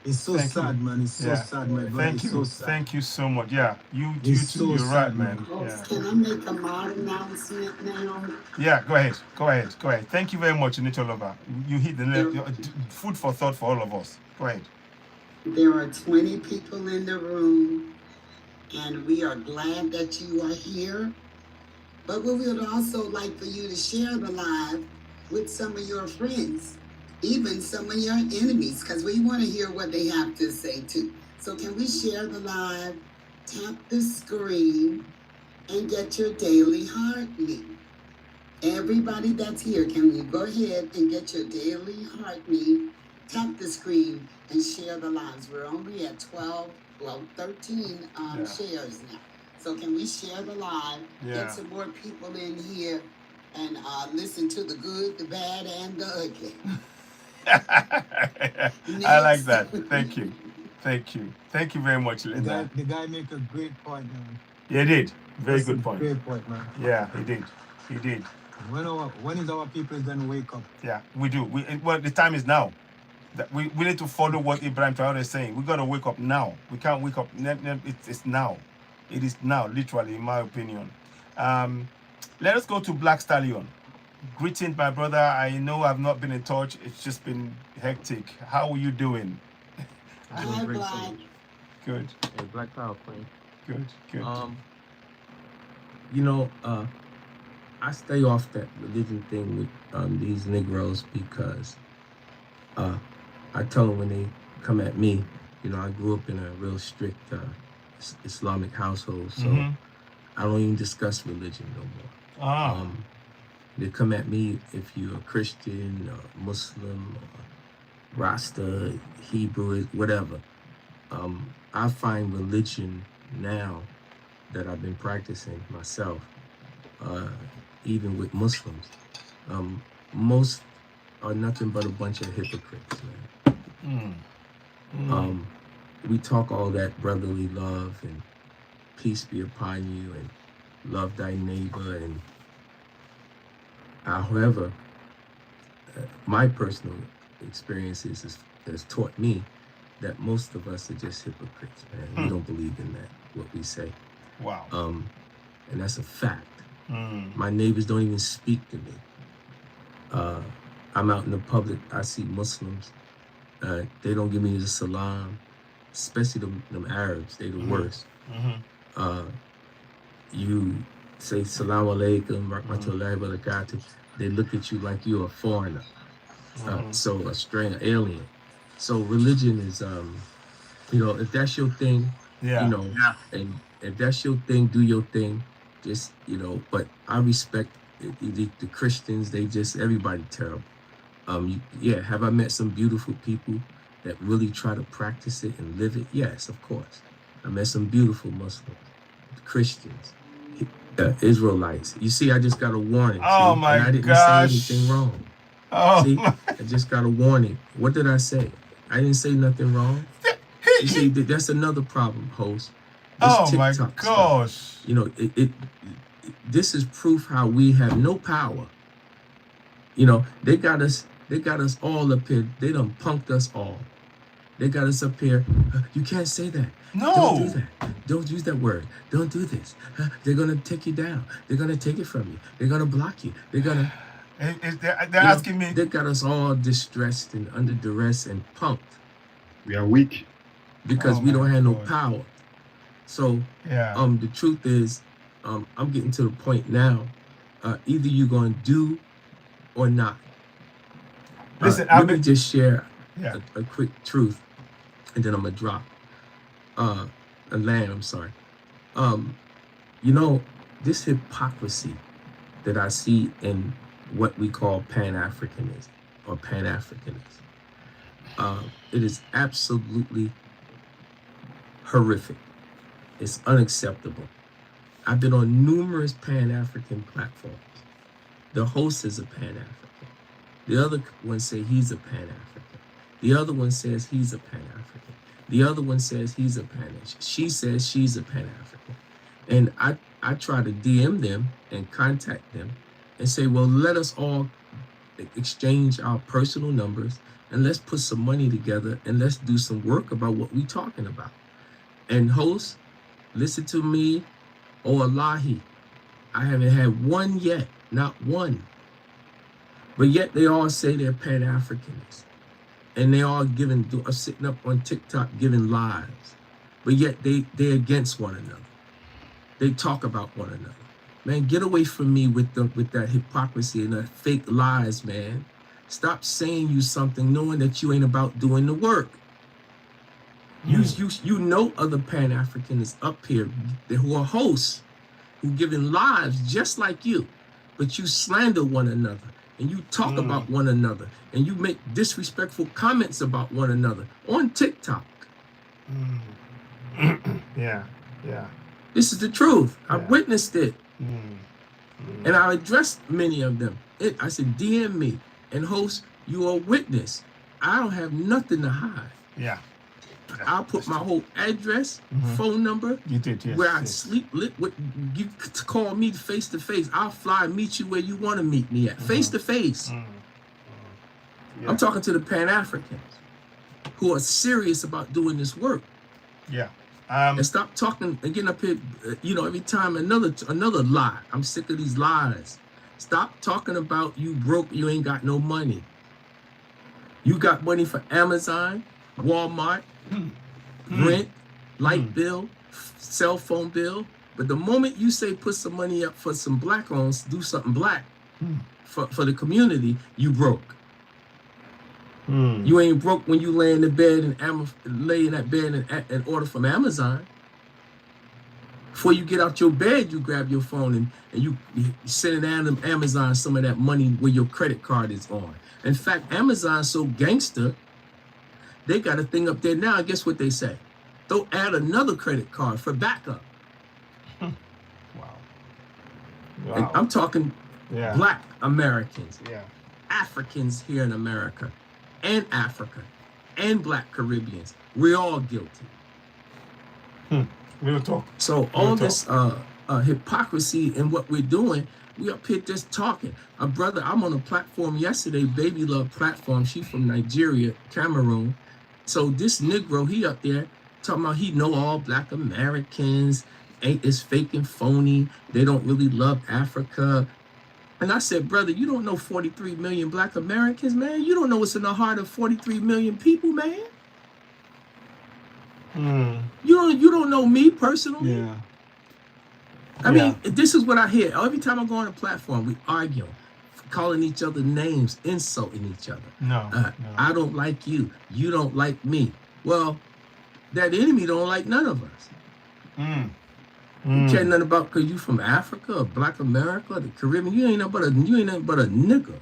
It's so sad, man. It's so sad, my brother. Thank you. So sad. Thank you so much. Yeah, you too. So you're right, man. Yeah. Can I make a mod announcement now? Yeah, go ahead. Go ahead. Go ahead. Thank you very much, Nature Lover. You hit the food for thought for all of us. Go ahead. There are 20 people in the room, and we are glad that you are here. But we would also like for you to share the live with some of your friends, even some of your enemies, because we want to hear what they have to say too. So can we share the live, tap the screen, and get your daily heartbeat? Everybody that's here, can you go ahead and get your daily heartbeat, tap the screen, and share the lives. We're only at 13 shares now. So can we share the live, get some more people in here, and listen to the good, the bad, and the ugly. I like that. Thank you. Thank you. Thank you very much, Linda. The guy make a great point, man. Yeah, he did. Very good point. Great point, man. Yeah, he did. He did. When is our people going to wake up? Yeah, we do. Well, the time is now. We need to follow what Ibrahim Traore is saying. We got to wake up now. We can't wake up. It's now. It is now, literally, in my opinion. Let us go to Black Stallion. Greetings, my brother. I know I've not been in touch. It's just been hectic. How are you doing? Hi, Black. Good. Hey, Black Power Queen. Good. Good. You know, I stay off that religion thing with these Negroes because I tell them when they come at me, you know, I grew up in a real strict Islamic household, so I don't even discuss religion no more. They come at me if you're a Christian, or Muslim, or Rasta, Hebrew, whatever. I find religion now that I've been practicing myself, even with Muslims, most are nothing but a bunch of hypocrites, man. We talk all that brotherly love and peace be upon you and love thy neighbor, and however, my personal experiences has taught me that most of us are just hypocrites, man. We don't believe in that, what we say. Wow. And that's a fact. My neighbors don't even speak to me. I'm out in the public, I see Muslims. They don't give me the salam, especially them Arabs. They the worst. You say salam alaikum, rahmatullahi wa barakatuh. They look at you like you're a foreigner. So a stranger, alien. So religion is, you know, if that's your thing, you know, and if that's your thing, do your thing. Just, you know, but I respect the Christians. They just, everybody terrible. Have I met some beautiful people that really try to practice it and live it? Yes, of course. I met some beautiful Muslims, Christians, Israelites. You see, I just got a warning. Oh, my and I didn't gosh. say anything wrong. Oh, see, I just got a warning. What did I say? I didn't say nothing wrong. You see, that's another problem, host. This my TikTok gosh. stuff. You know, this is proof how we have no power. You know, they got us all up here. They done punked us all. They got us up here. You can't say that. No. Don't do that. Don't use that word. Don't do this. They're gonna take you down. They're gonna take it from you. They're gonna block you. They're gonna. They're asking me. They got us all distressed and under duress and punked. We are weak because we don't have no power. So the truth is, I'm getting to the point now. Either you're gonna do or not. Listen, let me just share a quick truth, and then I'm gonna drop a lamb. I'm sorry. You know, this hypocrisy that I see in what we call Pan-Africanism or Pan-Africanism, it is absolutely horrific. It's unacceptable. I've been on numerous Pan-African platforms. The host is a Pan-African. The other one say he's a Pan-African. The other one says he's a Pan-African. The other one says he's a Pan-Asian. She says she's a Pan-African. And I try to DM them and contact them and say, well, let us all exchange our personal numbers and let's put some money together and let's do some work about what we're talking about. And host, listen to me, oh Allahi, I haven't had one yet, not one. But yet they all say they're Pan-Africans. And they all are sitting up on TikTok giving lives. But yet they're against one another. They talk about one another. Man, get away from me with that hypocrisy and that fake lies, man. Stop saying you something knowing that you ain't about doing the work. You know other Pan-Africans up here who are hosts, who giving lives just like you, but you slander one another and you talk about one another and you make disrespectful comments about one another on TikTok. Yeah. This is the truth. Yeah. I've witnessed it. And I addressed many of them. I said, DM me. And host, you are a witness. I don't have nothing to hide. Yeah. I'll put my whole address, phone number, you did, yes, where I sleep. You call me face to face. I'll fly and meet you where you want to meet me at, face to face. I'm talking to the Pan-Africans who are serious about doing this work. Yeah. And stop talking and getting up here, every time another lie. I'm sick of these lies. Stop talking about you broke, you ain't got no money. You got money for Amazon, Walmart, rent, light bill, cell phone bill. But the moment you say put some money up for some black loans, do something black for the community, you broke. You ain't broke when you lay in the bed and order from Amazon. Before you get out your bed, you grab your phone and you send Amazon some of that money where your credit card is on. In fact, Amazon's so gangster, they got a thing up there now. Guess what they say? They'll add another credit card for backup. Wow. And I'm talking Black Americans, Africans here in America, and Africa, and Black Caribbeans. We're all guilty. We'll talk. So all this hypocrisy in what we're doing, we up here just talking. A brother, I'm on a platform yesterday, Baby Love platform. She from Nigeria, Cameroon. So this Negro, he up there talking about he know all Black Americans, is fake and phony. They don't really love Africa. And I said, brother, you don't know 43 million Black Americans, man. You don't know what's in the heart of 43 million people, man. You don't know me personally. Yeah. I mean, this is what I hear. Every time I go on a platform, we argue, calling each other names, insulting each other. No. I don't like you. You don't like me. Well, that enemy don't like none of us. You care nothing about because you from Africa or Black America or the Caribbean. You ain't nothing but a nigga.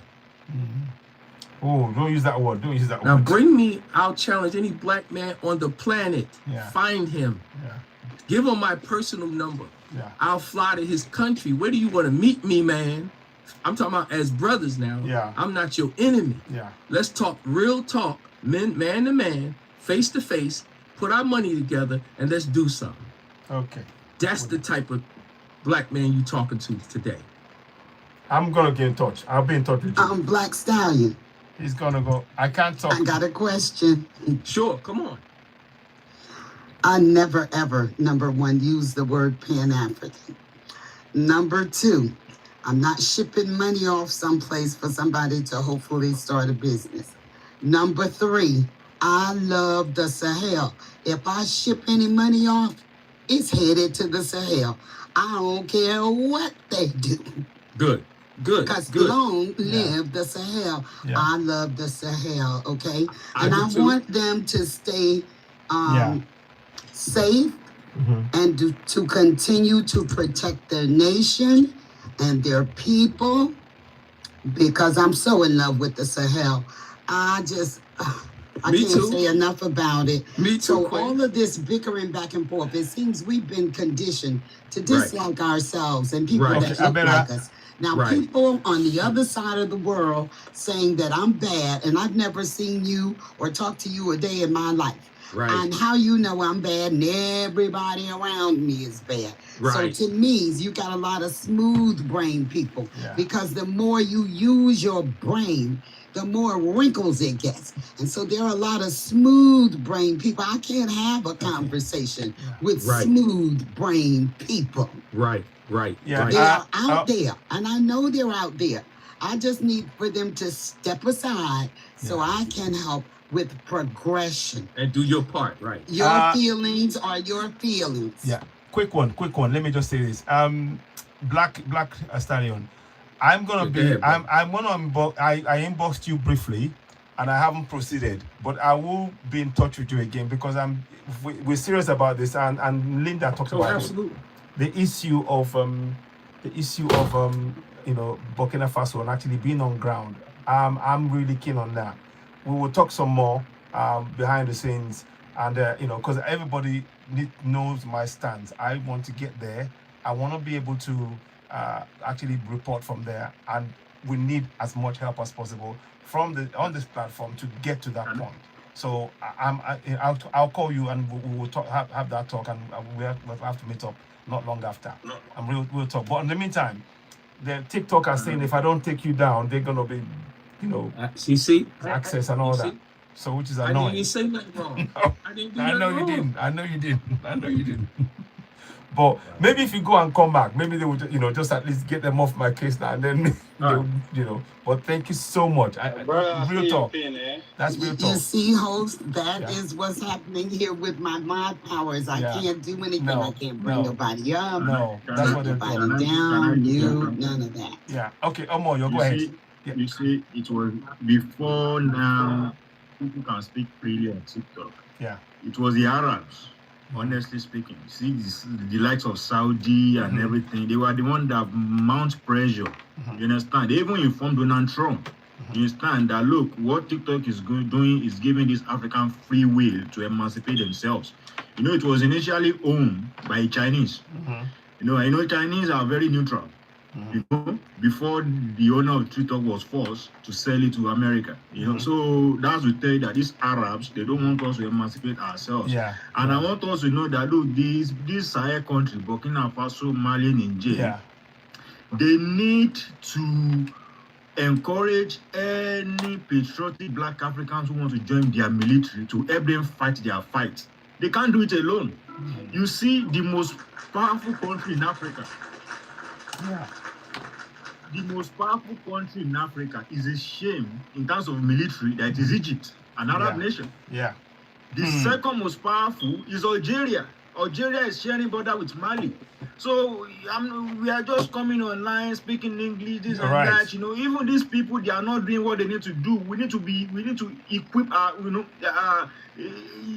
Oh, don't use that word. Don't use that word. Now bring me, I'll challenge any Black man on the planet. Find him. Give him my personal number. I'll fly to his country. Where do you want to meet me, man? I'm talking about as brothers now. I'm not your enemy. Let's talk real talk, man to man, face to face, put our money together, and let's do something. Okay. That's the type of Black man you talking to today. I'm going to get in touch. I'll be in touch with you. I'm Black Stallion. He's going to go. I can't talk. I got a question. Sure, come on. I never, ever, number one, use the word Pan-African. Number two, I'm not shipping money off someplace for somebody to hopefully start a business. Number three, I love the Sahel. If I ship any money off, it's headed to the Sahel. I don't care what they do. Good. Because long live the Sahel. I love the Sahel, okay? And I want them to stay safe and to continue to protect their nation and their people, because I'm so in love with the Sahel. I can't say enough about it. Me too. So all of this bickering back and forth, it seems we've been conditioned to dislike ourselves and people that look like us. Now, Right. people on the other side of the world saying that I'm bad and I've never seen you or talked to you a day in my life. Right. And how you know I'm bad and everybody around me is bad. Right. So to me, you got a lot of smooth brain people Yeah. because the more you use your brain, the more wrinkles it gets. And so there are a lot of smooth brain people. I can't have a conversation with Right. smooth brain people. Right. Right. Yeah. Right. They are out there, and I know they're out there. I just need for them to step aside so I can help with progression. And do your part. Right. Your feelings are your feelings. Yeah. Quick one. Let me just say this. Black Stallion. I'm gonna I inboxed you briefly, and I haven't proceeded, but I will be in touch with you again because we're serious about this, and Linda talked about absolutely. the issue of Burkina Faso and actually being on ground. I'm really keen on that. We will talk some more behind the scenes, and because everybody knows my stance. I want to get there. I want to be able to actually report from there, and we need as much help as possible on this platform to get to that point. So I'll call you and we will talk, have that talk, and we'll have to meet up not long after. And we'll talk. But in the meantime, the TikTok are saying if I don't take you down, they're gonna be, access and all that. So which is annoying. I didn't say nothing wrong. No, I didn't do I know nothing you wrong. didn't. I know you didn't. But maybe if you go and come back, maybe they would, just at least get them off my case now, and then But thank you so much. Real talk. That's real talk. You see, host, that is what's happening here with my mod powers. I can't do anything. I can't bring nobody up. No, that's what they're nobody down. None of that. Yeah. Okay, Omo, you go ahead. You see, it was before now people can speak freely on TikTok. Yeah. It was the Arabs. Honestly speaking, see the likes of Saudi and everything, they were the one that mount pressure. You understand? They even informed Donald Trump. You understand that look, what TikTok is doing is giving this African free will to emancipate themselves. It was initially owned by Chinese. I know Chinese are very neutral. Before the owner of TikTok was forced to sell it to America. So that's to tell you that these Arabs, they don't want us to emancipate ourselves. Yeah. And I want us to know that look, this Sahel country, Burkina Faso, Mali, Niger, they need to encourage any patriotic black Africans who want to join their military to help them fight their fight. They can't do it alone. You see, the most powerful country in Africa. Yeah. The most powerful country in Africa is a shame in terms of military that is Egypt, an Arab nation. Yeah. The second most powerful is Algeria. Algeria is sharing border with Mali. So we are just coming online, speaking English, this and that. Even these people, they are not doing what they need to do. We need to equip our,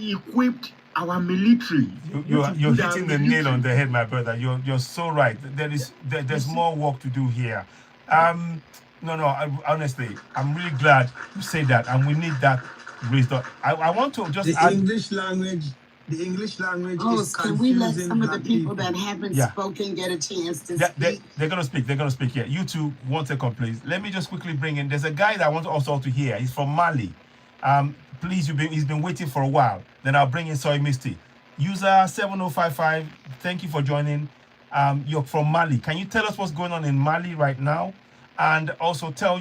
equipped our militry. You're hitting the nail on the head, my brother. You're so right. There's more work to do here. Honestly, I'm really glad you say that, and we need that raised up. I want to just the English language is can we let confusing some of the people people. that haven't spoken get a chance to speak? They're gonna speak. Yeah. You two, 1 second, please. Let me just quickly bring in. There's a guy that I want also to hear. He's from Mali. Please, he's been waiting for a while. Then I'll bring in Soy Misty. User 7055, thank you for joining. You're from Mali. Can you tell us what's going on in Mali right now? And also tell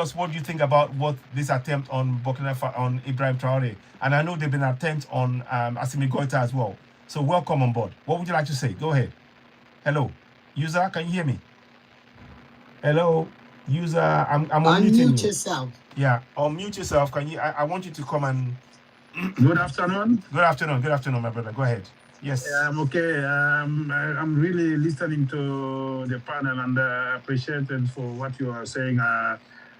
us what you think about what this attempt on Burkina Faso, on Ibrahim Traore. And I know there've been attempts on Assimi Goïta as well. So welcome on board. What would you like to say? Go ahead. Hello. User, can you hear me? Hello. User, I'm unmuting you. Unmute yourself. Yeah, unmute yourself. Can you? I want you to come and. Good afternoon. Good afternoon, my brother. Go ahead. Yes. I'm okay. I'm really listening to the panel and appreciate it for what you are saying.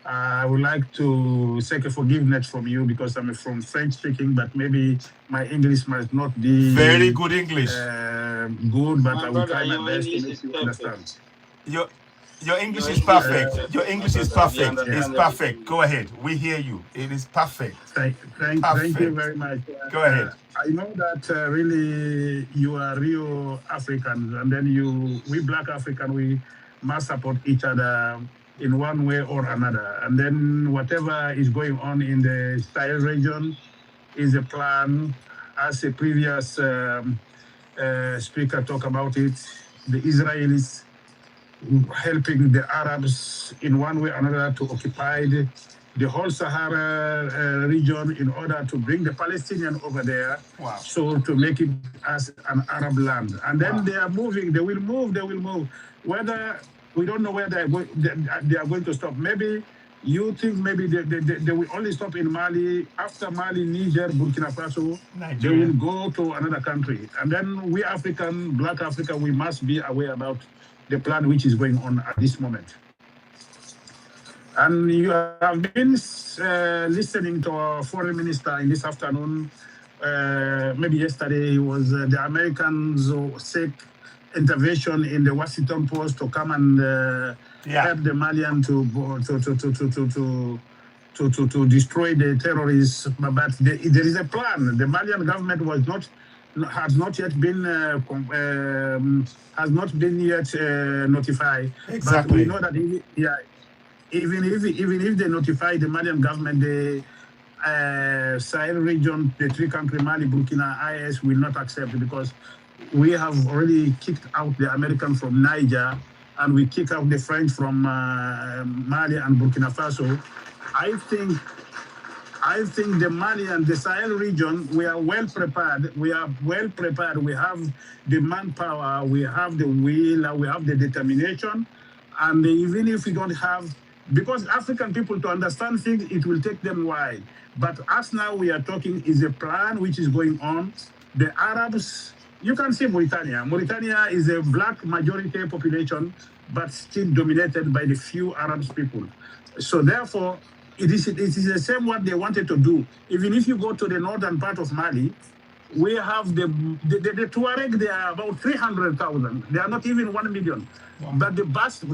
I would like to seek a forgiveness from you because I'm from French speaking, but maybe my English might not be very good English. Good, but I will try my best to make you understand. Your English is perfect. Your English is perfect. It's perfect. Go ahead. We hear you. It is perfect. Thank you very much. Go ahead. I know that really you are real Africans, and then we black African, must support each other in one way or another. And then whatever is going on in the Sahel region is a plan, as a previous speaker talked about it. The Israelis helping the Arabs in one way or another to occupy the whole Sahara region in order to bring the Palestinian over there. Wow. So to make it as an Arab land. And then they are moving, they will move. Whether, we don't know where they are going to stop. Maybe you think maybe they will only stop in Mali. After Mali, Niger, Burkina Faso, Nigeria, they will go to another country. And then we African, Black Africa, we must be aware about the plan which is going on at this moment. And you have been listening to our foreign minister in this afternoon. Maybe yesterday, it was the Americans seek intervention in the Washington Post to come and help the Malian to destroy the terrorists. But there is a plan. The Malian government has not yet been notified. Exactly. But we know that even if they notify the Malian government, the Sahel region, the three-country Mali, Burkina, IS will not accept it, because we have already kicked out the American from Niger, and we kick out the French from Mali and Burkina Faso. I think the Mali and the Sahel region, we are well prepared. We have the manpower, we have the will, we have the determination. And even if we don't have, because African people, to understand things, it will take them a while. But us now, we are talking is a plan which is going on. The Arabs, you can see Mauritania. Mauritania is a black majority population, but still dominated by the few Arab people. So therefore, it is the same what they wanted to do. Even if you go to the northern part of Mali, we have the Tuareg, they are about 300,000. They are not even 1 million. Wow. But the vast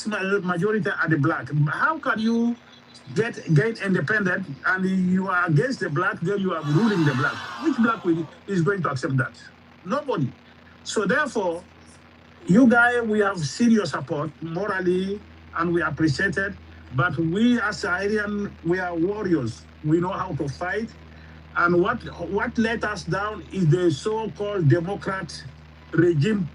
majority are the black. How can you get independent and you are against the black, then you are ruling the black? Which black is going to accept that? Nobody. So therefore, you guys, we have seen your support morally, and we appreciate it. But we as Saharian, we are warriors. We know how to fight. And what let us down is the so-called Democrat regime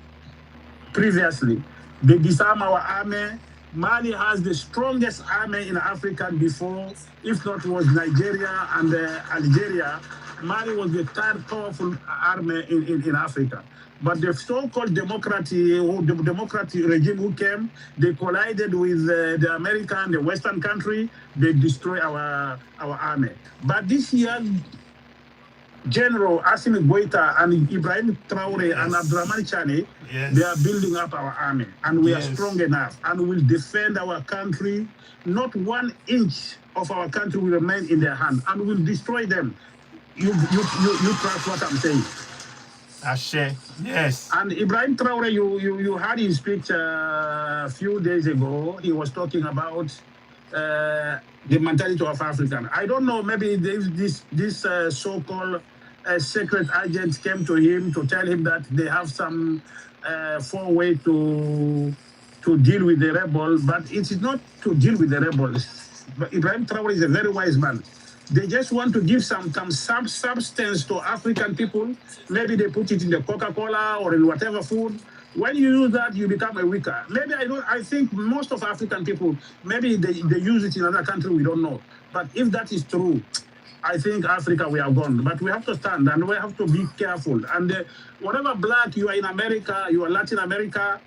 previously. They disarm our army. Mali has the strongest army in Africa before, if not was Nigeria and Algeria. Mali was the third powerful army in Africa. But the so-called democratic regime who came, they collided with the American, the Western country. They destroy our army. But this year, General Assimi Goïta and Ibrahim Traore and Abdurrahman Chani, they are building up our army, and we are strong enough, and we will defend our country. Not 1 inch of our country will remain in their hand, and we'll destroy them. You trust what I'm saying? Ashe, yes. And Ibrahim Traore, you heard his speech a few days ago. He was talking about the mentality of African. I don't know, maybe this so-called secret agent came to him to tell him that they have some way to deal with the rebel, but it is not to deal with the rebels. But Ibrahim Traore is a very wise man. They just want to give some substance to African people. Maybe they put it in the Coca-Cola or in whatever food. When you use that, you become a weaker. Maybe I think most of African people, maybe they use it in another country, we don't know. But if that is true, I think Africa, we are gone. But we have to stand and we have to be careful. And whatever black, you are in America, you are Latin America,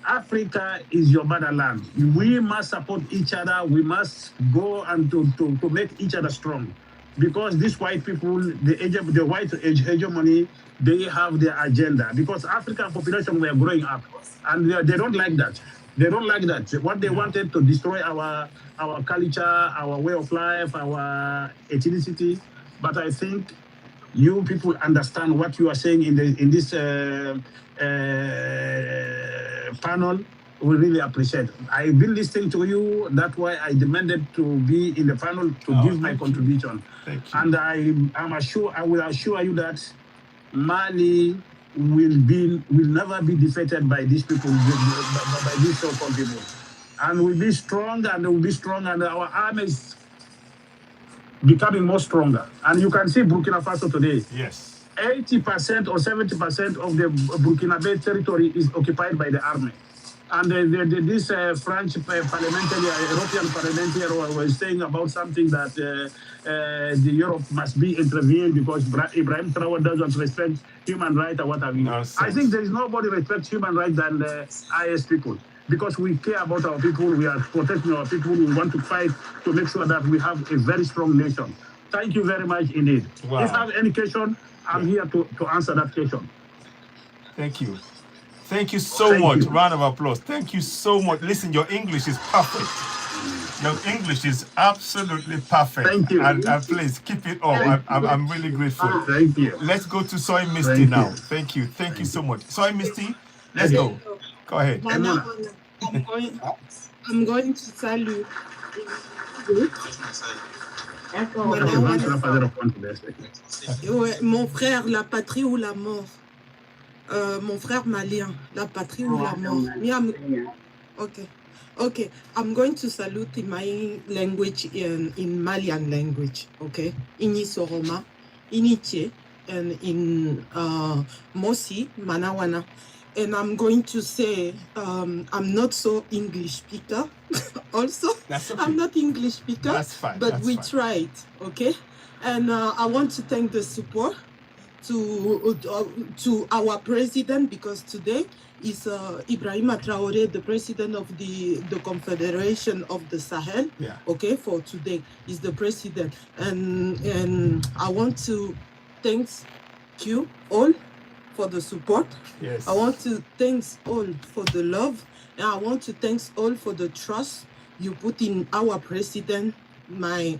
Africa is your motherland. We must support each other. We must go and to make each other strong. Because these white people, the white hegemony, they have their agenda. Because African population were growing up, and they don't like that. They don't like that. What they wanted to destroy our culture, our way of life, our ethnicity. But I think you people understand what you are saying in this panel. We really appreciate it. I've been listening to you. That's why I demanded to be in the panel to give my contribution. Thank you. And I will assure you that Mali will never be defeated by these people, by these so-called people. And we'll be strong, and we'll be strong, and our army is becoming more stronger. And you can see Burkina Faso today. Yes. 80% or 70% of the Burkinabe territory is occupied by the army. And this French parliamentary, European parliamentary was saying about something that the Europe must be intervened because Ibrahim Traore doesn't respect human rights or what have you. Nonsense. I think there is nobody respects human rights than the IS people. Because we care about our people, we are protecting our people, we want to fight to make sure that we have a very strong nation. Thank you very much indeed. Wow. If you have any question, I'm here to answer that question. Thank you. Thank you so much. Round of applause. Thank you so much. Listen, your English is perfect. Your English is absolutely perfect. Thank you. And please keep it up. I'm really grateful. Thank you. Let's go to Soy Misty now. Thank you. Thank you so much. Soy Misty, let's go. Go ahead. I'm going to salute. Mon frère, la patrie ou la mort. Mon frère malien, la patrie ou la mort. Okay. I'm going to salute in my language, in Malian language. Okay. Ini Soroma, Iniche, and in Mosi, Manawana. And I'm going to say, I'm not so English speaker. Also, That's okay. I'm not English speaker. That's fine. But That's we fine. tried, okay? And I want to thank the support to our president, because today is Ibrahim Traore, the president of the Confederation of the Sahel. Yeah. Okay, for today is the president, and I want to thank you all for the support. Yes. I want to thank all for the love, and I want to thank all for the trust you put in our president, my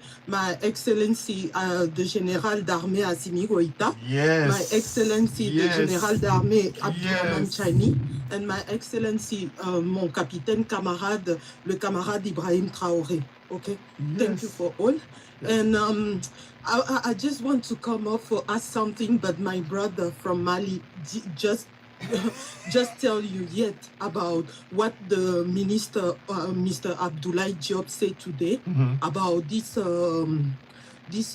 Excellency the Général d'Armée Assimi Goïta, Yes. my Excellency Yes. the Général d'Armée Abdourahmane Yes. Chani, and my Excellency mon capitaine camarade, le camarade Ibrahim Traore. Okay, thank you for all. And I just want to come up for ask something, but my brother from Mali just tell you yet about what the minister, Mr. Abdoulaye Diop, said today about this post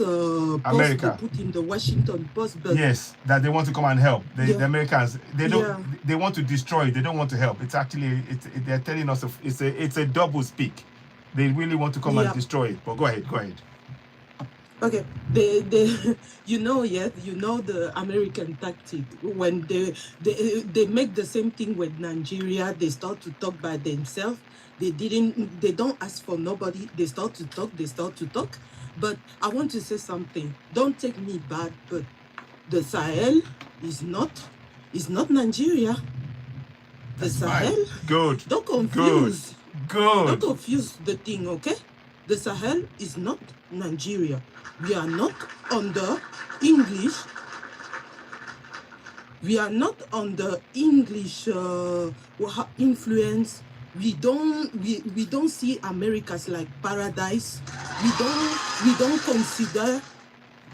America. they put in the Washington Post. But Yes, that they want to come and help. The Yeah. Americans, they don't. Yeah. They want to destroy. They don't want to help. It's actually, they're telling us it's a double speak. They really want to come and Yeah. destroy it. But go ahead. okay, they you know the American tactic when they make the same thing with Nigeria. They start to talk by themselves. They don't ask for nobody. They start to talk. But I want to say something. Don't take me bad, but the Sahel is not Nigeria. The Sahel. Good. Don't confuse. Good. Don't confuse the thing, okay? The Sahel is not Nigeria. We are not under English. We are not under English influence. We don't see Americas like paradise. We don't consider.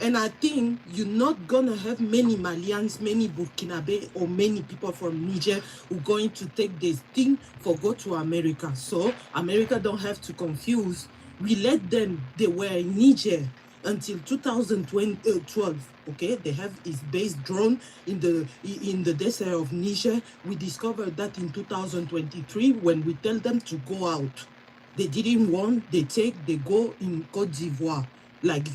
And I think you're not gonna have many Malians, many Burkinabe, or many people from Niger who going to take this thing for go to America. So America don't have to confuse. We let them. They were in Niger until 2012. Okay, they have his base drone in the desert of Niger. We discovered that in 2023 when we tell them to go out. They didn't want. They go in Côte d'Ivoire, like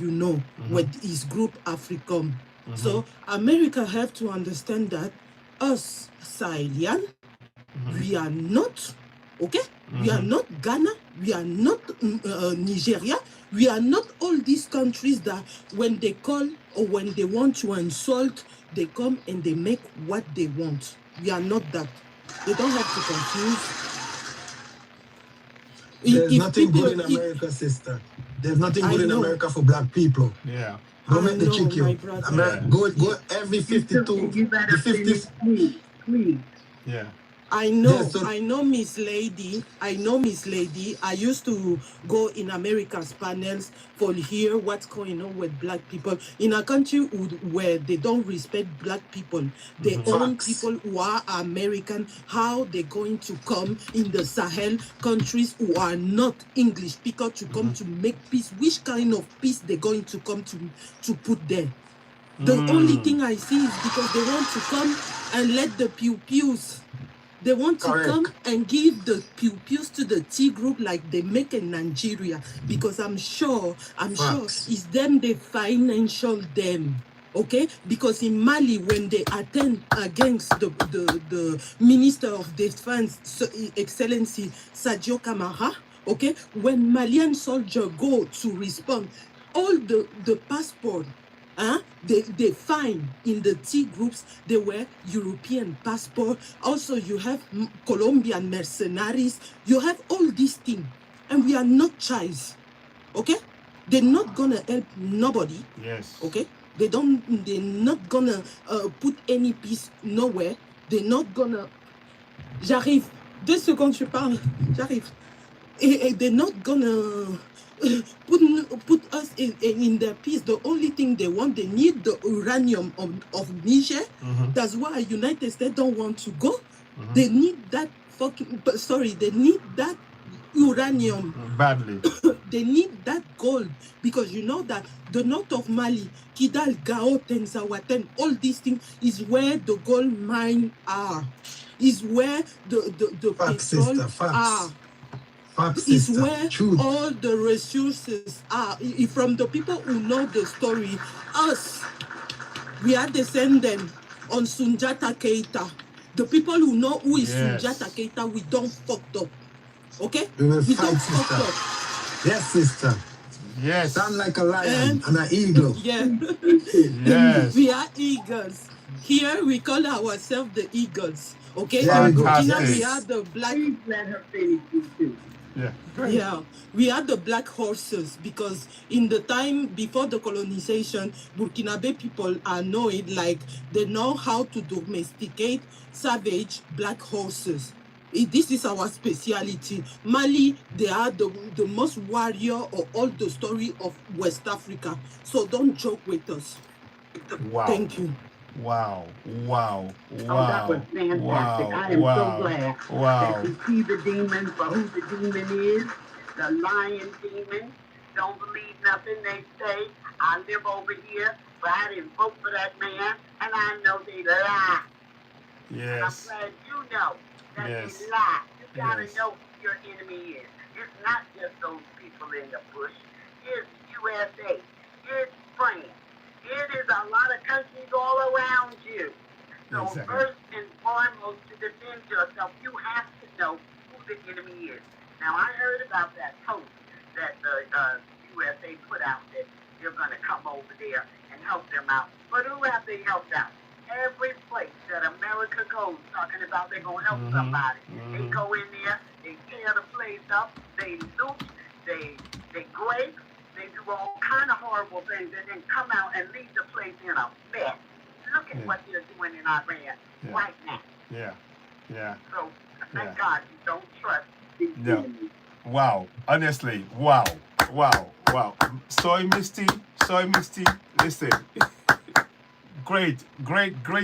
with his group Africom. So America have to understand that us Sahelian, we are not, okay? We are not Ghana, we are not Nigeria, we are not all these countries that when they call or when they want to insult, they come and they make what they want. We are not that. They don't have to confuse. There's nothing good in America, sister. There's nothing good in America for black people. Yeah. Don't make the chick you. Go every 52, the 50s. Please. Yeah. I know, Yes, so I know, Miss Lady. I know, Miss Lady. I used to go in America's panels for hear what's going on with black people in a country where they don't respect black people. They own facts. people who are American. How they're going to come in the Sahel countries who are not English speakers to come to make peace? Which kind of peace they're going to come to put there? The only thing I see is because they want to come and let the pew-pews. They want to Correct. come and give the pew-pews to the T group like they make in Nigeria. Because I'm sure Facts. it's them they financial them. Okay? Because in Mali, when they attend against the Minister of Defense, Excellency Sadio Kamara, okay, when Malian soldiers go to respond, all the passport, they find in the T groups, they were European passport. Also, you have Colombian mercenaries. You have all these things. And we are not child. Okay? They're not gonna help nobody. Yes. Okay? They're not gonna put any peace nowhere. They're not gonna... J'arrive. 2 secondes, je parle. J'arrive. Et they're not gonna put us in their peace. The only thing they want, they need the uranium of Niger. That's why United States don't want to go. They need that they need that uranium badly. They need that gold, because you know that the north of Mali, Kidal, Gao, Tenzawaten, all these things is where the gold mine are, is where the Facts, petrol sister. Facts. are. Facts, Is sister. where Truth. all the resources are. From the people who know the story, us, we are descendants on Sunjata Keita. The people who know who is Sunjata Keita, we don't fucked up. Okay? We will We fight, don't fucked sister. up. Yes, sister. Yes. Sound like a lion and an eagle. Yeah. Yes. We are eagles. Here we call ourselves the eagles. Okay? There we In go. Burkina, Fantastic. we are the black. Please let her finish this too. Yeah. Yeah, we are the black horses, because in the time before the colonization, Burkinabe people are known like they know how to domesticate savage black horses. This is our speciality. Mali, they are the most warrior of all the story of West Africa. So don't joke with us. Wow. Thank you. Wow. Wow. Oh, that was Wow. fantastic. Wow. I am Wow. so glad Wow. that you see the demon for who the demon is, the lion demon. Don't believe nothing they say. I live over here, but I didn't vote for that man, and I know they lie. And I'm Yes. glad you know that Yes. they lie. You gotta Yes. know who your enemy is. It's not just those people in the bush. It's USA. It's France. It is a lot of countries all around you. So Exactly. first and foremost, to defend yourself, you have to know who the enemy is. Now, I heard about that post that the USA put out that you're going to come over there and help them out. But who have they helped out? Every place that America goes, talking about they're going to help somebody. They go in there, they tear the place up, they loot, they grape, they do all kind of horrible things, and then come out and leave the place in a mess. Look at what they're doing in Iran right now. Yeah. Yeah. So thank Yeah. God you don't trust these No. enemies. Wow. Honestly. Wow. Wow. Wow. Soy Misty. Listen. Great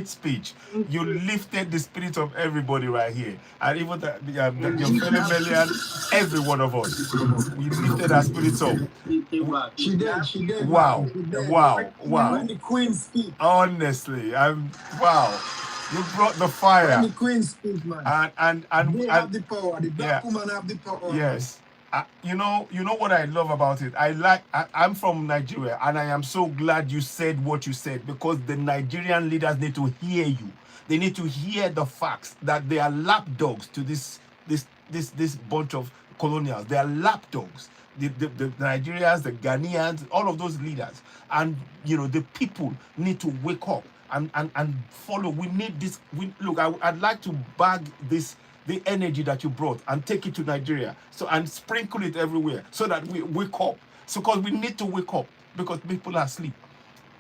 speech. You lifted the spirit of everybody right here, and even your fellow Melian, every one of us. We lifted our spirits up. She did. Wow. She did. Wow. When the queen speak. Honestly, wow. You brought the When fire. the queen speak, man. And They have the power. The black woman have the power. Yes. You know what I love about it? I'm from Nigeria, and I am so glad you said what you said, because the Nigerian leaders need to hear you. They need to hear the facts that they are lapdogs to this bunch of colonials. They are lapdogs. The Nigerians, the Ghanaians, all of those leaders, and the people need to wake up and follow. We need this. Look, I'd like to bag the energy that you brought and take it to Nigeria, and sprinkle it everywhere, so that we wake up. So, because we need to wake up, because people are asleep.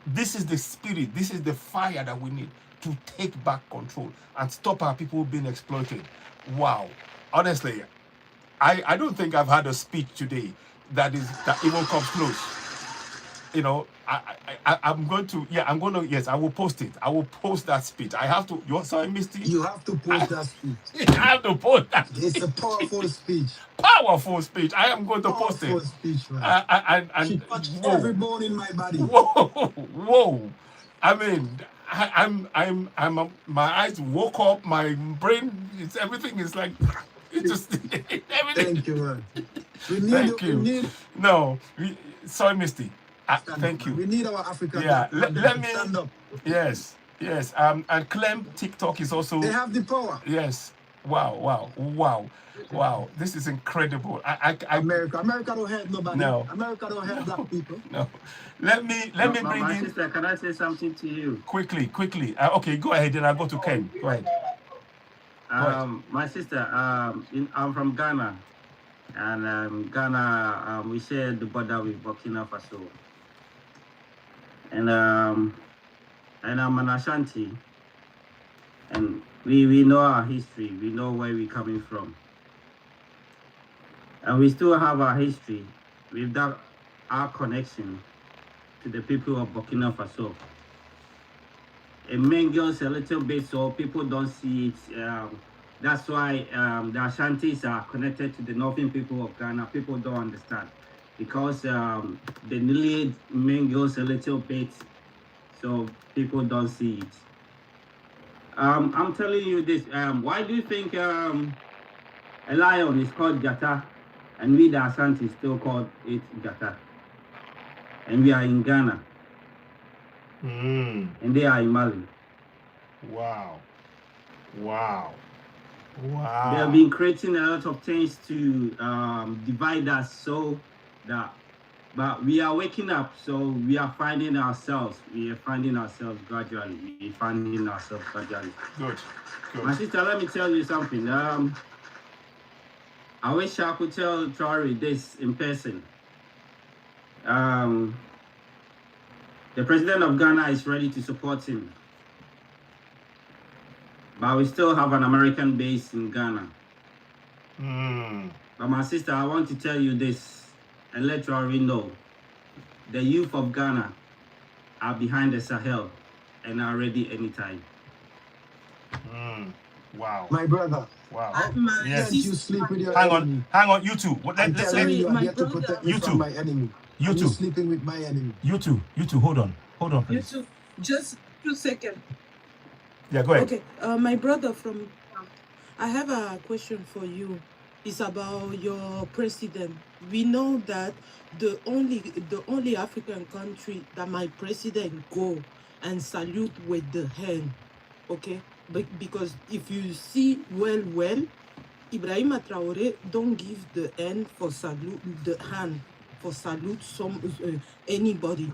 This is the spirit, this is the fire that we need to take back control and stop our people being exploited. Wow. Honestly, I don't think I've had a speech today that even comes close. You know, I'm going to, yes, I will post it. I will post that speech. I have to, you're sorry, Misty? You have to post that speech. I have to post that. It's a powerful speech. Powerful speech. I am going to post it. Powerful speech, man. And She touched every bone in my body. Whoa. I mean, my eyes woke up, my brain, everything is like, it's just, everything. Thank you, man. Thank you. Sorry, Misty. Thank you. We need our African. Yeah, let me stand up. Yes. And Clem TikTok is also. They have the power. Yes. Wow. This is incredible. America don't help nobody. No. America don't help black people. No. Let me bring my in. sister, can I say something to you? Quickly. Okay, go ahead. Then I'll go to Ken. Go ahead. My sister, I'm from Ghana, and Ghana, we share the border with Burkina Faso. And I'm an Ashanti, and we know our history, we know where we're coming from. And we still have our history with that, our connection to the people of Burkina Faso. It mingles a little bit so people don't see it. That's why the Ashantis are connected to the northern people of Ghana. People don't understand. Because the nearly mingles a little bit, so people don't see it. I'm telling you this. Why do you think a lion is called Jata, and we the Ashanti still called it Jata? And we are in Ghana, and they are in Mali. Wow. They have been creating a lot of things to divide us, so that, but we are waking up, so we are finding ourselves. We are finding ourselves gradually. Good. My sister, let me tell you something. I wish I could tell Traore this in person. The president of Ghana is ready to support him, but we still have an American base in Ghana. But my sister, I want to tell you this and let Traore know. The youth of Ghana are behind the Sahel and are ready anytime. Wow. My brother. Wow. Yes. You sleep with your Hang enemy. on, you two. I'm telling you, I have to protect me from my enemy. You two. Sleeping with my enemy. You two. Hold on, please. You two. Just 2 seconds. Yeah, go ahead. Okay. My brother from. I have a question for you. It's about your president. We know that the only African country that my president go and salute with the hand, okay? But because if you see well, Ibrahim Traore don't give the hand for salute anybody,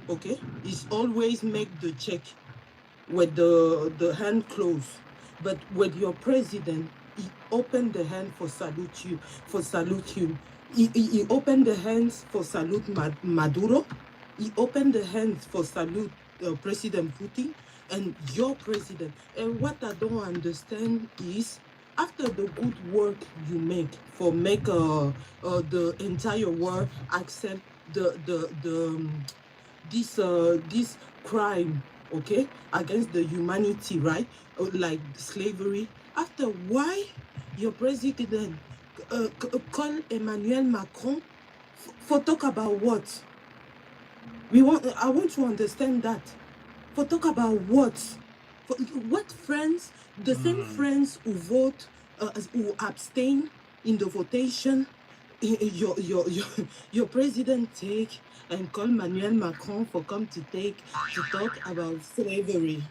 okay? He's always make the check with the hand closed. But with your president, he opened the hand for salute him. He opened the hands for salute Maduro. He opened the hands for salute President Putin and your president. And what I don't understand is, after the good work you make the entire world accept this crime, okay, against the humanity, right? Like slavery. After, why your president call Emmanuel Macron for talk about what? I want to understand that. For talk about what? For what friends? The same friends who vote, who abstain in the votation. Your president take and call Emmanuel Macron for come to talk about slavery.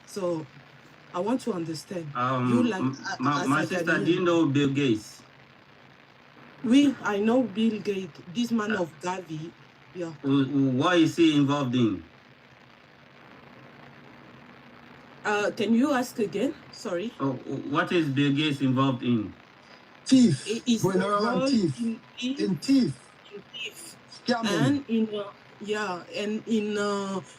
So I want to understand. You like my sister, do you know Bill Gates? I know Bill Gates, this man of Gavi. Yeah. What is he involved in? Can you ask again? Sorry. What is Bill Gates involved in? Thief. Going around thief. In thief. And in Yeah, and in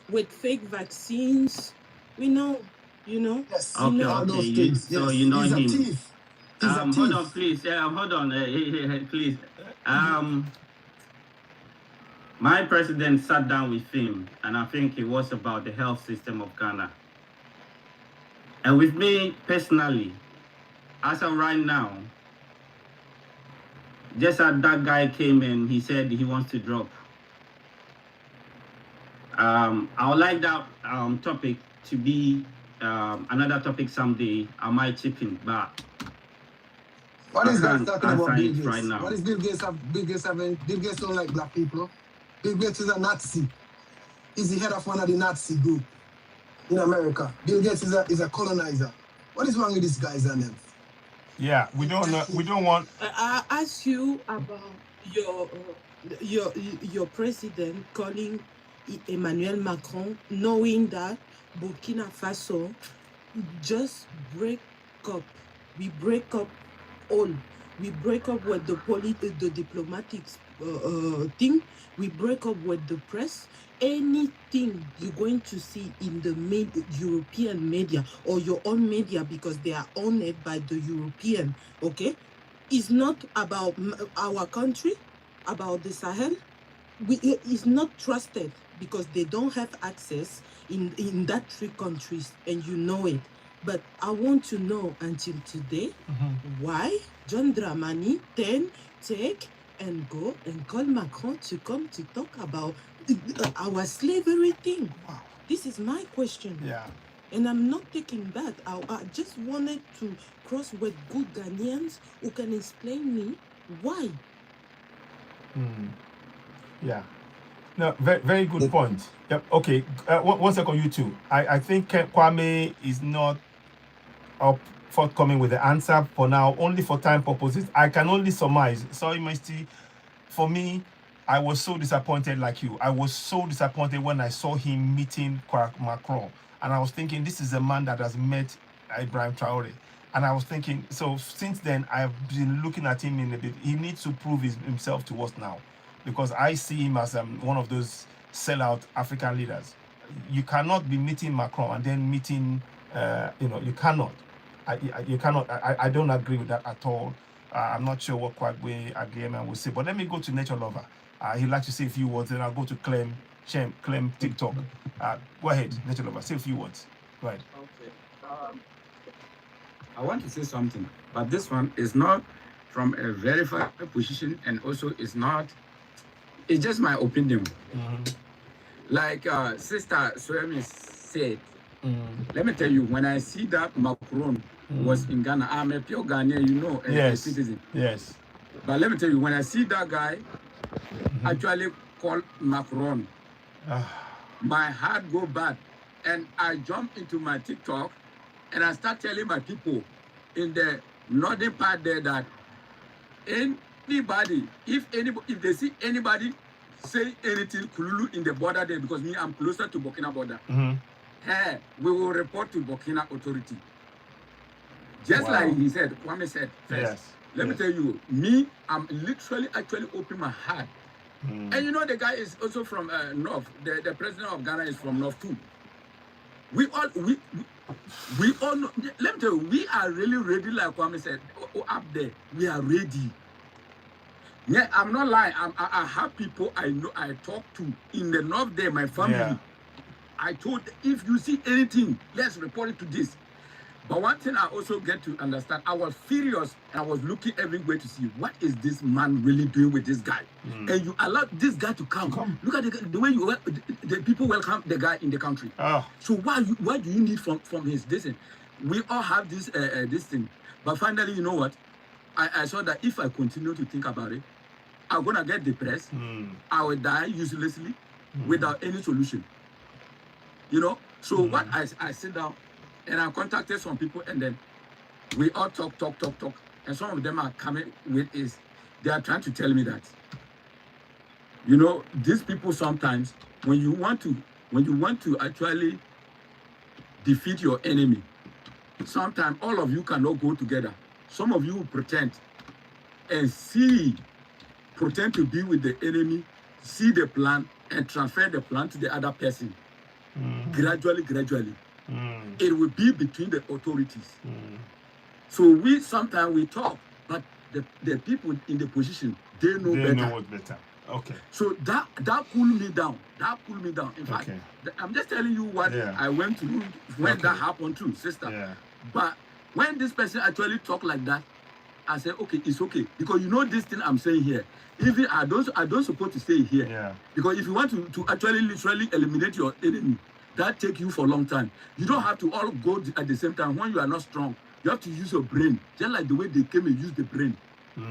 with fake vaccines, we know, Yes. we Okay, know. All okay. those things. So Yes. you know He's a him. thief. He's a Hold on, thief. please. Hold on. Please. My president sat down with him, and I think it was about the health system of Ghana. And with me personally, as of right now, just as that guy came in, he said he wants to drop. I would like that topic to be another topic someday. I might chip in, but What is I that can't talking about answer Bill it Gates? right now. What is Bill Gates have? Bill Gates having? Bill Gates don't like black people. Bill Gates is a Nazi. He's the head of one of the Nazi group in America. Bill Gates is a colonizer. What is wrong with these guys and them? Yeah, we don't know. We don't want. I ask you about your president calling Emmanuel Macron, knowing that Burkina Faso just break up. We break up all. We break up with the diplomatic thing. We break up with the press. Anything you're going to see in the European media or your own media, because they are owned by the European, okay, is not about our country, about the Sahel. It's not trusted because they don't have access in that 3 countries, and you know it. But I want to know until today why John Dramani take and go and call Macron to come to talk about our slavery thing. Wow. This is my question. Yeah. And I'm not taking that. I just wanted to cross with good Ghanaians who can explain me why. Yeah. No, very, very good point. Yep. Okay. One second, you two. I think Kwame is not up forthcoming with the answer for now, only for time purposes. I can only surmise. Sorry, Misty. For me, I was so disappointed like you. I was so disappointed when I saw him meeting Macron. And I was thinking, this is a man that has met Ibrahim Traore. And I was thinking, so since then, I've been looking at him in a bit. He needs to prove himself to us now, because I see him as one of those sellout African leaders. You cannot be meeting Macron and then meeting, you cannot. You cannot. I don't agree with that at all. I'm not sure what Kwagwe Agyeman will say, but let me go to Nature Lover. He'd like to say a few words, then I'll go to Clem TikTok. Go ahead, Nature Lover, say a few words. Go ahead. Okay. I want to say something, but this one is not from a verified position, and also it's just my opinion. Like Sister Suemi said, let me tell you, when I see that Macron was in Ghana, I'm a pure Ghanaian, a citizen. Yes. But let me tell you, when I see that guy actually call Macron, my heart go bad. And I jump into my TikTok and I start telling my people in the northern part there that anybody, if they see anybody say anything Kululu in the border there, because me, I'm closer to Burkina border, we will report to Burkina authority. Just like he said, Kwame said first. Yes. Let me tell you, me, I'm literally actually opening my heart. And the guy is also from North. The president of Ghana is from North too. We all know. Let me tell you, we are really ready, like Kwame said, up there. We are ready. Yeah, I'm not lying. I have people I know, I talk to in the North there, my family. Yeah. I told, if you see anything, let's report it to this. But one thing I also get to understand, I was furious and I was looking everywhere to see what is this man really doing with this guy. And you allowed this guy to come. Look at the way the people welcome the guy in the country. So why do you need from his this? We all have this this thing. But finally, you know what? I saw that if I continue to think about it, I'm gonna get depressed. I will die uselessly without any solution. So what I sit down and I contacted some people, and then we all talk. And some of them are coming with they are trying to tell me that, these people sometimes, when you want to actually defeat your enemy, sometimes all of you cannot go together. Some of you will pretend to be with the enemy, see the plan, and transfer the plan to the other person, gradually, it will be between the authorities. So sometimes we talk, but the people in the position, they know what better. Okay. So that cooled me down. In fact, I'm just telling you what I went through when that happened too, sister. Yeah. But when this person actually talk like that, I said, okay, it's okay, because you know this thing I'm saying here. Even I don't supposed to say it here. Yeah. Because if you want to actually literally eliminate your enemy, that take you for a long time. You don't have to all go at the same time. When you are not strong, you have to use your brain, just like the way they came and used the brain.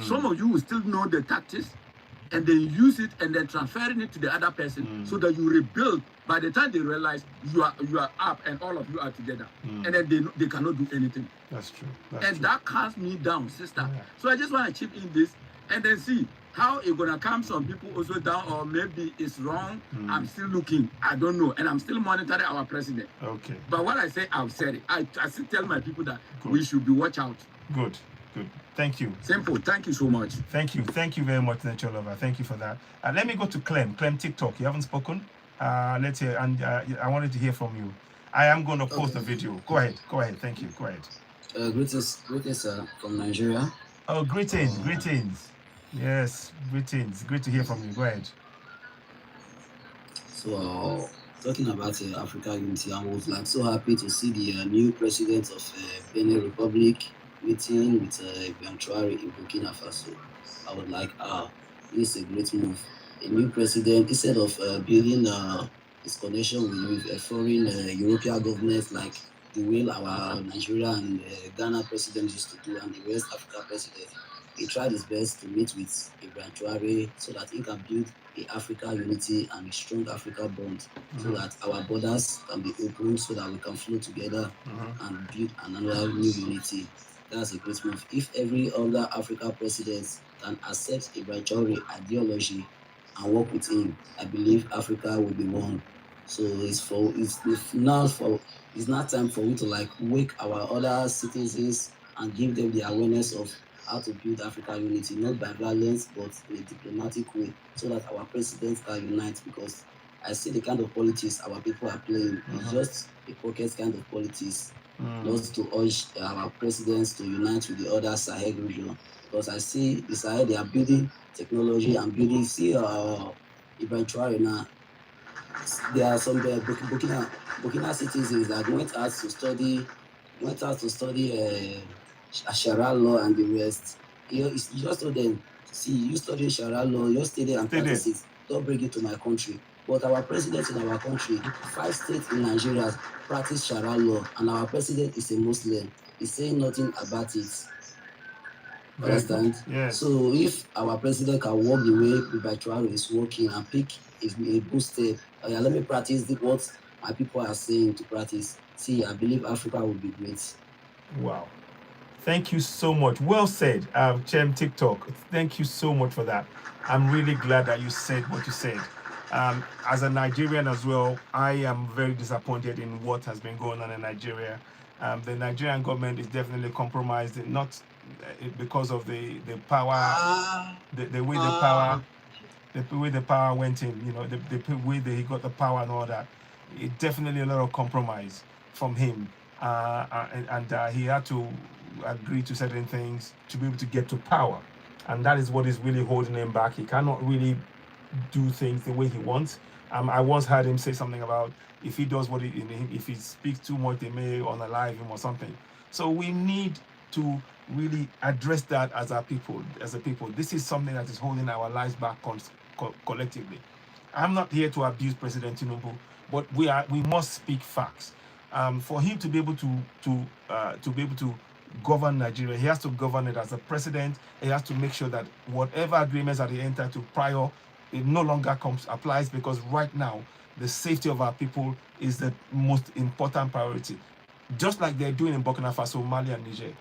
Some of you will still know the tactics, and then use it and then transferring it to the other person so that you rebuild. By the time they realize you are up and all of you are together, and then they cannot do anything. That's true. That calms me down, sister. Yeah. So I just want to chip in this and then see how it's gonna calm some people also down, or maybe it's wrong. I'm still looking. I don't know, and I'm still monitoring our president. Okay. But what I say, I've said it. I still tell my people that we should be watch out. Good. Thank you. Simple. Thank you so much. Thank you very much, Nature Lover. Thank you for that. Let me go to Clem TikTok. You haven't spoken. Let's hear, and I wanted to hear from you. I am going to post a video. Go ahead. Thank you. Go ahead. Greetings from Nigeria. Oh, greetings. Yes, greetings. Great to hear from you. Go ahead. So, talking about Africa unity, I was like so happy to see the new president of Benin Republic meeting with Ibrahim Traore in Burkina Faso. I was like, this is a great move. A new president, instead of building his connection with a foreign European government like the way our Nigeria and Ghana president used to do, and the West Africa president, he tried his best to meet with Ibrahim Traore so that he can build the Africa unity and a strong Africa bond, so that our borders can be open, so that we can flow together and build another new unity. That's a great move. If every other Africa president can accept Ibrahim Traore ideology and work with him, I believe Africa will be one. So it's now time for we to like wake our other citizens and give them the awareness of how to build Africa unity, not by violence, but in a diplomatic way, so that our presidents can unite. Because I see the kind of politics our people are playing. It's just a pocket kind of politics. Not to urge our presidents to unite with the other Sahel region. Because I see the Sahel, they are building technology and building. See Ibrahim Traore now. There are some Burkina citizens that went out to study Sharia law and the rest. You just told them, see, you study Sharia law, you stay there and practice it. Don't bring it to my country. But our president in our country, 5 states in Nigeria practice Sharia law, and our president is a Muslim. He's saying nothing about it. Understand? Yes. So if our president can walk the way Ibrahim Traore is walking and pick a good step, let me practice what my people are saying to practice. See, I believe Africa will be great. Wow. Thank you so much. Well said, Chem TikTok. Thank you so much for that. I'm really glad that you said what you said. As a Nigerian as well, I am very disappointed in what has been going on in Nigeria. The Nigerian government is definitely compromised, not because of the power, the way the power went in, you know, the way that he got the power and all that. It definitely a lot of compromise from him, and he had to agree to certain things to be able to get to power, and that is what is really holding him back. He cannot really do things the way he wants. I once heard him say something about if he does if he speaks too much, they may unalive him or something. So we need to really address that as a people. This is something that is holding our lives back collectively. I'm not here to abuse President Tinubu, but we must speak facts. For him to be able to govern Nigeria, he has to govern it as a president. He has to make sure that whatever agreements that he entered to prior, it no longer applies, because right now the safety of our people is the most important priority. Just like they're doing in Burkina Faso, Mali, and Niger,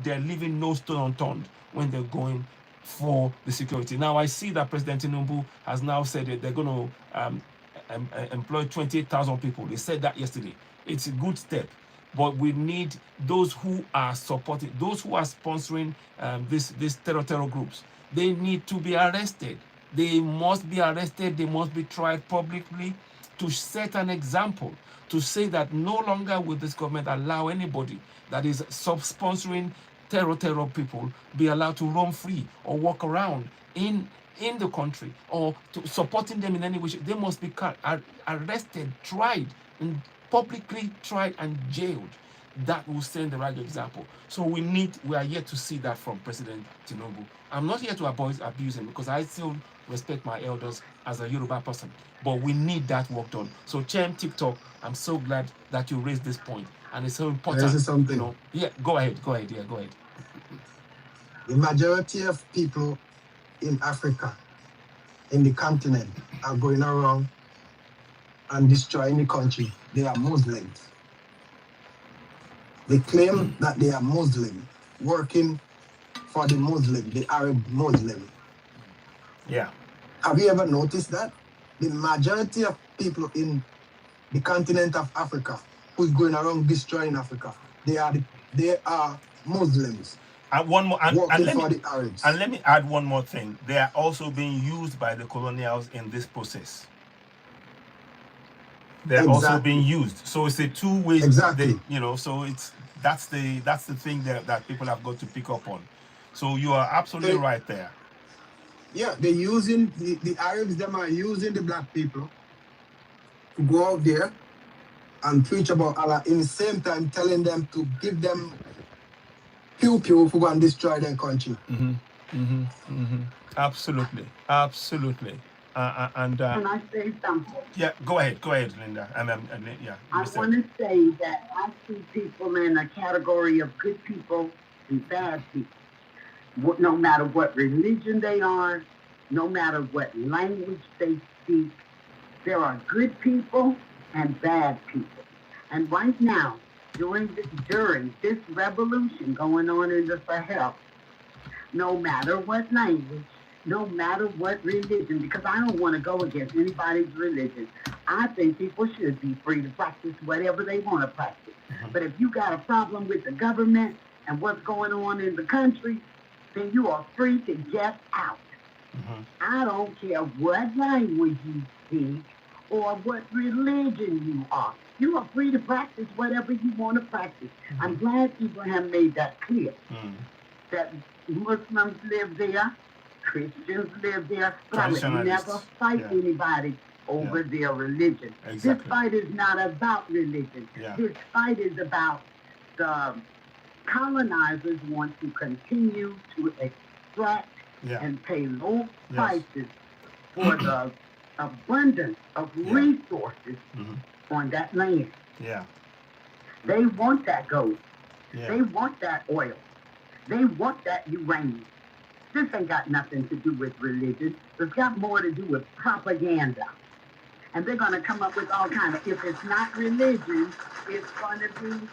they're leaving no stone unturned when they're going for the security. Now I see that President Tinubu has now said that they're going to employ 28,000 people. They said that yesterday. It's a good step. But we need those who are supporting, those who are sponsoring these terror groups. They need to be arrested. They must be arrested. They must be tried publicly to set an example, to say that no longer will this government allow anybody that is sponsoring terror people be allowed to roam free or walk around in the country or to supporting them in any way. They must be arrested, tried, and publicly tried and jailed. That will send the right example. So we are yet to see that from President Tinubu. I'm not here to abuse him because I still respect my elders as a Yoruba person, but we need that work done. So Chem TikTok, I'm so glad that you raised this point, and it's so important. This is something. You know, yeah, go ahead. Yeah, go ahead. The majority of people in Africa, in the continent, are going around and destroying the country. They are Muslims. They claim that they are Muslim, working for the Muslim, the Arab Muslim. Yeah. Have you ever noticed that? The majority of people in the continent of Africa who is going around destroying Africa, they are Muslims. And one more, working for the Arabs. And let me add one more thing. They are also being used by the colonials in this process. They're also being used. So it's a two-way. Exactly. So that's the thing that people have got to pick up on. So you are absolutely right there. Yeah, they're using the Arabs. Them are using the black people to go out there and preach about Allah. In the same time, telling them to give them pew who go and destroy their country. Absolutely. Can I say something? Yeah, go ahead, Linda. I want to say that I see people in a category of good people and bad people. No matter what religion they are, no matter what language they speak, there are good people and bad people. And right now, during this revolution going on in the Sahel, no matter what language, no matter what religion, because I don't want to go against anybody's religion. I think people should be free to practice whatever they want to practice. But if you got a problem with the government and what's going on in the country, then you are free to get out. I don't care what language you speak or what religion you are. You are free to practice whatever you want to practice. I'm glad Ibrahim made that clear. That Muslims live there, Christians live there, but you never fight anybody over their religion. This fight is not about religion. This fight is about the colonizers want to continue to extract and pay low prices for the abundance of resources on that land. They want that gold. They want that oil. They want that uranium. This ain't got nothing to do with religion. It's got more to do with propaganda. And they're going to come up with all kinds of, if it's not religion, it's going to be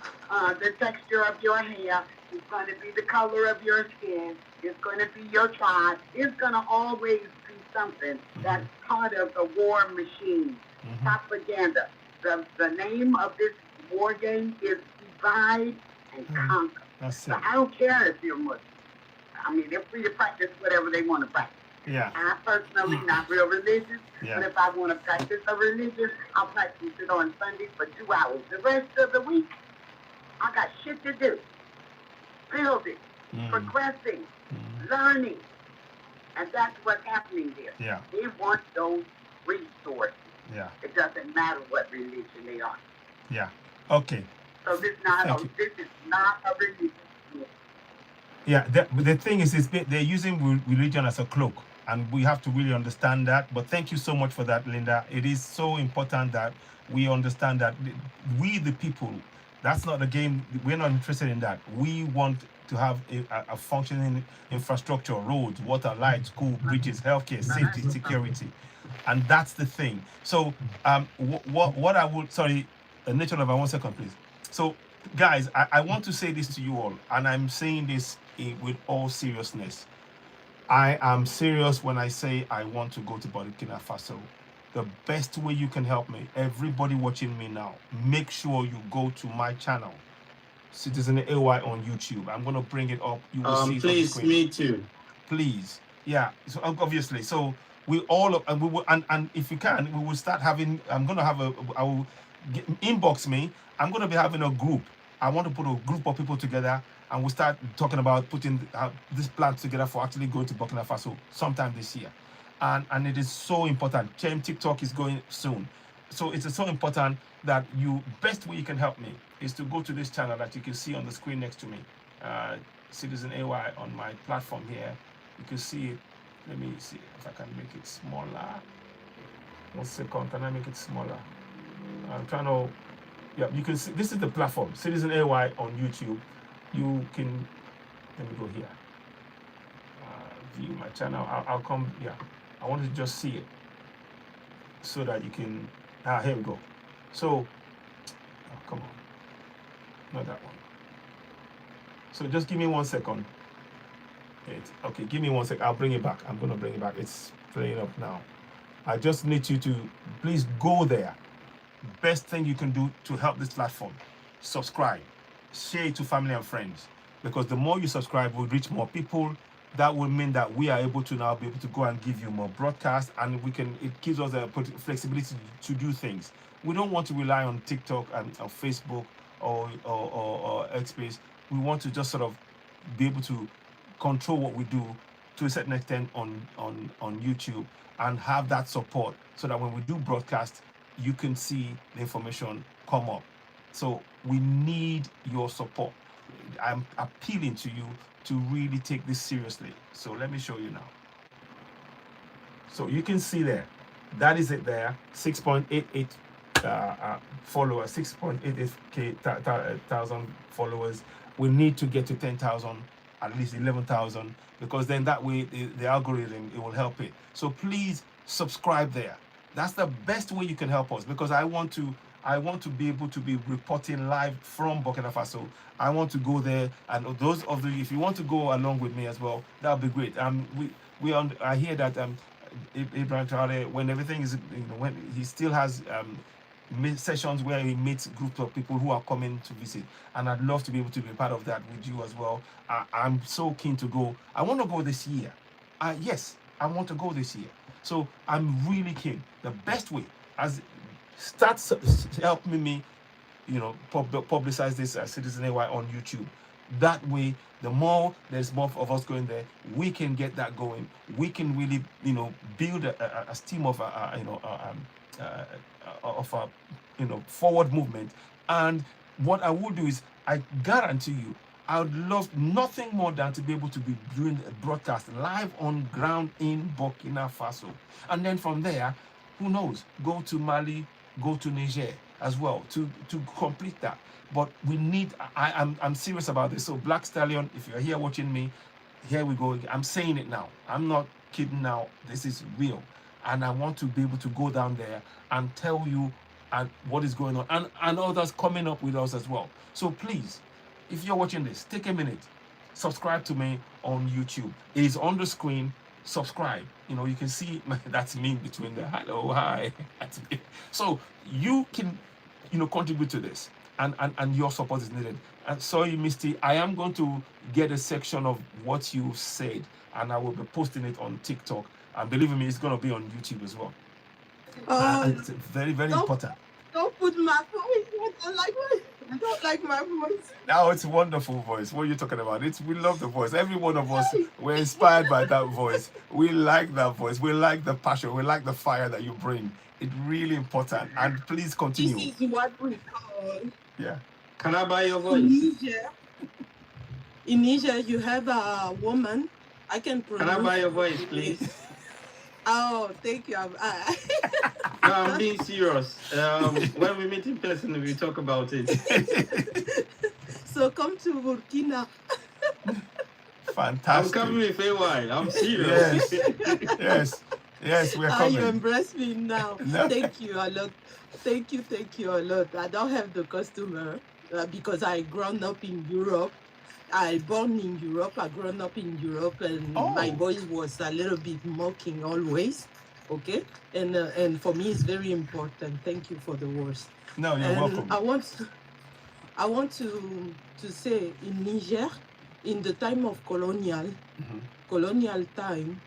the texture of your hair. It's going to be the color of your skin. It's going to be your tribe. It's going to always be something that's part of the war machine. Propaganda. The name of this war game is divide and conquer. So I don't care if you're Muslim. I mean, they're free to practice whatever they want to practice. I personally not real religious, but if I want to practice a religion, I'll practice it on Sunday for 2 hours. The rest of the week, I got shit to do. Building, progressing, learning. And that's what's happening there. They want those resources. It doesn't matter what religion they are. Okay. So this is not a religion. The thing is they're using religion as a cloak, and we have to really understand that. But thank you so much for that, Linda. It is so important that we understand that we, the people, that's not the game. We're not interested in that. We want to have a functioning infrastructure, roads, water, lights, school, bridges, healthcare, safety, security. And that's the thing. So what I would, Nature Lover, 1 second, please. So, guys, I want to say this to you all, and I'm saying this with all seriousness. I am serious when I say I want to go to Burkina Faso. The best way you can help me, everybody watching me now, make sure you go to my channel, Citizen AY on YouTube. I'm going to bring it up. You will see it on the screen. Please, me too. Please. Yeah, so obviously. So we all and we will and if you can, we will start having. I'm gonna have I will inbox me. I'm gonna be having a group. I want to put a group of people together, and we'll start talking about putting this plan together for actually going to Burkina Faso sometime this year. And it is so important. TikTok is going soon, so it's so important that best way you can help me is to go to this channel that you can see on the screen next to me, Citizen AY on my platform here. You can see it. Let me see if I can make it smaller. 1 second, can I make it smaller? I'm trying to. Yeah, you can see this is the platform, Citizen AY on YouTube. You can. Let me go here. View my channel. I'll come. Yeah, I want to just see it so that you can. Here we go. So, come on, not that one. So just give me 1 second. Okay, give me 1 second. I'll bring it back. I'm gonna bring it back. It's playing up now. I just need you to please go there. Best thing you can do to help this platform: subscribe, share it to family and friends, because the more you subscribe, we'll reach more people. That will mean that we are able to now be able to go and give you more broadcasts, and it gives us a flexibility to do things. We don't want to rely on TikTok and Facebook or X-Space. We want to just sort of be able to control what we do to a certain extent on YouTube, and have that support so that when we do broadcast, you can see the information come up. So we need your support. I'm appealing to you to really take this seriously. So let me show you now. So you can see there, that is it there, 6.88 followers, 6.88 thousand followers. We need to get to 10,000, at least 11,000, because then that way the algorithm, it will help it. So please subscribe there. That's the best way you can help us, because I want to be able to be reporting live from Burkina Faso. I want to go there, and those of you, if you want to go along with me as well, that would be great. I hear that Ibrahim Traore, when everything is, when he still has sessions where he meets groups of people who are coming to visit, and I'd love to be able to be part of that with you as well. I'm so keen to go. I want to go this year. Yes, I want to go this year. So I'm really keen. The best way, start helping me, publicize this Citizen AY on YouTube. That way, the more there's more of us going there, we can get that going. We can really, build a steam of forward movement. And what I will do is, I guarantee you, I would love nothing more than to be able to be doing a broadcast live on ground in Burkina Faso. And then from there, who knows, go to Mali, go to Niger as well to complete that. But we need, I'm serious about this. So Black Stallion, if you're here watching me, here we go. I'm saying it now. I'm not kidding now. This is real. And I want to be able to go down there and tell you what is going on, and others coming up with us as well. So please, if you're watching this, take a minute, subscribe to me on YouTube. It is on the screen. Subscribe. You can see that's me between the hello, hi. That's me. So you can, contribute to this, and your support is needed. And sorry, Misty, I am going to get a section of what you said, and I will be posting it on TikTok. And believe me, it's going to be on YouTube as well. It's very, very important. Don't put my voice. I don't like my voice. Now it's a wonderful voice. What are you talking about? We love the voice. Every one of us, we're inspired by that voice. We like that voice. We like the passion. We like the fire that you bring. It's really important. And please continue. This is what we call. Yeah. Can I buy your voice? In Niger, you have a woman. I can pronounce. Can I buy your voice, please? Oh, thank you. No, I'm being serious. When we meet in person, we talk about it. So come to Burkina. Fantastic. I'm coming with AY. I'm serious. Yes, we're coming. You embrace me now. No. Thank you a lot. Thank you a lot. I don't have the customer because I grown up in Europe. I born in Europe, I grown up in Europe, and my voice was a little bit mocking always, okay? And for me, it's very important. Thank you for the words. No, you're welcome. I want to say in Niger, in the time of colonial time,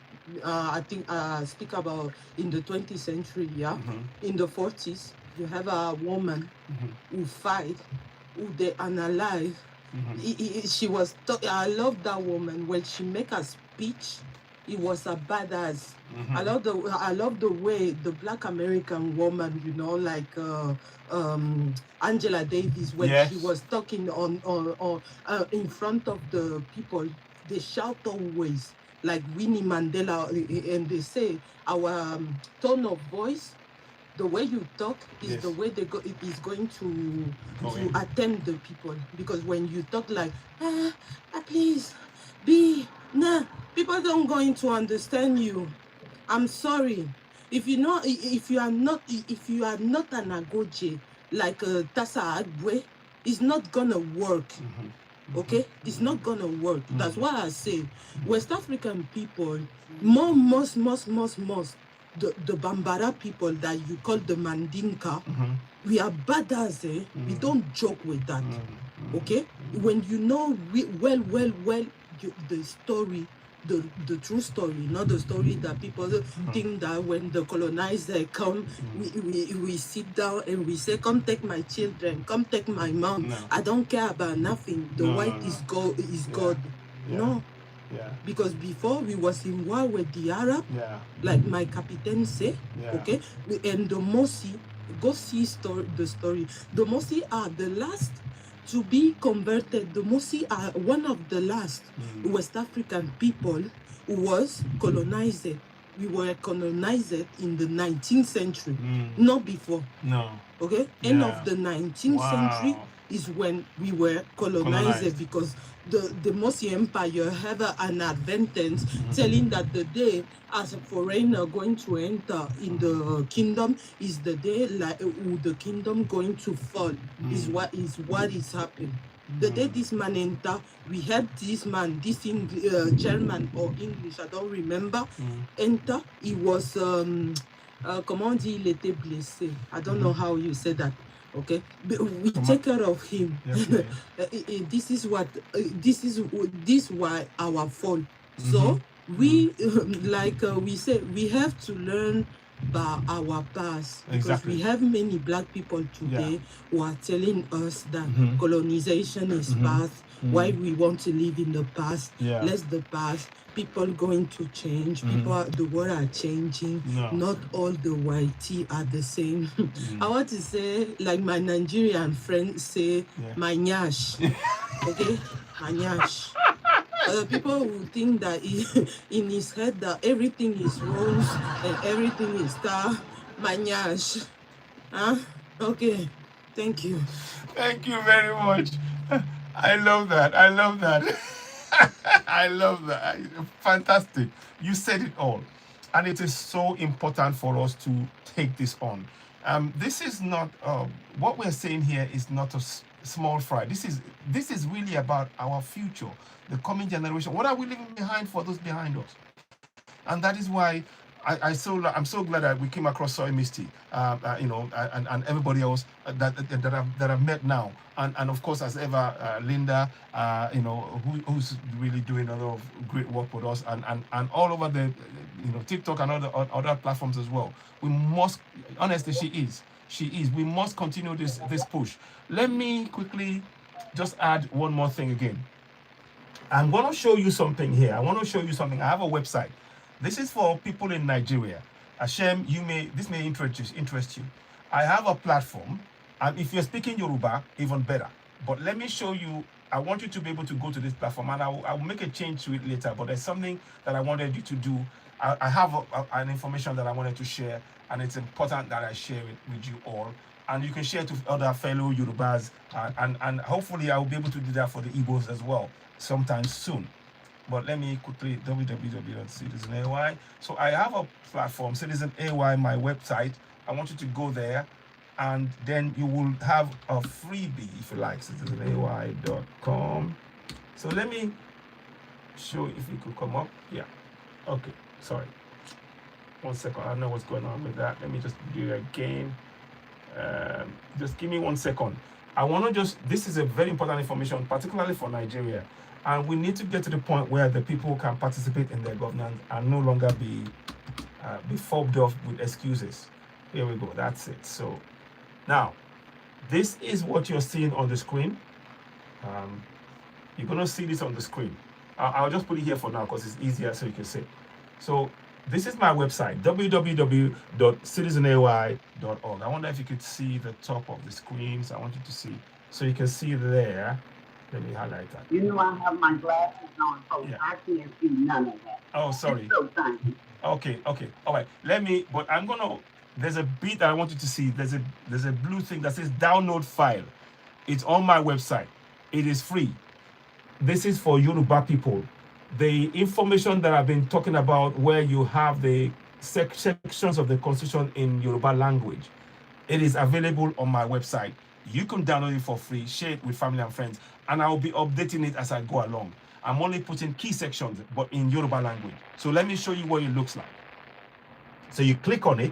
I think speak about in the 20th century, yeah. In the 40s, you have a woman who fight, who they analyze. She was. I love that woman when she make a speech. It was a badass. I love the way the Black American woman, you know, like Angela Davis, when she was talking on in front of the people, they shout always like Winnie Mandela, and they say our tone of voice, the way you talk is the way it is going to attend the people. Because when you talk like please be nah, people don't going to understand you. I'm sorry. If you are not an Agoje like Tasa Agwe, it's not gonna work. Okay, it's not gonna work. That's why I say West African people, most the Bambara people that you call the Mandinka, we are badass, eh? We don't joke with that. Okay, when you know the story, the true story, not the story that people think that when the colonizer come, we sit down and we say, come take my children, come take my mom. I don't care about nothing. The white is God. No. Because before we was in war with the Arab, like my captain say, okay, and the Mosi, go see the story. The Mosi are the last to be converted. The Mosi are one of the last West African people who was colonized. We were colonized in the 19th century, not before. No. Okay? End of the 19th century is when we were colonized. Because the Mosi Empire have an advantage telling that the day as a foreigner going to enter in the kingdom is the day the kingdom going to fall. Is what is happening. The day this man enter, we had this man, this German or English, I don't remember, enter. He was comment on dit, il était blessé. I don't know how you say that. Okay, but we take care of him. This is why our fault. So we we say we have to learn by our past, because we have many Black people today who are telling us that colonization is past. Why we want to live in the past? Let's the past. People going to change. The world are changing. Not all the whitey are the same. I want to say, like my Nigerian friends say, my nyash. Okay, my nyash. People who think that in his head that everything is rose and everything is star. My nyash. Okay. Thank you. Thank you very much. I love that. I love that. I love that. Fantastic. You said it all. And it is so important for us to take this on. This is not, what we're saying here is not a small fry. This is really about our future, the coming generation. What are we leaving behind for those behind us? And that is why I'm so glad that we came across Soy Misty, and everybody else that I've met now, and of course as ever Linda, who's really doing a lot of great work with us, and all over the TikTok and other platforms as well. We must, honestly, she is. We must continue this push. Let me quickly just add one more thing again. I'm going to show you something here. I want to show you something. I have a website. This is for people in Nigeria. Hashem, this may interest you. I have a platform, and if you're speaking Yoruba, even better. But let me show you. I want you to be able to go to this platform, and I will make a change to it later. But there's something that I wanted you to do. I have an information that I wanted to share, and it's important that I share it with you all. And you can share it with other fellow Yorubas, and hopefully I will be able to do that for the Igbos as well sometime soon. But let me quickly, www.citizenay. So I have a platform, Citizen AY, my website. I want you to go there, and then you will have a freebie, if you like, citizenay.com. So let me show if you could come up. Yeah. Okay. Sorry. 1 second. I don't know what's going on with that. Let me just do it again. Just give me 1 second. I want to just, this is a very important information, particularly for Nigeria. And we need to get to the point where the people can participate in their governance and no longer be fobbed off with excuses. Here we go, that's it. So now, this is what you're seeing on the screen. You're going to see this on the screen. I'll just put it here for now because it's easier so you can see. So this is my website, www.citizenay.org. I wonder if you could see the top of the screen. So I want you to see. So you can see there. Let me highlight that. You know I have my glasses on, so yeah. I can't see none of that. Oh, sorry. It's so tiny. Okay. All right. But I'm going to, there's a bit that I want you to see. There's a blue thing that says download file. It's on my website. It is free. This is for Yoruba people. The information that I've been talking about, where you have the sections of the Constitution in Yoruba language, it is available on my website. You can download it for free, share it with family and friends, and I will be updating it as I go along. I'm only putting key sections, but in Yoruba language. So let me show you what it looks like. So you click on it,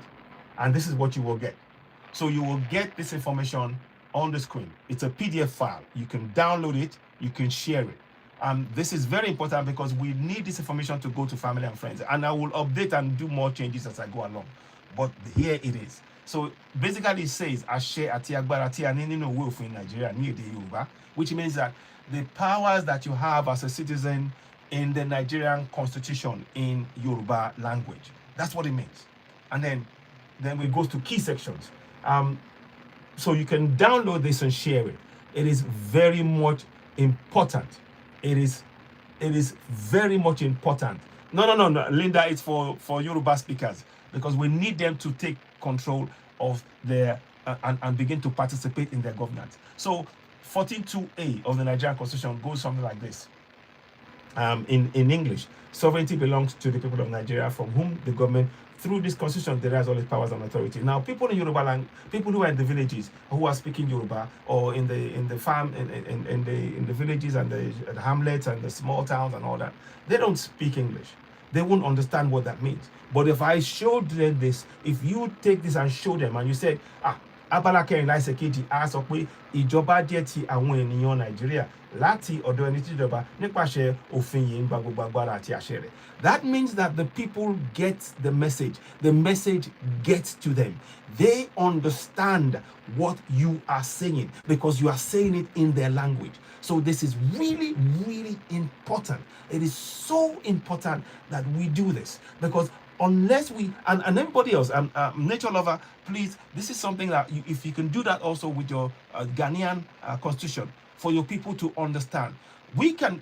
and this is what you will get. So you will get this information on the screen. It's a PDF file. You can download it, you can share it. This is very important because we need this information to go to family and friends, and I will update and do more changes as I go along. But here it is. So basically it says, which means that the powers that you have as a citizen in the Nigerian constitution in Yoruba language. That's what it means. And then we go to key sections. So you can download this and share it. It is very much important. It is very much important. No, Linda, it's for Yoruba speakers, because we need them to take control of their and begin to participate in their governance. So 14.2a of the Nigerian Constitution goes something like this. In English, sovereignty belongs to the people of Nigeria, from whom the government, through this constitution, derives all its powers and authority. Now, people in Yoruba land, people who are in the villages, who are speaking Yoruba, or in the farm, in the villages and the hamlets and the small towns and all that, they don't speak English. They won't understand what that means. But if I showed them this, if you take this and show them, and you say, abala kẹrin láìsẹ̀ kejì á sọ pé ìjọba jẹ́ ti àwọn ènìyàn Nàìjíríà láti ọ̀dọ̀ ẹni tí ìjọba nípasẹ̀ òfin yìí ń gba gbogbo agbára àti àṣẹ rẹ̀. That means that the people get the message. The message gets to them. They understand what you are saying because you are saying it in their language. So this is really, really important. It is so important that we do this, because unless we, and everybody else, nature lover, please, this is something that if you can do that also with your Ghanaian constitution, for your people to understand. We can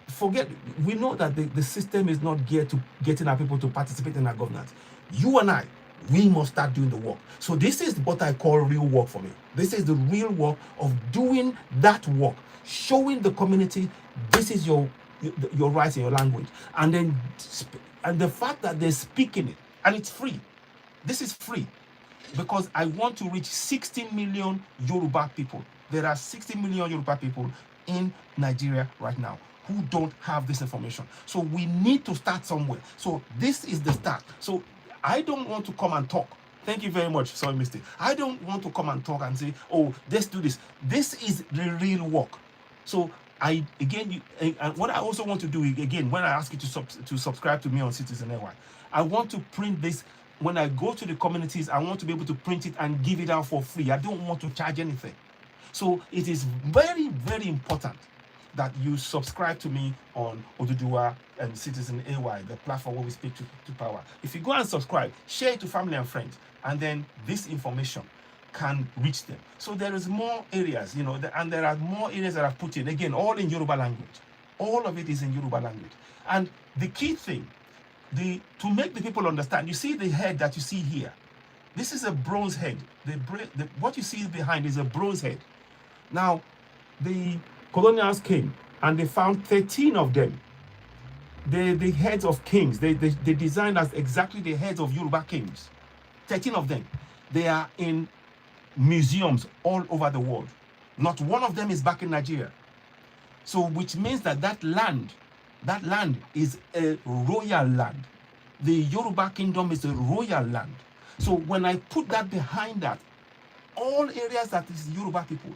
forget, we know that the system is not geared to getting our people to participate in our governance. You and I, we must start doing the work. So this is what I call real work for me. This is the real work of doing that work, showing the community this is your rights in your language, and then and the fact that they're speaking it, and it's free. This is free because I want to reach 60 million Yoruba people. There are 60 million Yoruba people in Nigeria right now who don't have this information. So we need to start somewhere. So this is the start. So I don't want to come and talk. Thank you very much. Sorry, Misty. I don't want to come and talk and say, oh, let's do this. This is the real work. So and what I also want to do, again, when I ask you to subscribe to me on Citizen AY, I want to print this. When I go to the communities, I want to be able to print it and give it out for free. I don't want to charge anything. So it is very, very important that you subscribe to me on Oduduwa and Citizen AY, the platform where we speak to power. If you go and subscribe, share it to family and friends, and then this information can reach them. So there is more areas, and there are more areas that I've put in, again, all in Yoruba language. All of it is in Yoruba language. And the key thing, to make the people understand, you see the head that you see here. This is a bronze head. What you see behind is a bronze head. Now, the colonials came and they found 13 of them. The heads of kings. They designed as exactly the heads of Yoruba kings. 13 of them. They are in museums all over the world. Not one of them is back in Nigeria. So which means that land is a royal land. The Yoruba kingdom is a royal land. So when I put that behind that, all areas that is Yoruba people,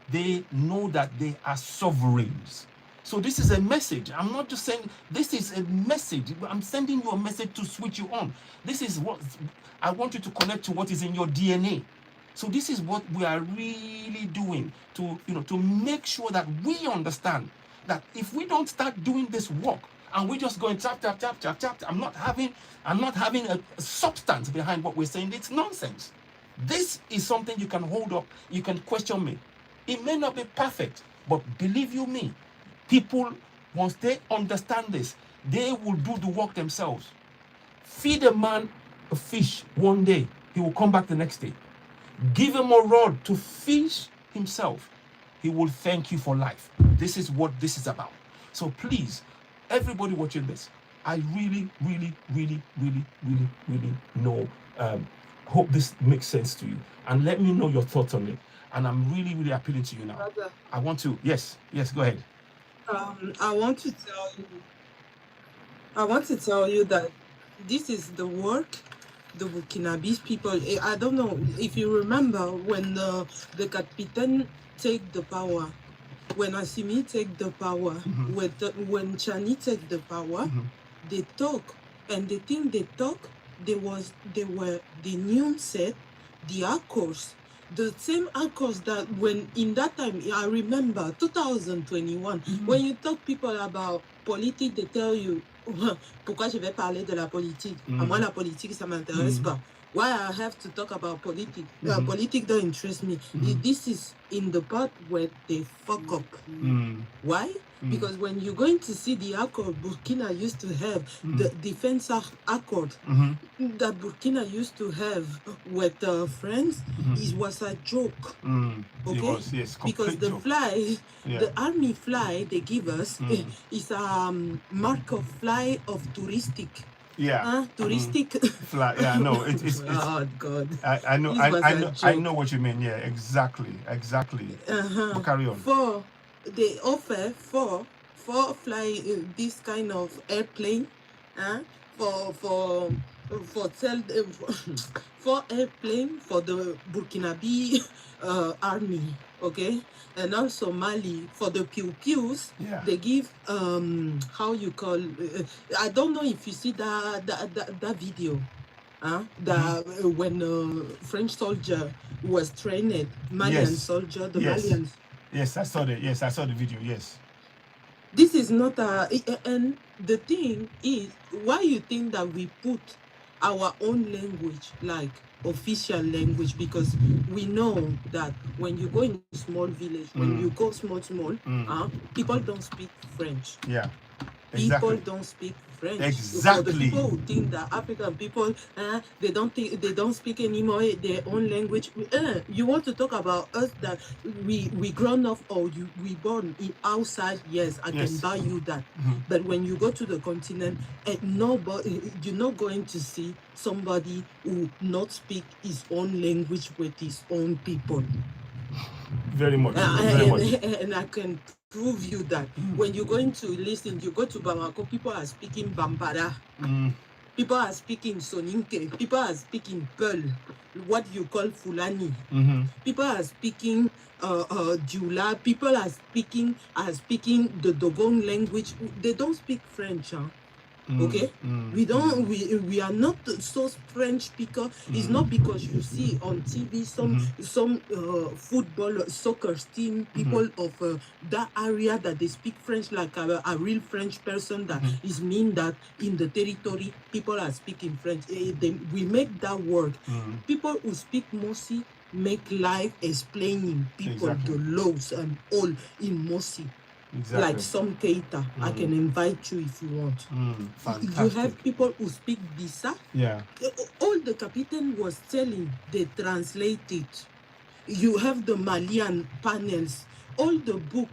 They know that they are sovereigns. So this is a message. I'm not just saying, this is a message. I'm sending you a message to switch you on. This is what I want you to connect to, what is in your DNA. So this is what we are really doing to, to make sure that we understand that if we don't start doing this work and we're just going tap, tap, tap, tap, tap, I'm not having a substance behind what we're saying. It's nonsense. This is something you can hold up. You can question me. It may not be perfect, but believe you me, people, once they understand this, they will do the work themselves. Feed a man a fish one day, he will come back the next day. Give him a rod to fish himself, he will thank you for life. This is what this is about. So please, everybody watching this, I really, really, really, really, really, really know, hope this makes sense to you. And let me know your thoughts on it. And I'm really, really appealing to you now. Brother, I want to, yes, go ahead. I want to tell you that this is the work the Burkinabese people. I don't know if you remember when the Capitaine take the power, when Assimi take the power, when Chani take the power, they talk, and the thing they talk, they were the new set, the accords. The same accords that when in that time, I remember 2021, when you talk people about politics, they tell you, pourquoi je vais parler de la politique? À moi, la politique, ça m'intéresse pas. Why I have to talk about politics? Politics don't interest me. This is in the part where they fuck up. Why? Because when you're going to see the accord Burkina used to have, the defense accord that Burkina used to have with France, it was a joke. Okay? It was, yes, because the joke. fly, the army fly they give us is a mark of fly of touristic. Touristic fly. Yeah, no, it's oh God. I know I know what you mean. Yeah, exactly. But carry on. They offer for fly this kind of airplane, for airplane for the Burkinabe army, okay, and also Mali for the pew-pews. They give how you call I don't know if you see that video. When French soldier was trained, Malian soldier, the Malians. Yes, I saw that. Yes, I saw the video. Yes. This is not and the thing is, why you think that we put our own language like official language? Because we know that when you go in a small village, when you go small, people don't speak French. Yeah. Exactly. People don't speak French. Exactly. For the people who think that African people, they don't speak anymore their own language. You want to talk about us that we grown up or we born in outside? Yes, I can buy you that. But when you go to the continent, nobody, you're not going to see somebody who not speak his own language with his own people. Very much. And I can prove you that when you're going to listen, you go to Bamako, people are speaking Bambara, people are speaking Soninke, people are speaking Pearl, what you call Fulani, people are speaking Jula, people are speaking the Dogon language. They don't speak French. Okay, we are not so French speaker. It's not because you see on TV some football soccer team people of that area that they speak French like a real French person. That is mean that in the territory people are speaking French. We make that word. People who speak Mosi make life explaining people the laws and all in Mosi. Like some Keita, I can invite you if you want. You have people who speak Bisa. Yeah. All the captain was telling, they translate it. You have the Malian panels. All the book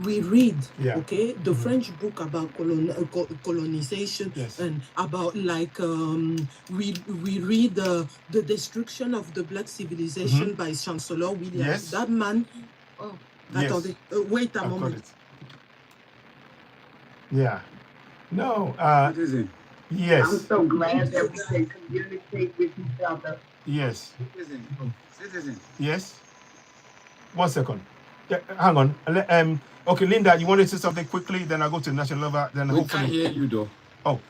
we read, okay, the French book about colonization and about like we read the destruction of the black civilization by Chancellor Williams. That man. Oh, attendez, wait a moment. Yeah. No. Yes. I'm so glad that we can communicate with each other. Yes. Citizen. Yes. 1 second. Yeah, hang on. Okay, Linda, you want to say something quickly? Then I'll go to Nature Lover. Then We hopefully. can't hear you though. Oh,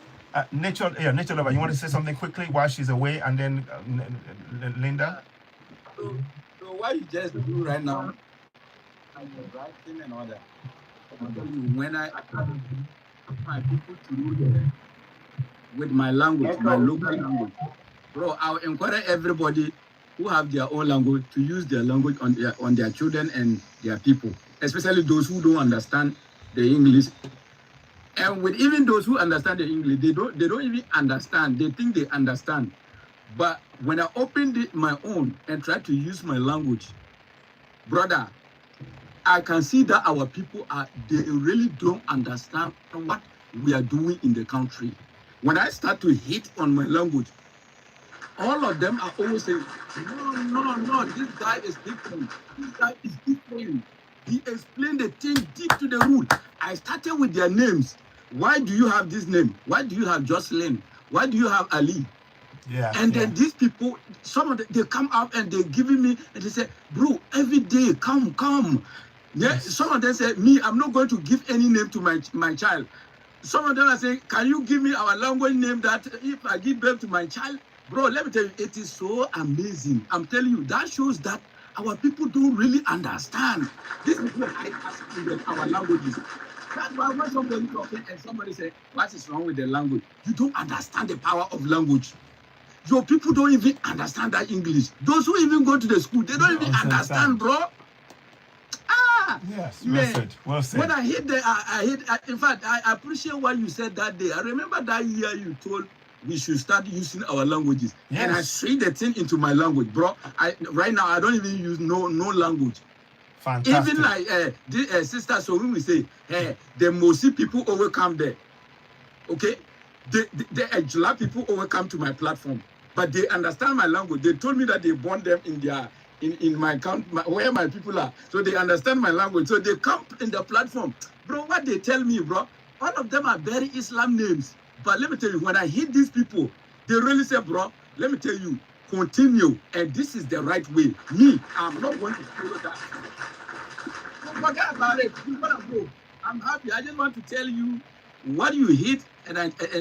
Nature Lover. You want to say something quickly while she's away, and then Linda. So what you just do right now, and you're writing and all that. When I my people to do with my language, my local language, bro, I'll encourage everybody who have their own language to use their language on their children and their people, especially those who don't understand the English. And with even those who understand the English, they don't even understand. They think they understand. But when I opened my own and try to use my language, brother, I can see that our people they really don't understand what we are doing in the country. When I start to hit on my language, all of them are always saying, no, this guy is different. This guy is different. He explained the thing deep to the root. I started with their names. Why do you have this name? Why do you have Jocelyn? Why do you have Ali? Yeah. And then these people, some of them, they come up and they're giving me, and they say, bro, every day, come. Yeah. Yes. Some of them say, me, I'm not going to give any name to my child. Some of them are saying, can you give me our language name that if I give birth to my child? Bro, let me tell you, it is so amazing. I'm telling you, that shows that our people don't really understand. This is what I ask in our languages. That's why when somebody talking and somebody say, what is wrong with the language? You don't understand the power of language. Your people don't even understand that English. Those who even go to the school, they don't even understand, bro. Yes, man. Well said. When I hit in fact, I appreciate what you said that day. I remember that year you told we should start using our languages. Yes. And I straight the thing into my language, bro. Right now, I don't even use no language. Fantastic. Even like the sister, so when we say, hey, the Mosi people always come there. Okay? The Ejula people always come to my platform. But they understand my language. They told me that they born them in their in my country, where my people are. So they understand my language. So they come in the platform. Bro, what they tell me, bro, all of them are very Islam names. But let me tell you, when I hit these people, they really say, bro, let me tell you, continue. And this is the right way. Me, I'm not going to follow that. Don't forget about it. You gotta go. I'm happy. I just want to tell you what you hit and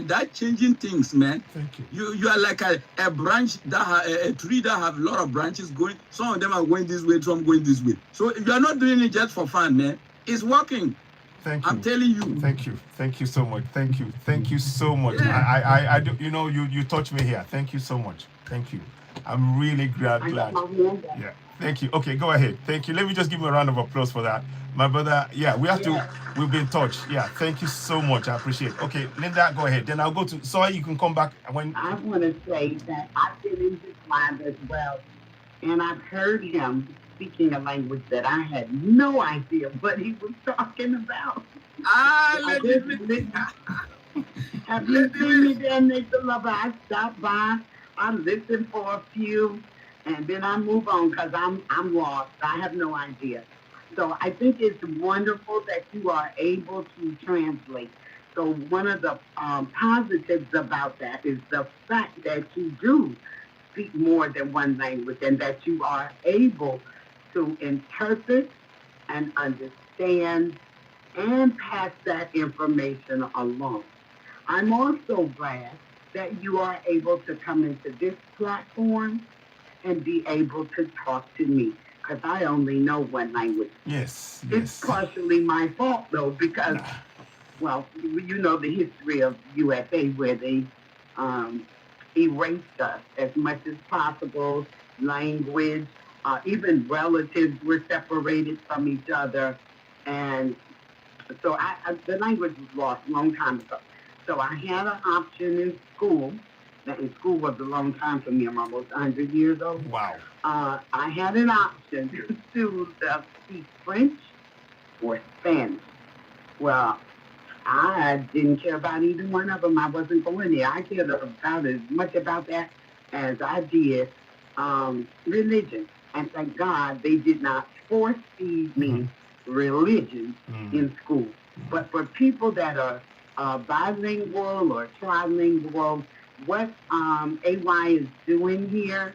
that changing things, man. Thank you. You are like a branch that a tree that have a lot of branches going. Some of them are going this way, some going this way. So you are not doing it just for fun, man. It's working. Thank you. I'm telling you. Thank you so much. Thank you so much. Yeah. I do, you touch me here. Thank you so much. Thank you. I'm really glad. Yeah. Thank you. Okay, go ahead. Thank you. Let me just give you a round of applause for that. My brother, we've been in touch. Yeah, thank you so much. I appreciate it. Okay, Linda, go ahead. Then I'll go to Soy. You can come back when. I want to say that I've been in his mind as well, and I've heard him speaking a language that I had no idea what he was talking about. Have you seen me there, Nature Lover? I stopped by, I listened for a few, and then I move on because I'm lost. I have no idea. So I think it's wonderful that you are able to translate. So one of the positives about that is the fact that you do speak more than one language and that you are able to interpret and understand and pass that information along. I'm also glad that you are able to come into this platform and be able to talk to me, because I only know one language. Yes. It's partially my fault, though, because, well, you know the history of USA, where they erased us as much as possible, language, even relatives were separated from each other, and so the language was lost a long time ago. So I had an option in school. And school was a long time for me. I'm almost 100 years old. Wow. I had an option to speak French or Spanish. Well, I didn't care about either one of them. I wasn't going there. I cared about as much about that as I did religion. And thank God they did not force feed me religion in school. But for people that are bilingual or trilingual, what AY is doing here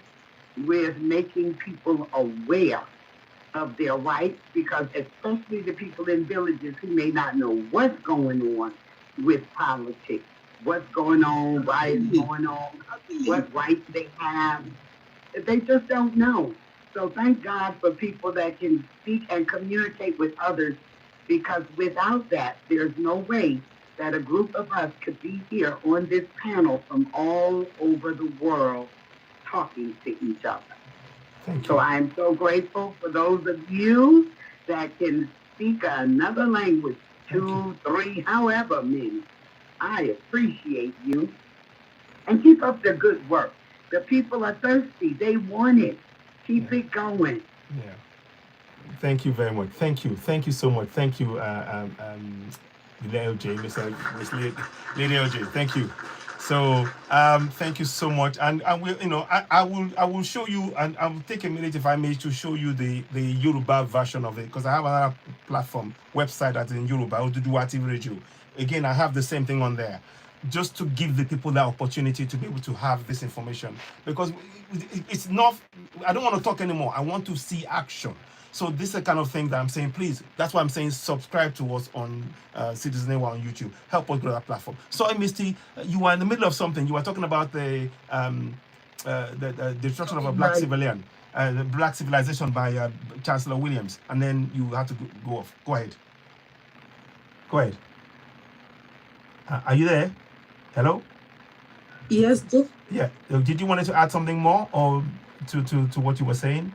with making people aware of their rights, because especially the people in villages who may not know what's going on with politics, what's going on, why it's going on, what rights they have, they just don't know. So thank God for people that can speak and communicate with others, because without that, there's no way that a group of us could be here on this panel from all over the world talking to each other. So I'm so grateful for those of you that can speak another language, 2, 3, however many. I appreciate you. And keep up the good work. The people are thirsty. They want it. Keep it going. Yeah. Thank you very much. Thank you. Thank you so much. Thank you, LJ, Lady LJ. Thank you. So thank you so much. And I will, I will show you, and I will take a minute, if I may, to show you the Yoruba version of it, because I have another platform website that's in Yoruba, Oduduwati Radio. Again, I have the same thing on there, just to give the people that opportunity to be able to have this information, because it's not, I don't want to talk anymore. I want to see action. So this is the kind of thing that I'm saying, please, that's why I'm saying subscribe to us on Citizen AY on YouTube. Help us grow that platform. So, Misty, you were in the middle of something. You were talking about the destruction of a black civilian, the black civilization by Chancellor Williams, and then you had to go off. Go ahead. Go ahead. Are you there? Hello? Yes, Jeff. Yeah. Did you want to add something more, or to what you were saying?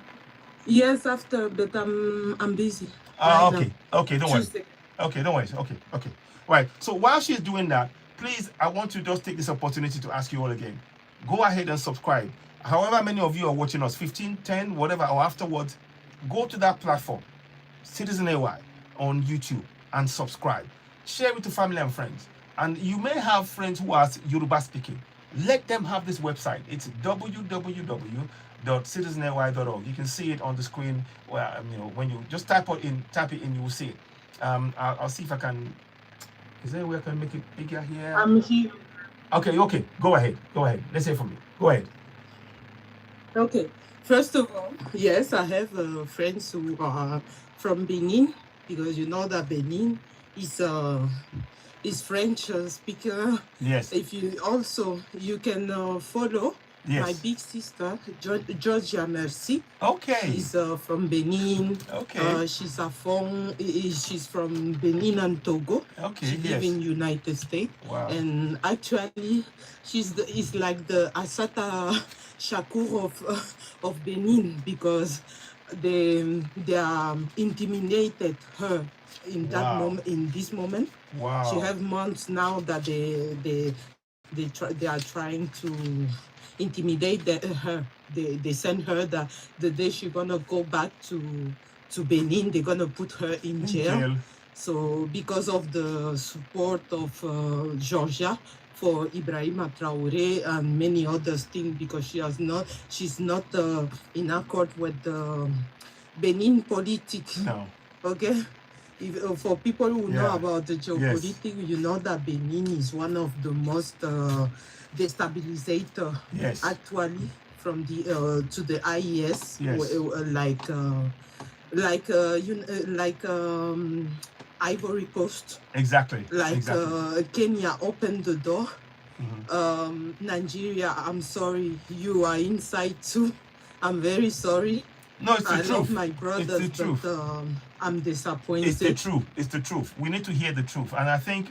Yes, after, but I'm busy. Okay. Okay, don't worry. Okay, don't worry. Okay. Right. So while she's doing that, please, I want to just take this opportunity to ask you all again. Go ahead and subscribe. However many of you are watching us, 15, 10, whatever, or afterwards, go to that platform, Citizen AY, on YouTube, and subscribe. Share it to family and friends. And you may have friends who are Yoruba speaking. Let them have this website. It's www.citizenay.org. You can see it on the screen where, when you just type it in, you will see it. I'll see if I can. Is there a way I can make it bigger here? I'm here. Okay. Go ahead. Let's hear from you. Go ahead. Okay. First of all, yes, I have friends who are from Benin, because you know that Benin is French speaker. Yes. If you also, you can follow my big sister, Georgia Mercy. Okay. She's from Benin. Okay. She's from Benin and Togo. Okay. She lives in United States. Wow. And actually, is like the Assata Shakur of Benin, because they intimidated her in that moment, in this moment. Wow. She have months now that they are trying to intimidate her. They send her that the day she's gonna go back to Benin, they're gonna put her in jail. So because of the support of Georgia for Ibrahim Traore and many other things, because she's not in accord with the Benin politics. No. Okay. For people who know about the geopolitics, you know that Benin is one of the most destabilizator actually from the to the IES, like Ivory Coast. Exactly. Kenya opened the door. Nigeria, I'm sorry, you are inside too. I'm very sorry. No, it's the truth. I love my brothers, it's the truth. But I'm disappointed. It's the truth. It's the truth. We need to hear the truth. And I think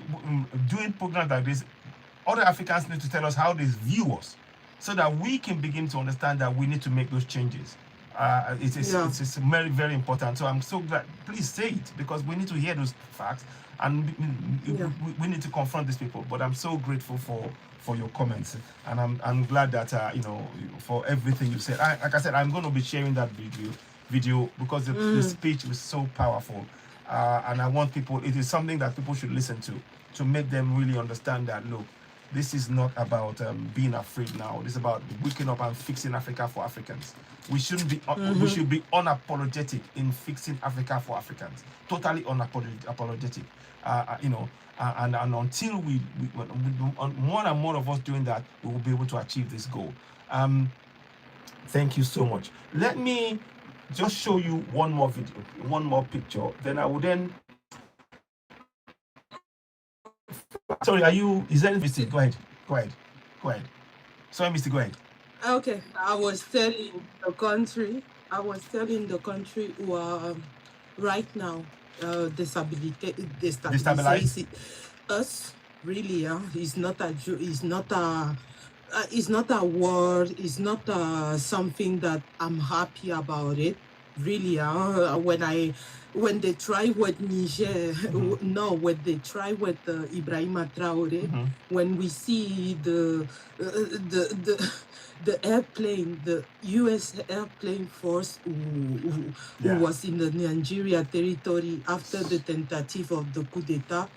doing programs like this, other Africans need to tell us how they view us, so that we can begin to understand that we need to make those changes. It's very, very important. So I'm so glad. Please say it, because we need to hear those facts, and we need to confront these people. But I'm so grateful for your comments, and I'm glad that for everything you said. Like I said, I'm going to be sharing that video because the speech was so powerful, and I want people. It is something that people should listen to make them really understand that. Look, This is not about being afraid now. This is about waking up and fixing Africa for Africans. We shouldn't be. We should be unapologetic in fixing Africa for Africans. Totally unapologetic. You know, and until we more and more of us doing that, we will be able to achieve this goal. Thank you so much. Let me just show you one more video, one more picture. Then I will then. Sorry, are you? Is that Misty? Go ahead. Go ahead. Go ahead. Sorry, Misty. Go ahead. Okay, I was telling the country right now destabilizing us. Really, it's not a word. It's not something that I'm happy about it. Really, when they try with Niger, when they try with Ibrahim Traore, when we see the airplane, the U.S. airplane force who was in the Nigeria territory after the tentative of the coup d'etat,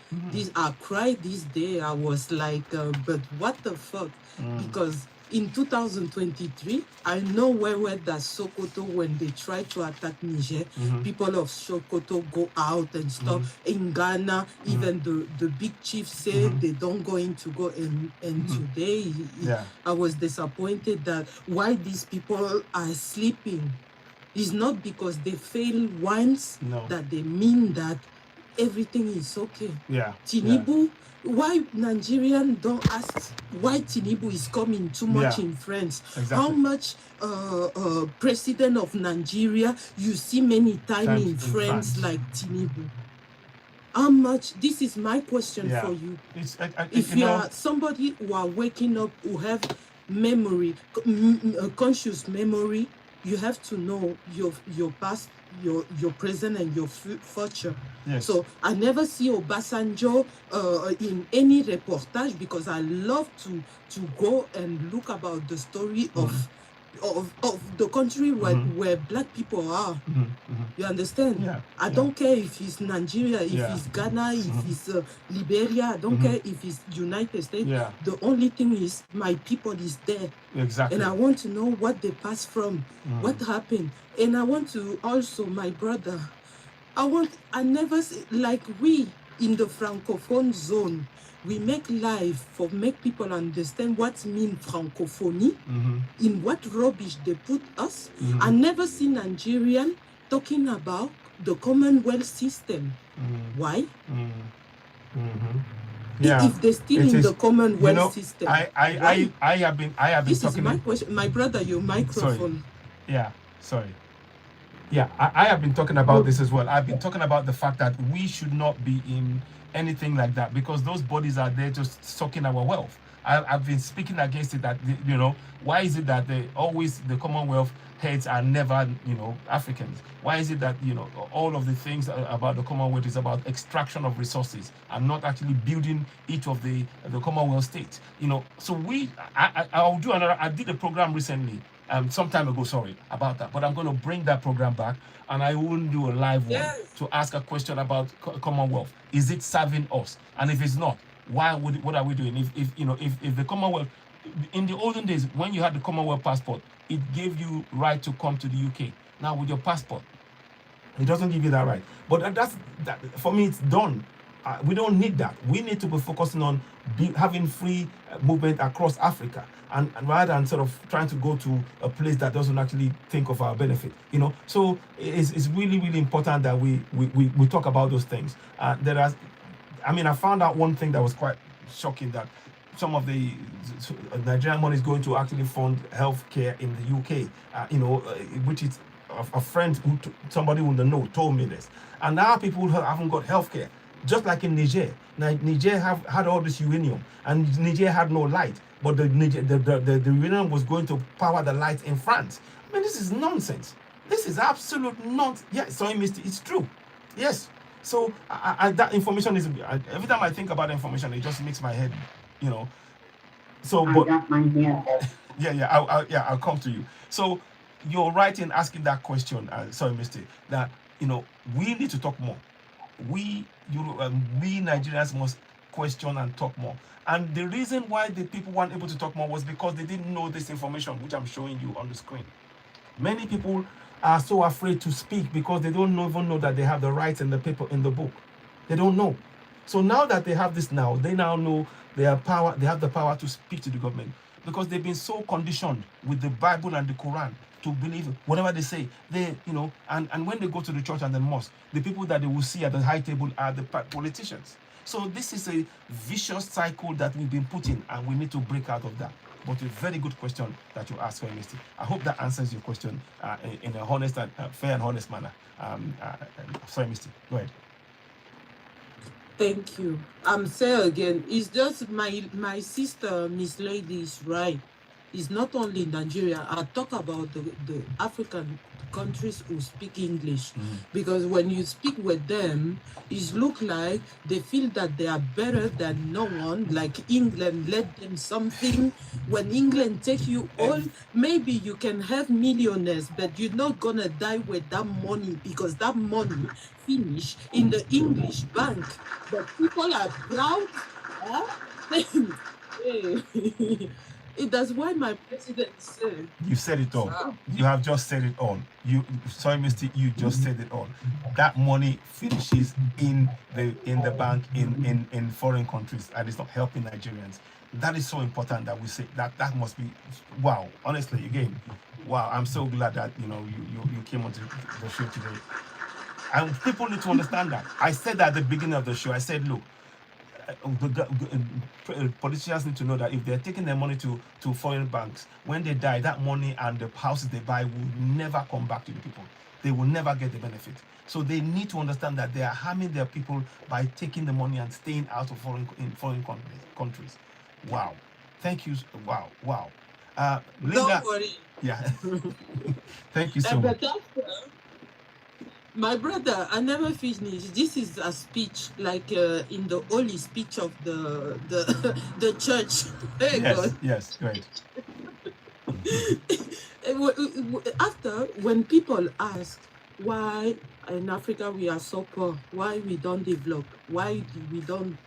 I cried this day. I was like, but what the fuck? Because in 2023, I know where that Sokoto, when they try to attack Niger, people of Sokoto go out and stuff. In Ghana, even the big chief said they don't going to go. And today, I was disappointed that why these people are sleeping. It's not because they fail once that they mean that everything is okay. Tinubu, why Nigerians don't ask why Tinubu is coming too much in France? How much president of Nigeria you see many times in France like Tinubu? How much? This is my question for you. If you are somebody who are waking up, who have memory, conscious memory, you have to know your past, your present, and your future. So I never see Obasanjo in any reportage, because I love to go and look about the story of the country where black people are. You understand? I don't care if it's Nigeria, if it's Ghana, if it's Liberia. I don't care if it's United States. The only thing is my people is there. And I want to know what they passed from, what happened. And I want to also, my brother, I never see, like we in the Francophone zone, we make make people understand what mean Francophonie, in what rubbish they put us. I never see Nigerian talking about the Commonwealth system. Why? If they're still in the Commonwealth system. I have been this talking. Is my question. My brother, your microphone. Sorry. I have been talking about this as well. I've been talking about the fact that we should not be in anything like that, because those bodies are there just sucking our wealth. I've been speaking against it, that, you know, why is it that the Commonwealth heads are never, you know, Africans? Why is it that, you know, all of the things about the Commonwealth is about extraction of resources and not actually building each of the Commonwealth states? You know, so I'll do another. I did a program recently, some time ago, about that, but I'm going to bring that program back, and I will do a live one to ask a question about Commonwealth. Is it serving us? And if it's not, what are we doing? If the Commonwealth, in the olden days, when you had the Commonwealth passport, it gave you right to come to the UK. Now with your passport, it doesn't give you that right. But that for me, it's done. We don't need that. We need to be focusing on having free movement across Africa, and rather than sort of trying to go to a place that doesn't actually think of our benefit. You know, so it's really, really important that we talk about those things. I found out one thing that was quite shocking, that some of the Nigerian money is going to actually fund healthcare in the UK. Which is a friend somebody who know told me this, and now people haven't got healthcare. Just like in Niger. Niger had all this uranium, and Niger had no light, but the uranium was going to power the lights in France. I mean, this is nonsense. This is absolute nonsense. Yeah, sorry, Misty, it's true. Yes. So that information is, every time I think about information, it just makes my head, you know. So, but got my hand up. I'll come to you. So you're right in asking that question. Sorry, Misty, that, you know, we need to talk more. We Nigerians must question and talk more. And the reason why the people weren't able to talk more was because they didn't know this information, which I'm showing you on the screen. Many people are so afraid to speak because they don't even know that they have the rights in the paper, in the book. They don't know. So now that they have this now, they now know they have power, they have the power to speak to the government, because they've been so conditioned with the Bible and the Quran to believe whatever they say. They, you know, and when they go to the church and the mosque, the people that they will see at the high table are the politicians. So this is a vicious cycle that we've been put in, and we need to break out of that. But a very good question that you asked, Misty. I hope that answers your question in a honest and fair and honest manner. Sorry, Misty, go ahead. Thank you. I'm saying again, it's just my sister, Miss Lady, is right. It's not only Nigeria. I talk about the African countries who speak English, because when you speak with them, it looks like they feel that they are better than no one. Like England let them something. When England take you all, maybe you can have millionaires, but you're not gonna die with that money, because that money finish in the English bank. But people are proud. That's why my president said. You said it all. You have just said it all. Sorry, Misty, you just said it all. That money finishes in the bank in foreign countries, and it's not helping Nigerians. That is so important that we say that. That must be, wow. Honestly, again, wow. I'm so glad that you came onto the show today. And people need to understand that. I said that at the beginning of the show. I said, look, politicians need to know that if they're taking their money to foreign banks, when they die, that money and the houses they buy will never come back to the people. They will never get the benefit. So they need to understand that they are harming their people by taking the money and staying out of foreign countries. Wow. Thank you. Wow. Linda, don't worry. Yeah. Thank you so much. My brother, I never finished. This is a speech, like in the holy speech of the church. Hey, yes, God. Yes, great. After, when people ask why in Africa we are so poor, why we don't develop, why we don't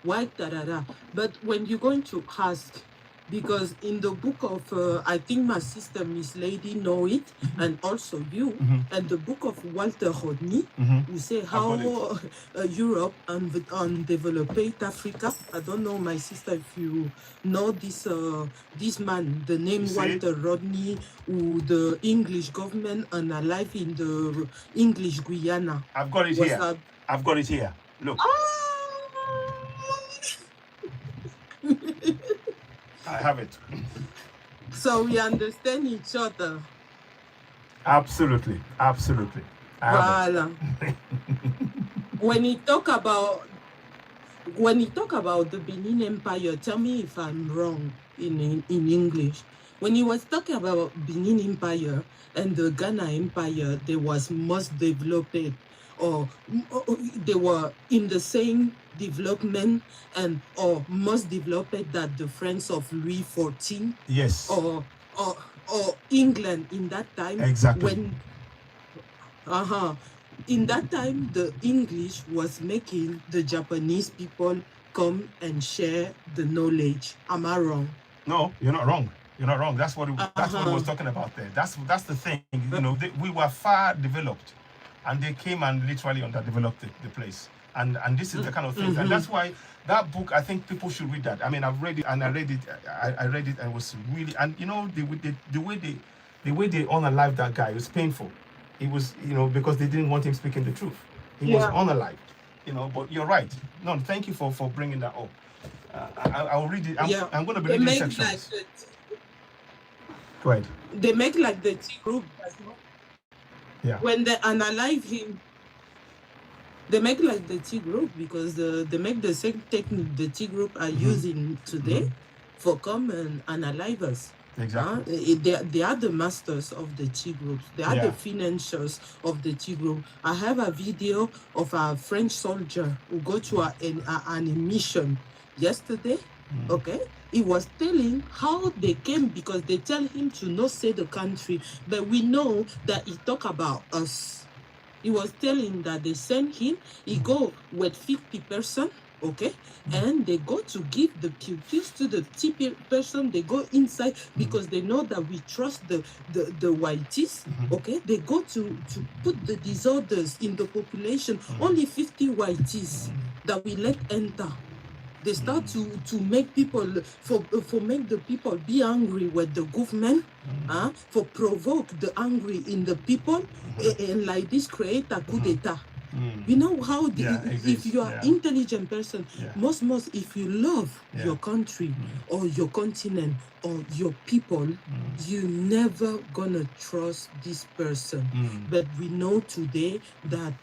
why da. But when you're going to ask, because in the book of, I think my sister, Miss Lady, know it, and also you, and the book of Walter Rodney, who say how Europe undeveloped Africa. I don't know, my sister, if you know this man, the name Walter Rodney, who the English government and alive in the English Guyana. I've got it here. I've got it here. Look. I have it. So we understand each other. Absolutely. Voilà. When you talk about the Benin Empire, tell me if I'm wrong in English. When he was talking about Benin Empire and the Ghana Empire, they was most developed, or they were in the same development or most developed that the France of Louis XIV. Yes. Or England in that time. Exactly. When in that time the English was making the Japanese people come and share the knowledge. Am I wrong? No, you're not wrong. You're not wrong. That's what it was talking about there. That's the thing. We were far developed, and they came and literally underdeveloped the place. And this is the kind of thing, and that's why that book, I think people should read that. I mean, I've read it, and I read it, and it was really, and the way they unalived that guy, it was painful. It was, because they didn't want him speaking the truth. He was unalived, But you're right. No, thank you for bringing that up. I'll read it. I'm going to be reading sections. Go ahead. They make like the T group. Yeah. When they unalive him. They make like the T group, because they make the same technique the T group are using today for come and unalive us. Exactly. They are the masters of the T groups. They are the financiers of the T group. I have a video of a French soldier who go to an mission yesterday. Okay. He was telling how they came, because they tell him to not say the country, but we know that he talk about us. He was telling that they send him, he go with 50 person, okay? And they go to give the pupils to the person. They go inside because they know that we trust the whiteys, okay? They go to put the disorders in the population. Only 50 whiteys that we let enter. They start to make people make the people be angry with the government, for provoke the angry in the people, and like this create a coup d'etat. You know how if you are intelligent person, most if you love your country or your continent or your people, you never gonna trust this person. But we know today that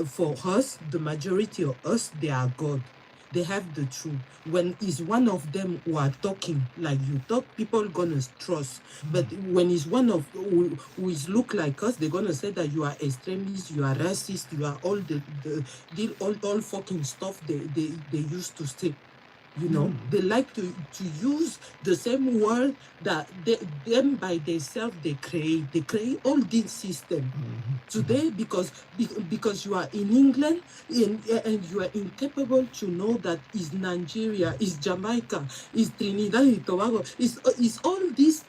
for us, the majority of us, they are God. They have the truth. When is one of them who are talking like you talk, people gonna trust. But when is one of who is look like us, they're gonna say that you are extremist, you are racist, you are all all fucking stuff they used to say. You know, they like to use the same word that them by themselves they create all this system. Today, because you are in England and you are incapable to know that is Nigeria, is Jamaica, is Trinidad and Tobago, is all these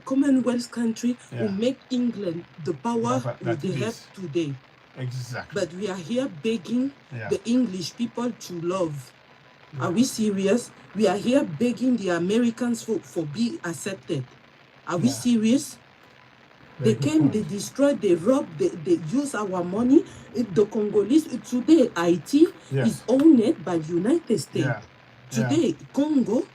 Commonwealth country who make England the power they have today. Exactly. But we are here begging the English people to love. Are we serious? We are here begging the Americans for be accepted. Are we serious? They came, they destroyed, they robbed, they use our money. The Congolese, today, IT is owned by the United States. Today, Congo,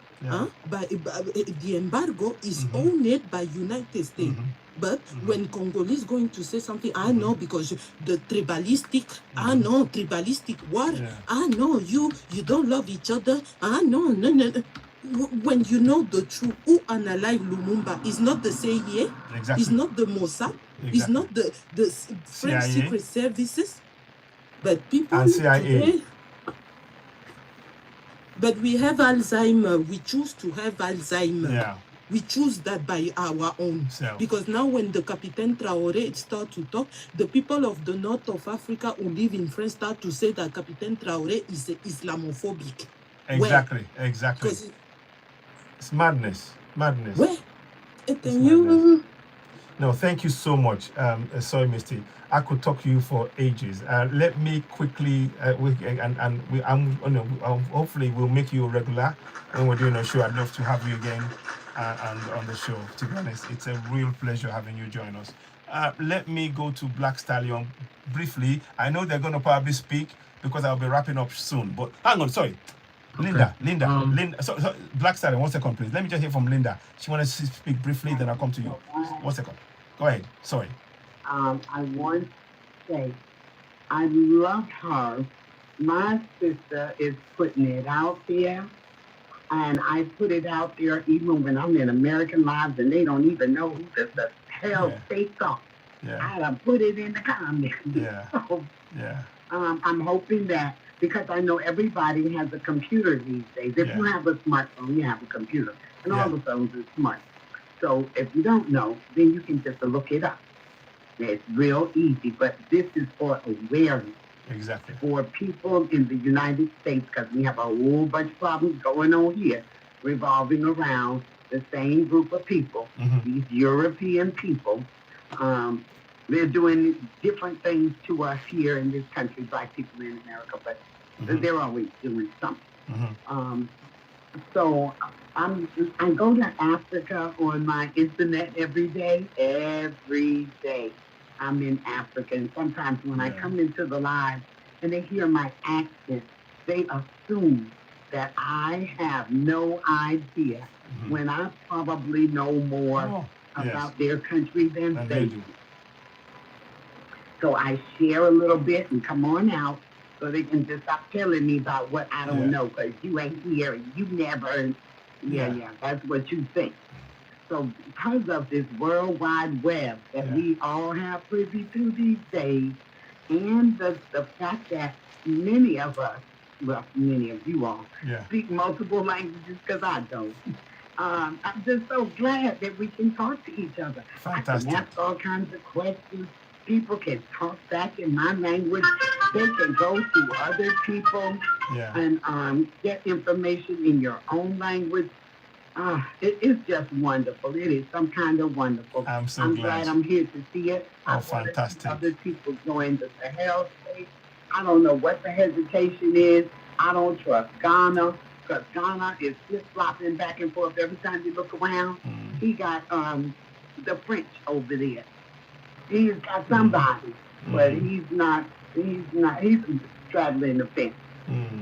by the embargo is owned by United States. But when Congolese going to say something, I know because the tribalistic, I know tribalistic war, I know you don't love each other, I know, no. When you know the truth, who analyze Lumumba is not the CIA, it's not the Mossad, it's not the French Secret Services, but people and CIA. Today, but we have Alzheimer. We choose to have Alzheimer. We choose that by our own. Because now when the Captain Traore start to talk, the people of the north of Africa who live in France start to say that Captain Traore is Islamophobic. Exactly, exactly. It's madness. Where? Can you... No, thank you so much. Sorry, Misty. I could talk to you for ages. Let me quickly, hopefully we'll make you a regular when we're doing a show. I'd love to have you again on the show. To be honest, it's a real pleasure having you join us. Let me go to Black Stallion briefly. I know they're going to probably speak because I'll be wrapping up soon. But hang on, sorry. Okay. Linda. So, Black Stallion, 1 second, please. Let me just hear from Linda. She wants to speak briefly, then I'll come to you. 1 second. Go ahead. Sorry. I want to say, I love her. My sister is putting it out there, and I put it out there even when I'm in American Lives, and they don't even know who the hell they thought. I put it in the comments. So, I'm hoping that, because I know everybody has a computer these days. If you have a smartphone, you have a computer. And all the phones are smart. So if you don't know, then you can just look it up. It's real easy. But this is for awareness. Exactly. For people in the United States, because we have a whole bunch of problems going on here, revolving around the same group of people, these European people. They're doing different things to us here in this country, black people in America, but they're always doing something. So I go to Africa on my internet every day. Every day I'm in Africa. And sometimes when I come into the live and they hear my accent, they assume that I have no idea when I probably know more about their country than they do. So I share a little bit and come on out so they can just stop telling me about what I don't know, because you ain't here and you never, that's what you think. So because of this World Wide Web that we all have privy to these days, and the fact that many of us, well, many of you all, speak multiple languages, because I don't. I'm just so glad that we can talk to each other. Fantastic. I can ask all kinds of questions. people can talk back in my language. They can go to other people and get information in your own language. It is just wonderful. It is some kind of wonderful. I'm glad I'm here to see it. Oh, fantastic. Other people join the Sahel state. I don't know what the hesitation is. I don't trust Ghana, because Ghana is flip-flopping back and forth every time you look around. He got the French over there. He's got somebody, but he's straddling the fence.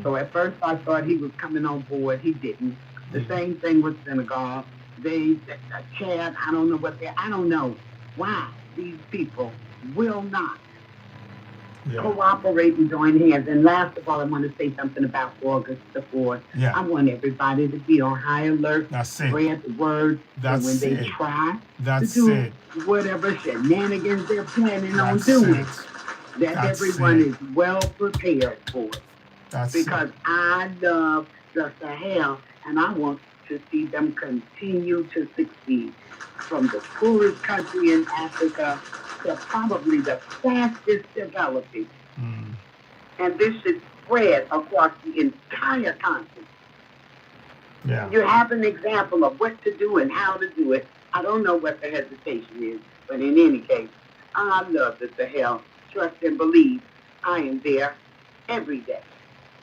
So at first I thought he was coming on board. He didn't. The same thing with Senegal. Chad, I don't know I don't know why these people will not cooperate and join hands. And last of all, I want to say something about August the 4th. I want everybody to be on high alert. Spread the word. And when they try to do whatever shenanigans they're planning on doing, that everyone is well prepared for it. Because I love the Sahel, and I want to see them continue to succeed. From the poorest country in Africa to probably the fastest developing. And this should spread across the entire continent. You have an example of what to do and how to do it. I don't know what the hesitation is, but in any case, I love the Sahel. Trust and believe. I am there every day.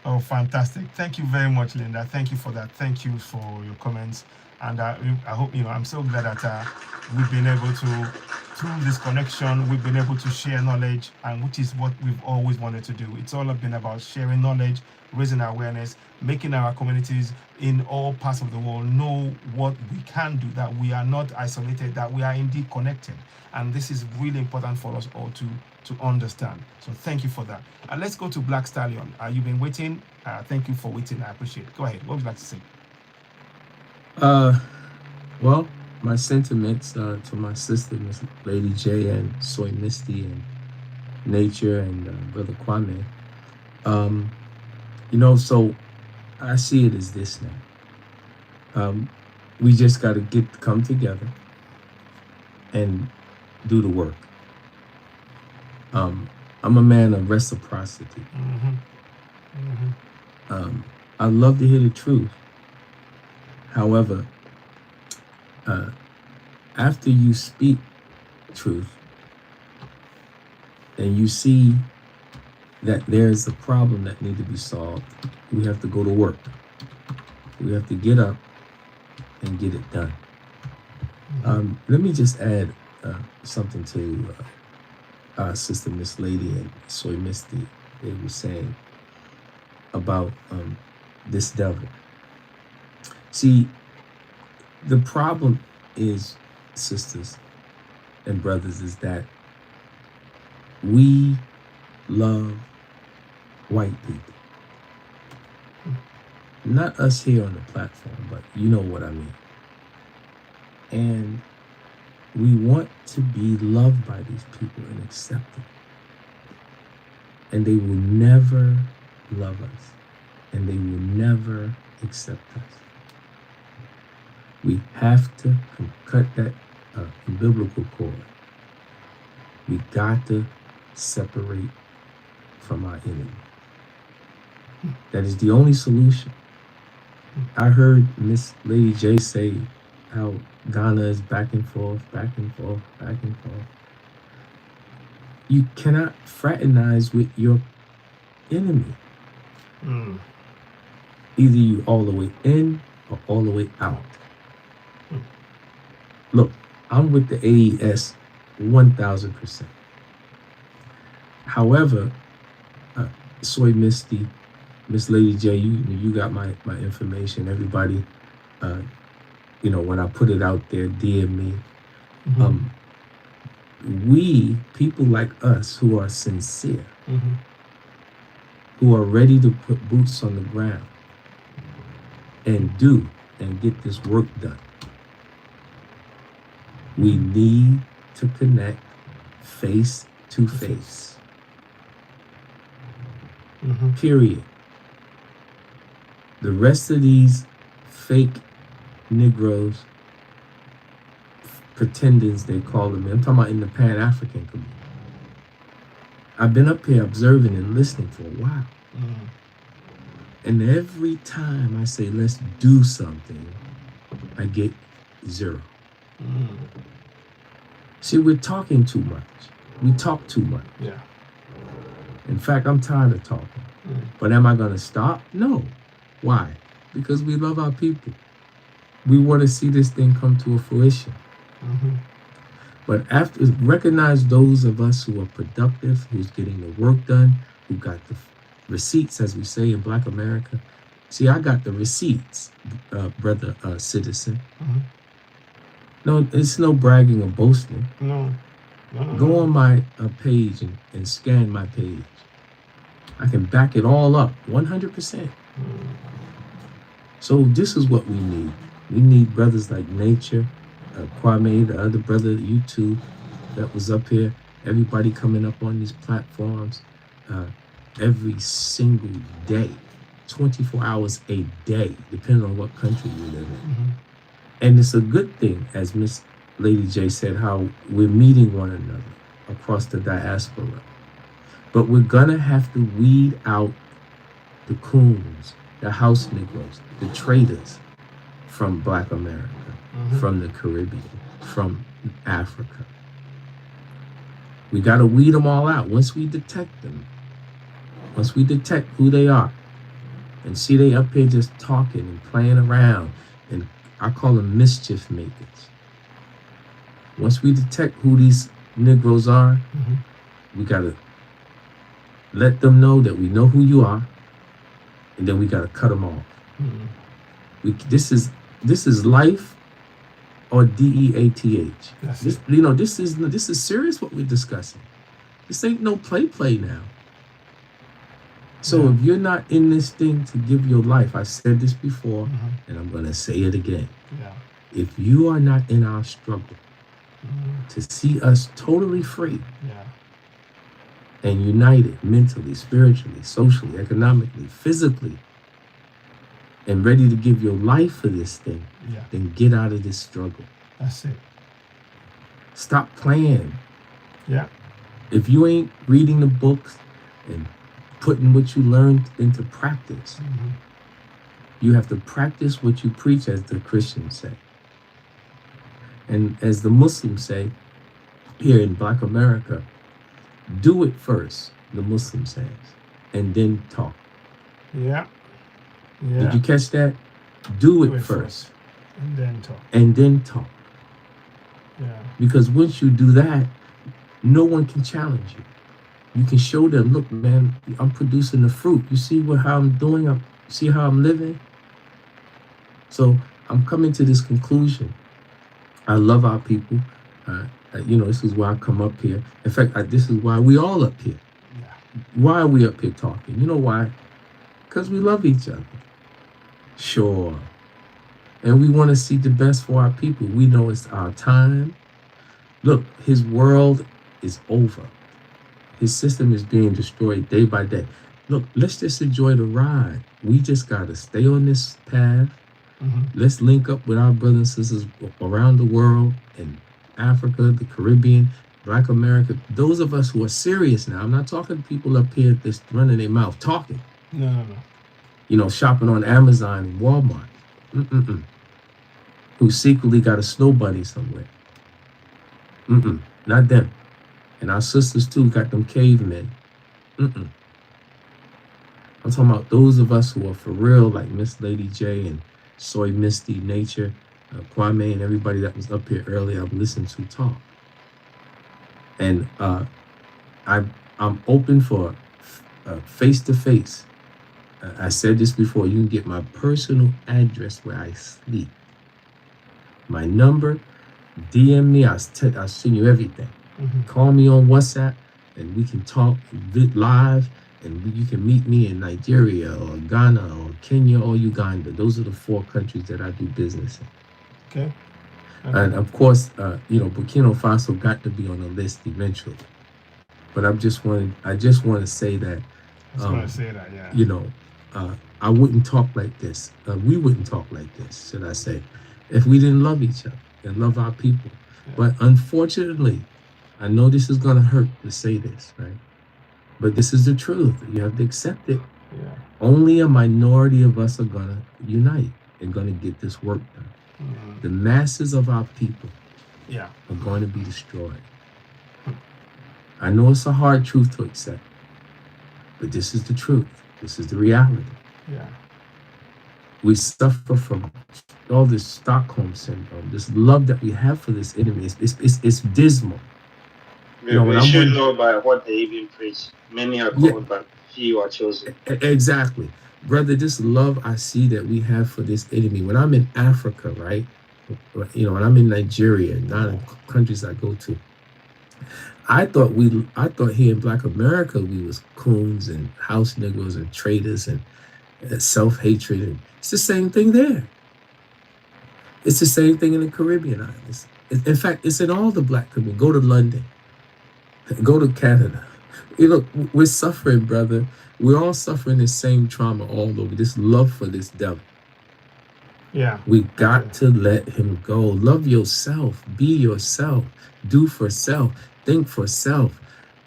Oh, fantastic. Thank you very much, Linda. Thank you for that. Thank you for your comments. And I hope, I'm so glad that we've been able to, through this connection, we've been able to share knowledge, and which is what we've always wanted to do. It's all been about sharing knowledge, raising awareness, making our communities in all parts of the world know what we can do, that we are not isolated, that we are indeed connected. And this is really important for us all to understand. So thank you for that. Let's go to Black Stallion. You've been waiting. Thank you for waiting. I appreciate it. Go ahead. What would you like to say? Well, my sentiments to my sister, Miss Lady J, and Soy Misty, and Nature, and Brother Kwame. So I see it as this now. We just got to come together and do the work. I'm a man of reciprocity. I love to hear the truth. However, after you speak truth and you see that there's a problem that needs to be solved, we have to go to work. We have to get up and get it done. Let me just add something to Sister Miss Lady and Soy Misty. They were saying about this devil. See, the problem is, sisters and brothers, is that we love white people. Not us here on the platform, but you know what I mean. And we want to be loved by these people and accepted. And they will never love us. And they will never accept us. We have to cut that umbilical cord. We got to separate from our enemy. That is the only solution. I heard Miss Lady J say how Ghana is back and forth, back and forth, back and forth. You cannot fraternize with your enemy. Either you all the way in or all the way out. Look, I'm with the AES 1000%. However, Soy Misty, Miss Lady J, you got my information. Everybody, when I put it out there, DM me. We, people like us who are sincere, who are ready to put boots on the ground and get this work done. We need to connect face to face. Period. The rest of these fake Negroes, pretenders they call them, I'm talking about in the Pan-African community. I've been up here observing and listening for a while. And every time I say, let's do something, I get 0. See, we're talking too much. We talk too much. Yeah. In fact, I'm tired of talking. But am I going to stop? No. Why? Because we love our people. We want to see this thing come to a fruition. But after, recognize those of us who are productive, who's getting the work done, who got the receipts, as we say in Black America. See, I got the receipts, brother citizen. No, it's no bragging or boasting. No. Go on my page and scan my page. I can back it all up, 100%. So this is what we need. We need brothers like Nature, Kwame, the other brother, you two, that was up here. Everybody coming up on these platforms every single day, 24 hours a day, depending on what country you live in. And it's a good thing, as Miss Lady J said, how we're meeting one another across the diaspora. But we're gonna have to weed out the coons, the house Negroes, the traitors from Black America, from the Caribbean, from Africa. We gotta weed them all out. Once we detect them, once we detect who they are, and see they up here just talking and playing around, and I call them mischief makers. Once we detect who these Negroes are, we gotta let them know that we know who you are, and then we gotta cut them off. This is life or DEATH. This is serious what we're discussing. This ain't no play now. So if you're not in this thing to give your life, I said this before, and I'm gonna say it again. If you are not in our struggle to see us totally free and united mentally, spiritually, socially, economically, physically, and ready to give your life for this thing, then get out of this struggle. That's it. Stop playing. Yeah. If you ain't reading the books and putting what you learned into practice, you have to practice what you preach, as the Christians say. And as the Muslims say, here in Black America, do it first, the Muslim says, and then talk. Yeah. Did you catch that? Do it first. And then talk. And then talk. Yeah. Because once you do that, no one can challenge you. You can show them, look, man, I'm producing the fruit. You see how I'm doing? See how I'm living? So I'm coming to this conclusion. I love our people. This is why I come up here. In fact, this is why we all up here. Why are we up here talking? You know why? Because we love each other. Sure. And we want to see the best for our people. We know it's our time. Look, his world is over. His system is being destroyed day by day. Look, let's just enjoy the ride. We just got to stay on this path. Let's link up with our brothers and sisters around the world, in Africa, the Caribbean, Black America. Those of us who are serious now. I'm not talking to people up here that's running their mouth talking. No. Shopping on Amazon and Walmart. Who secretly got a snow bunny somewhere. Not them. And our sisters too got them cavemen. I'm talking about those of us who are for real, like Miss Lady J and Soy Misty, Nature, Kwame, and everybody that was up here earlier. I've listened to talk. And I'm open for face-to-face. I said this before, you can get my personal address where I sleep. My number, DM me, I'll send you everything. Call me on WhatsApp and we can talk live, and you can meet me in Nigeria or Ghana or Kenya or Uganda. Those are the 4 countries that I do business in. Okay. And of course, Burkina Faso got to be on the list eventually. But I just want to say that, I wouldn't talk like this. We wouldn't talk like this, should I say, if we didn't love each other and love our people. But unfortunately, I know this is going to hurt to say this, right? But this is the truth. You have to accept it. Yeah. Only a minority of us are going to unite and going to get this work done. Mm-hmm. The masses of our people Yeah. are going to be destroyed. I know it's a hard truth to accept, but this is the truth. This is the reality. Yeah. We suffer from all this Stockholm syndrome, this love that we have for this enemy. It's dismal. We, you know, we should know by what they even preach. Many are called, but few are chosen. Exactly. Brother, this love I see that we have for this enemy. When I'm in Africa, right? You know, when I'm in Nigeria, not in countries I go to, I thought here in Black America we was coons and house niggas and traitors and self-hatred. And it's the same thing there. It's the same thing in the Caribbean islands. In fact, it's in all the Black Caribbean. Go to London. Go to Canada. You know, we're suffering, brother. We're all suffering the same trauma all over. This love for this devil. Yeah. We got to let him go. Love yourself. Be yourself. Do for self. Think for self.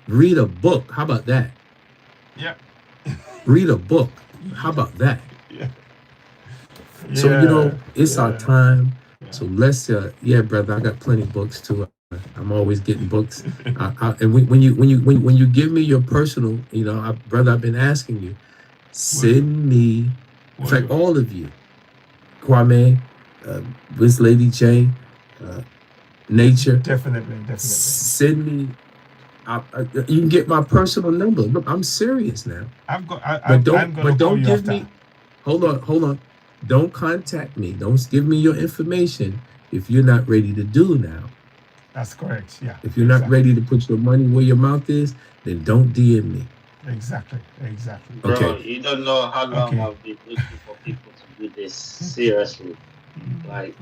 Read a book. How about that? Yeah. Read a book. How about that? Yeah. So, you know, it's our time. So let's, brother, I got plenty of books too. I'm always getting books. And when you give me your personal, you know, brother, I've been asking you, send me, in fact, all of you, Kwame, this Lady J, Nature. Definitely. Send me. You can get my personal number. Look, I'm serious now. But don't give me. Hold on. Don't contact me. Don't give me your information if you're not ready to do now. That's correct. Yeah. If you're not ready to put your money where your mouth is, then don't DM me. Exactly. Bro, Okay. you don't know how long I've been looking for people to do this seriously. Like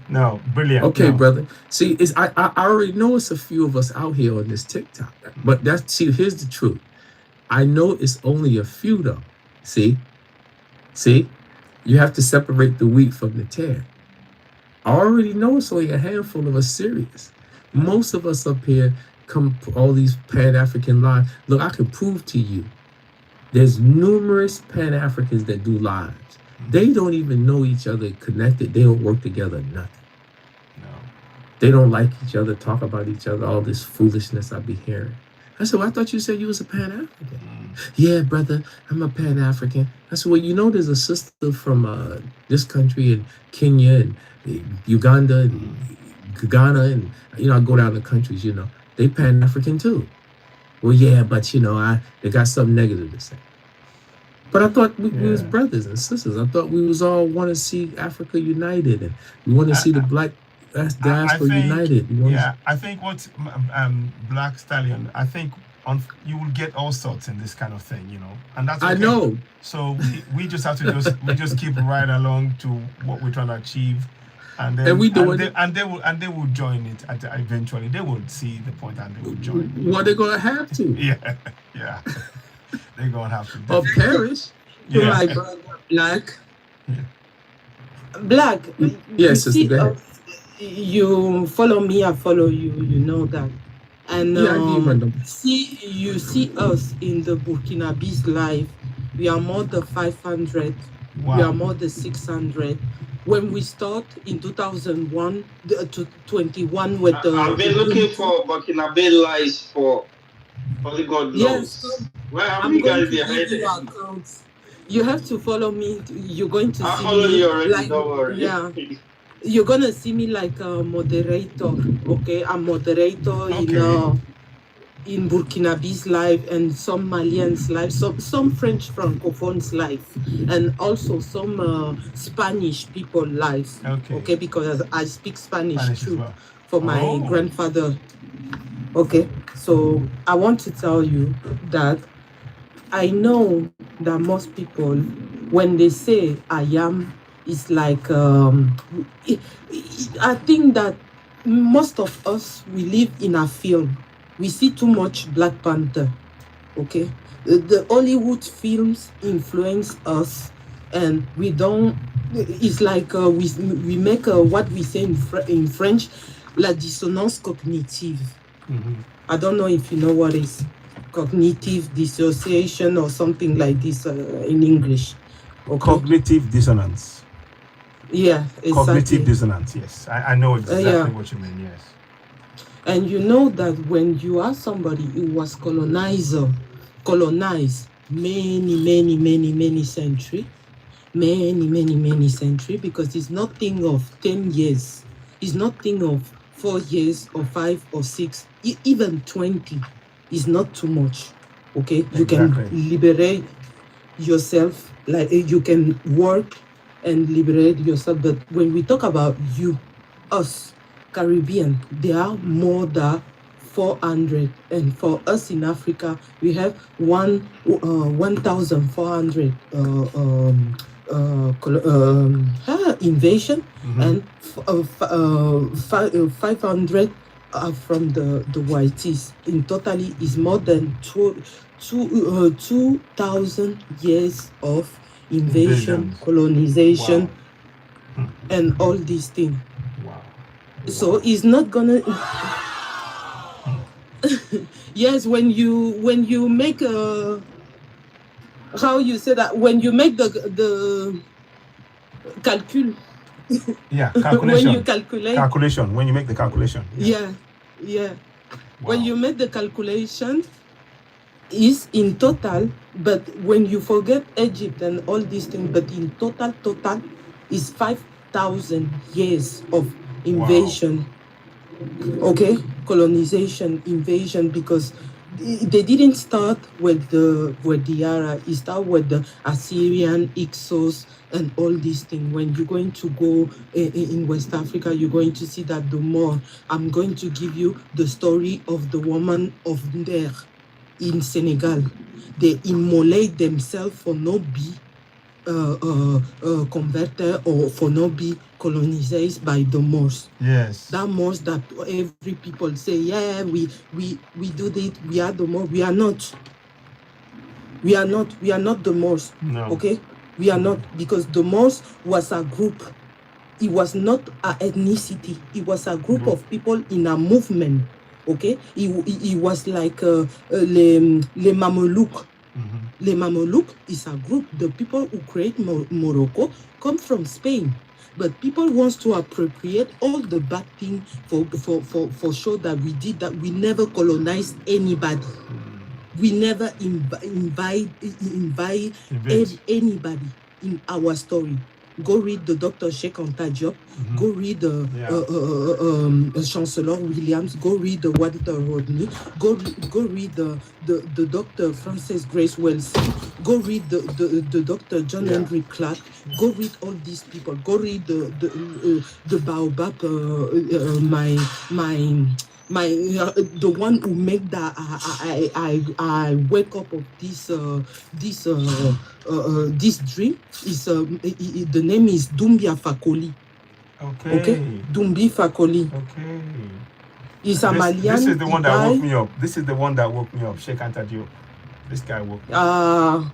no, brilliant. Okay, brother. See, I already know it's a few of us out here on this TikTok, but here's the truth. I know it's only a few though. See, you have to separate the wheat from the tare. I already know it's only a handful of us serious. Most of us up here come all these Pan-African lives. Look, I can prove to you there's numerous Pan-Africans that do lives. They don't even know each other connected. They don't work together, nothing. No. They don't like each other, talk about each other, all this foolishness I be hearing. I said, well, I thought you said you was a Pan-African. Yeah, brother, I'm a Pan-African. I said, well, you know there's a sister from this country and Kenya and Uganda and Ghana and, you know, I go down the countries, you know, they Pan-African too. Well, yeah, but, you know, they got something negative to say. But I thought we was brothers and sisters. I thought we was all want to see Africa united and we want to see the Black diaspora united. I think what Black Stallion, I think you will get all sorts in this kind of thing, you know, and that's okay. I know. So we just have to just keep right along to what we're trying to achieve, and then they will join it eventually. They will see the point and they will join. Well, they're gonna have to. Yeah. They're gonna have to. Of Paris. To my brother Black. Black. Yes, sister, go ahead. You follow me, I follow you. You know that. And you see us in the Burkinabe's life. We are more than 500. Wow. We are more than 600. When we start in 2001 to 21 with the... I've been looking for Burkinabe lives for only God knows. Yes, where have you guys been hiding? You have to follow me. You're going to see me. I follow you already, don't worry. Yeah. You're gonna see me like a moderator, okay? I'm moderator in Burkinabe's life and some Malians' life, some French Francophones' life, and also some Spanish people' lives. Okay, because I speak Spanish too, well, for my grandfather. Okay, so I want to tell you that I know that most people, when they say I am, it's like, I think that most of us, we live in a film. We see too much Black Panther, okay? The Hollywood films influence us, and we don't, it's like we make what we say in French, la dissonance cognitive. I don't know if you know what is cognitive dissociation or something like this in English. Okay. Cognitive dissonance. Yeah, exactly. Cognitive dissonance, yes. I know exactly what you mean, yes. And you know that when you are somebody who was colonized many centuries, many centuries, because it's not thing of 10 years. It's not thing of 4 years or 5 or 6, even 20 is not too much. Okay, exactly. You can liberate yourself, like you can work and liberate yourself. But when we talk about you, us, Caribbean, there are more than 400, and for us in Africa, we have 1,400 invasion, and 500 from the whiteys. In totally is more than 2,000 years of invasion, colonization, and all these things. So it's not gonna. Yes, when you make a, how you say that, when you make the calcul. Yeah, calculation. When you calculate. Calculation. When you make the calculation. Yeah. Wow. When you make the calculation, is in total, but when you forget Egypt and all these things, but in total is 5,000 years of invasion. Wow. Okay, colonization, invasion, because they didn't start with the Arab. It started with the Assyrian, Hyksos, and all these things. When you're going to go in West Africa, you're going to see that the more. I'm going to give you the story of the woman of Nder in Senegal. They immolate themselves for not be converted or for not be colonized by the Moors. Yes. That Moors that every people say, yeah, we do it, we are the Moors. We are not. We are not the Moors. No. Okay? We are not, because the Moors was a group. It was not an ethnicity. It was a group of people in a movement. Okay? It was like les Mamelouks. Les Mamelouks is a group. The people who create Morocco come from Spain, but people wants to appropriate all the bad thing for sure that we did that. We never colonized anybody. We never invite anybody in our story. Go read the Dr. Sheikh Anta Diop. Go read the Chancellor Williams. Go read the Walter Rodney. Go read the Dr. Frances Grace Wells. Go read the Dr. John Henry Clark. Go read all these people. Go read the Baobab. The one who made that I wake up of this dream is the name is Doumbia Fakoli. Okay. Dumbi Fakoli. Okay. Is a Malian. This is the one that woke me up. This is the one that woke me up. Sheikh Anta Diop. This guy woke me up.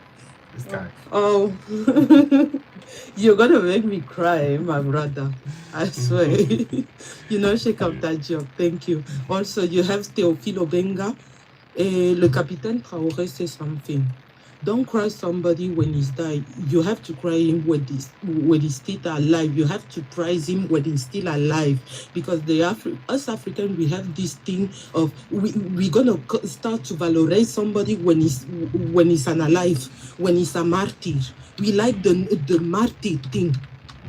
This guy. Oh. You're gonna make me cry, my brother. I swear. You know, Sheikh Anta Diop. Thank you. Also, you have Théophile Obenga. Le Capitaine Traoré says something. Don't cry somebody when he's died. You have to cry him when he's still alive. You have to praise him when he's still alive. Because us Africans, we have this thing of we're gonna start to valorize somebody when he's alive, when he's a martyr. We like the martyr thing.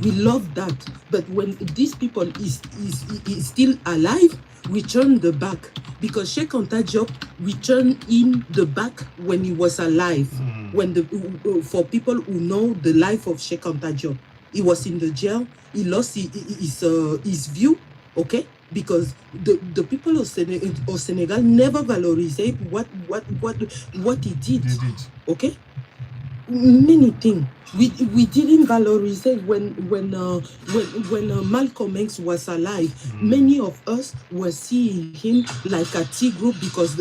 We love that. But when these people is still alive, we turn the back. Because Sheikh Anta Diop, we turn in the back when he was alive. When for people who know the life of Sheikh Anta Diop, he was in the jail. He lost his view. Okay, because the people of Senegal never valorized what he did. Okay, many things. We didn't valorize it when Malcolm X was alive. Many of us were seeing him like a T group because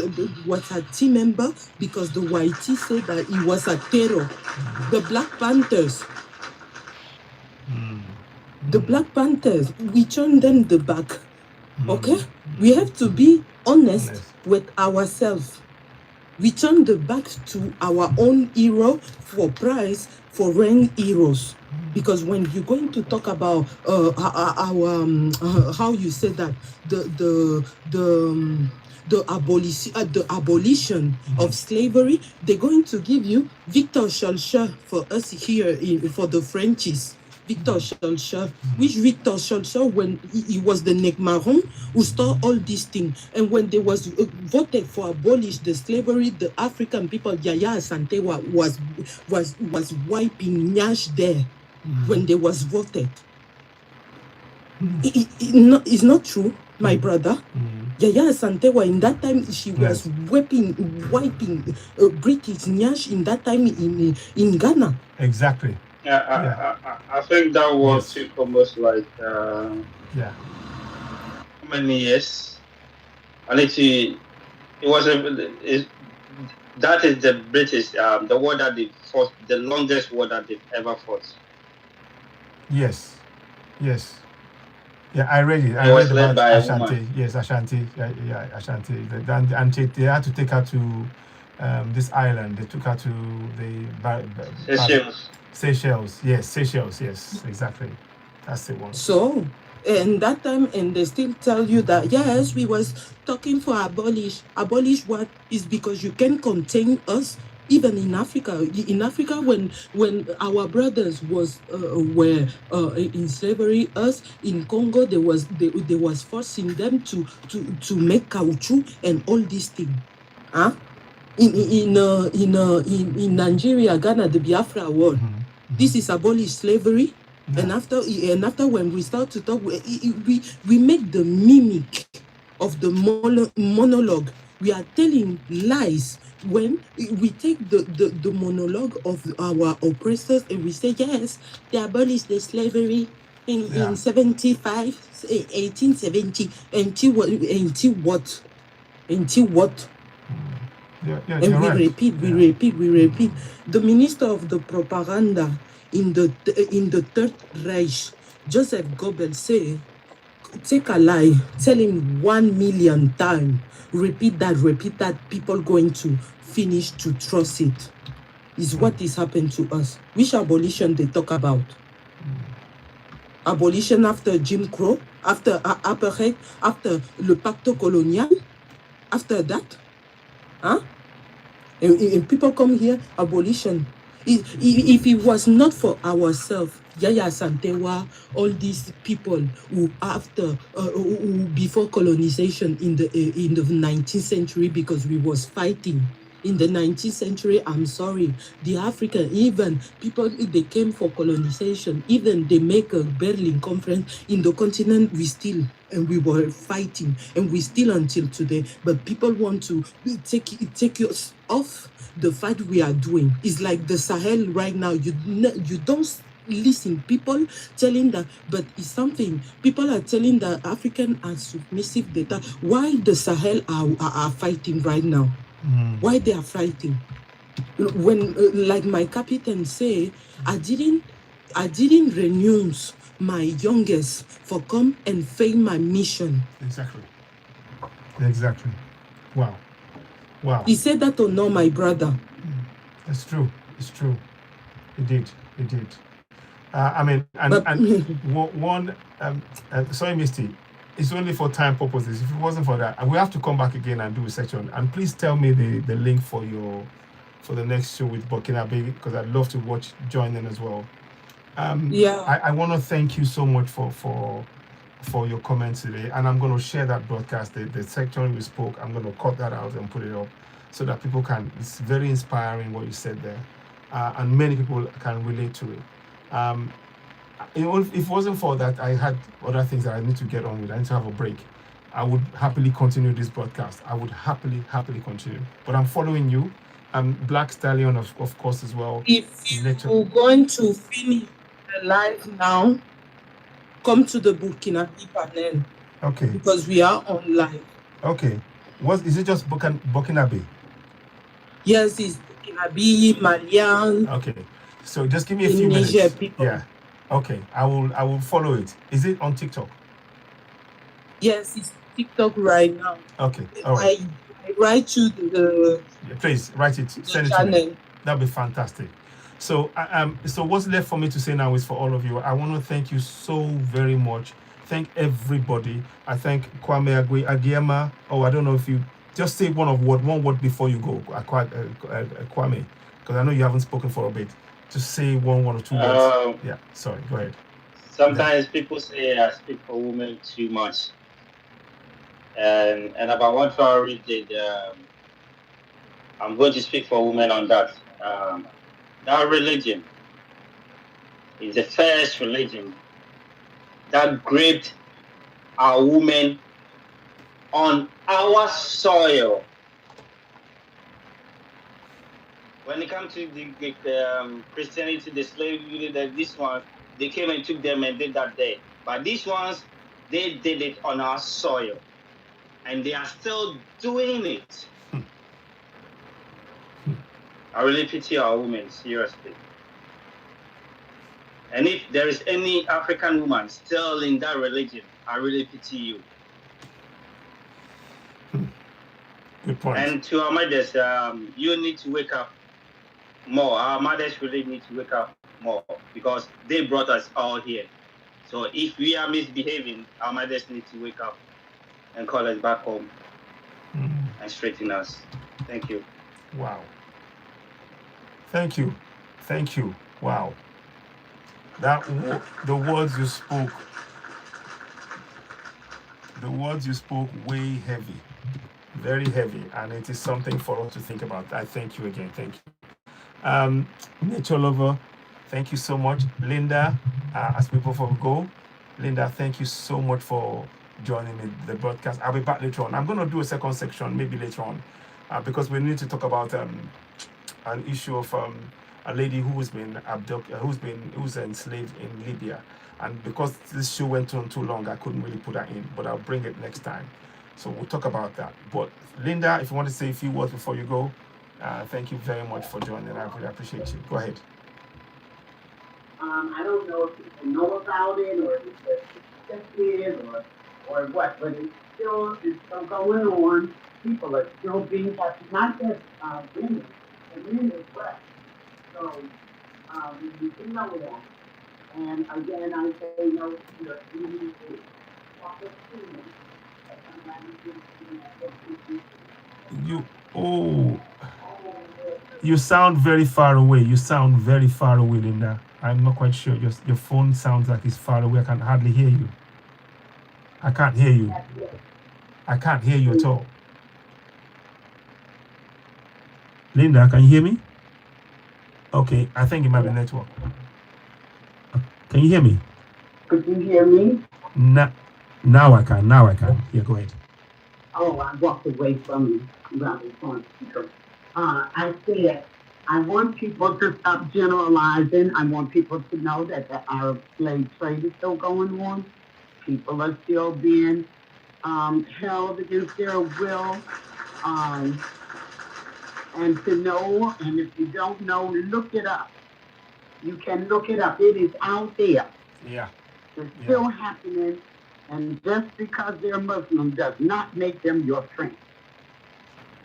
was a T member, because the YT said that he was a terror. The Black Panthers. The Black Panthers, we turned them the back. Okay? We have to be honest with ourselves. We turn the back to our own hero for price for foreign heroes. Because when you're going to talk about how you say that the abolition of slavery, they're going to give you Victor Schulcher for us here for the Frenchies. Victor Schulcher, which Victor Schulcher, when he was the Nec Marron who started all these things, and when they was voted for abolish the slavery, the African people, Yaya Asante was wiping Nyash there when they was voted. It's not true, my brother. Yaya Asante, in that time, she was wiping British Nyash in that time in Ghana. Exactly. I think that was took almost like how many years? That is the British the war that they fought, the longest war that they've ever fought. Yes. Yeah, I read it. It was led by Ashanti. Yes, Ashanti. Yeah, Ashanti. And they had to take her to this island. They took her to the Seychelles. Yes, Seychelles. Yes, exactly. That's the one. So, and that time, and they still tell you that yes, we was talking for abolish. Abolish what is because you can contain us. Even in Africa, when our brothers were in slavery, us in Congo, they was forcing them to make caoutchouc and all these things. In Nigeria, Ghana, the Biafra war. This is abolish slavery. And after when we start to talk, we make the mimic of the monologue. We are telling lies when we take the monologue of our oppressors and we say, yes, they abolished the slavery in 1870. Until what? And we repeat. The minister of the propaganda in the Third Reich, Joseph Goebbels, say, take a lie, tell him 1 million times, repeat that, people going to finish to trust it. Is what is happening to us. Which abolition they talk about? Abolition after Jim Crow, after apartheid, after le pacte colonial, after that? And people come here, abolition. If it was not for ourselves, Yaya Santewa, all these people who before colonization in the 19th century, because we was fighting in the 19th century, I'm sorry, the African, even people, they came for colonization, even they make a Berlin conference in the continent, we were fighting, and we still until today, but people want to take us off the fight we are doing. It's like the Sahel right now. You don't listen. People telling that, but it's something. People are telling that African are submissive data. Why the Sahel are fighting right now? Why they are fighting? When, like my captain say, I didn't renounce my youngest for come and fail my mission. Exactly. Wow. He said that or no, my brother? It's true. He did. Sorry, Misty. It's only for time purposes. If it wasn't for that, we have to come back again and do a section. And please tell me the link for the next show with Burkinabe, because I'd love to join in as well. I want to thank you so much for your comments today, and I'm going to share that broadcast, the section we spoke. I'm going to cut that out and put it up so that people can. It's very inspiring what you said there, and many people can relate to it. If it wasn't for that, I had other things that I need to get on with. I need to have a break. I would happily continue this broadcast. I would happily continue. But I'm following you. Black Stallion, of course, as well. If you're going to finish the live now, come to the Burkinabe panel. Okay. Because we are on live. Okay. Is it just Burkinabe? Yes, it's Burkinabe, Malian. Okay. So just give me a few minutes. People. Yeah. Okay. I will follow it. Is it on TikTok? Yes, it's TikTok right now. Okay, all right. I write you the please write it, send it channel. to me. That'd be fantastic. So so what's left for me to say now is for all of you, I want to thank you so very much. Thank everybody. I thank Kwame Agiema. Oh, I don't know if you just say one word before you go, Kwame, because I know you haven't spoken for a bit. Just say one or two words. Yeah, sorry, go ahead. Sometimes people say I speak for women too much. And about what Traore did, I'm going to speak for women on that. That religion is the first religion that raped our women on our soil. When it comes to the Christianity, the slavery, this one, they came and took them and did that there. But these ones, they did it on our soil. And they are still doing it. I really pity our women, seriously. And if there is any African woman still in that religion, I really pity you. Good point. And to our mothers, you need to wake up more. Our mothers really need to wake up more because they brought us all here. So if we are misbehaving, our mothers need to wake up and call us back home and straighten us. Thank you. Wow. Thank you. Thank you. Wow. The words you spoke way heavy, very heavy, and it is something for us to think about. I thank you again. Thank you. Nature Lover, thank you so much. Linda, as people go, Linda, thank you so much for joining me the broadcast. I'll be back later on. I'm going to do a second section maybe later on because we need to talk about an issue of a lady who's been abducted, who's enslaved in Libya, and because this show went on too long, I couldn't really put that in, but I'll bring it next time. So we'll talk about that. But Linda, if you want to say a few words before you go, thank you very much for joining. I really appreciate you. Go ahead. I don't know if people know about it or if it's accepted or what, but it's still going on. People are still being captured, not just women, but men as well. So you can know that. And again, I say no to your enemy. You sound very far away. You sound very far away, Linda. I'm not quite sure. Your phone sounds like it's far away. I can hardly hear you. I can't hear you. I can't hear you at all. Linda, can you hear me? Okay, I think it might be network. Can you hear me? Could you hear me? Now I can. Now I can. Yeah, go ahead. Oh, I walked away from you. I said, I want people to stop generalizing. I want people to know that the Arab slave trade is still going on. People are still being held against their will. And to know, and if you don't know, look it up. You can look it up. It is out there. Yeah. It's still happening. And just because they're Muslim does not make them your friend.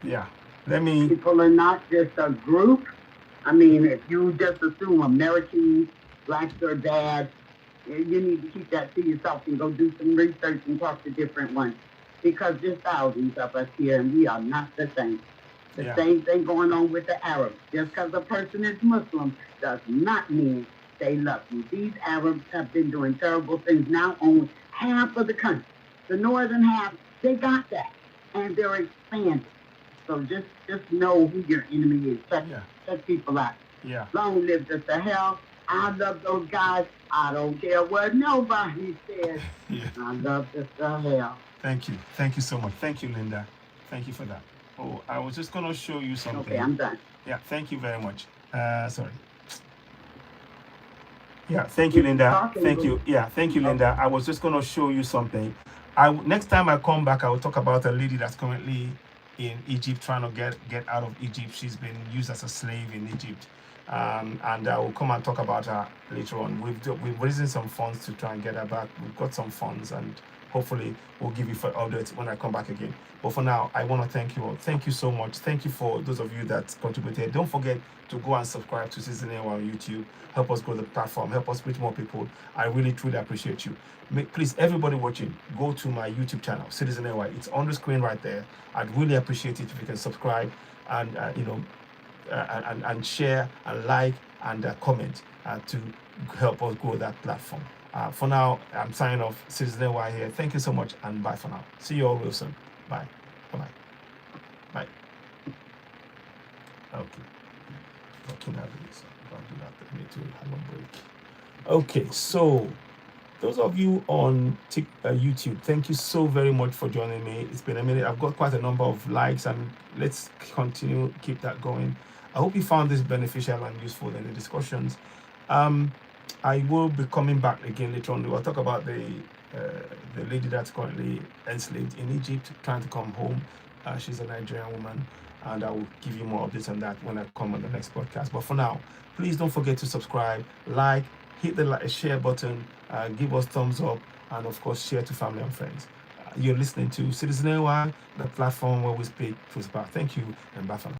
Yeah. People are not just a group. I mean, if you just assume Americans, blacks are bad, you need to keep that to yourself and go do some research and talk to different ones. Because there's thousands of us here and we are not the same. The same thing going on with the Arabs. Just because a person is Muslim does not mean they love you. These Arabs have been doing terrible things now on half of the country. The northern half, they got that. And they're expanding. So just know who your enemy is. Check people out. Yeah. Long live the Sahel. I love those guys. I don't care what nobody says. I love the Sahel. Thank you. Thank you so much. Thank you, Linda. Thank you for that. Oh, I was just going to show you something. Okay, I'm done. Yeah, thank you very much. Sorry. Yeah, thank you, Linda. Thank you. Yeah, thank you, Linda. I was just going to show you something. Next time I come back, I will talk about a lady that's currently in Egypt trying to get out of Egypt. She's been used as a slave in Egypt. And I will come and talk about her later on. We've raised some funds to try and get her back. We've got some funds and hopefully we'll give you further updates when I come back again. But for now, I want to thank you all. Thank you so much. Thank you for those of you that contributed. Don't forget to go and subscribe to Citizen AY on YouTube. Help us grow the platform. Help us reach more people. I really, truly appreciate you. Please, everybody watching, go to my YouTube channel, Citizen AY. It's on the screen right there. I'd really appreciate it if you can subscribe and, and share and like and comment to help us grow that platform. For now, I'm signing off. Citizen AY here. Thank you so much, and bye for now. See you all real soon. Bye. Bye-bye. Bye. Okay. Working out this. I'll do that. Let me do a long break. Okay, so those of you on YouTube, thank you so very much for joining me. It's been a minute. I've got quite a number of likes, and let's continue, keep that going. I hope you found this beneficial and useful in the discussions. I will be coming back again later on. We'll talk about the lady that's currently enslaved in Egypt, trying to come home. She's a Nigerian woman, and I will give you more updates on that when I come on the next podcast. But for now, please don't forget to subscribe, like, hit the share button, give us thumbs up, and of course, share to family and friends. You're listening to Citizen AY, the platform where we speak truth about. Thank you, and bye for now.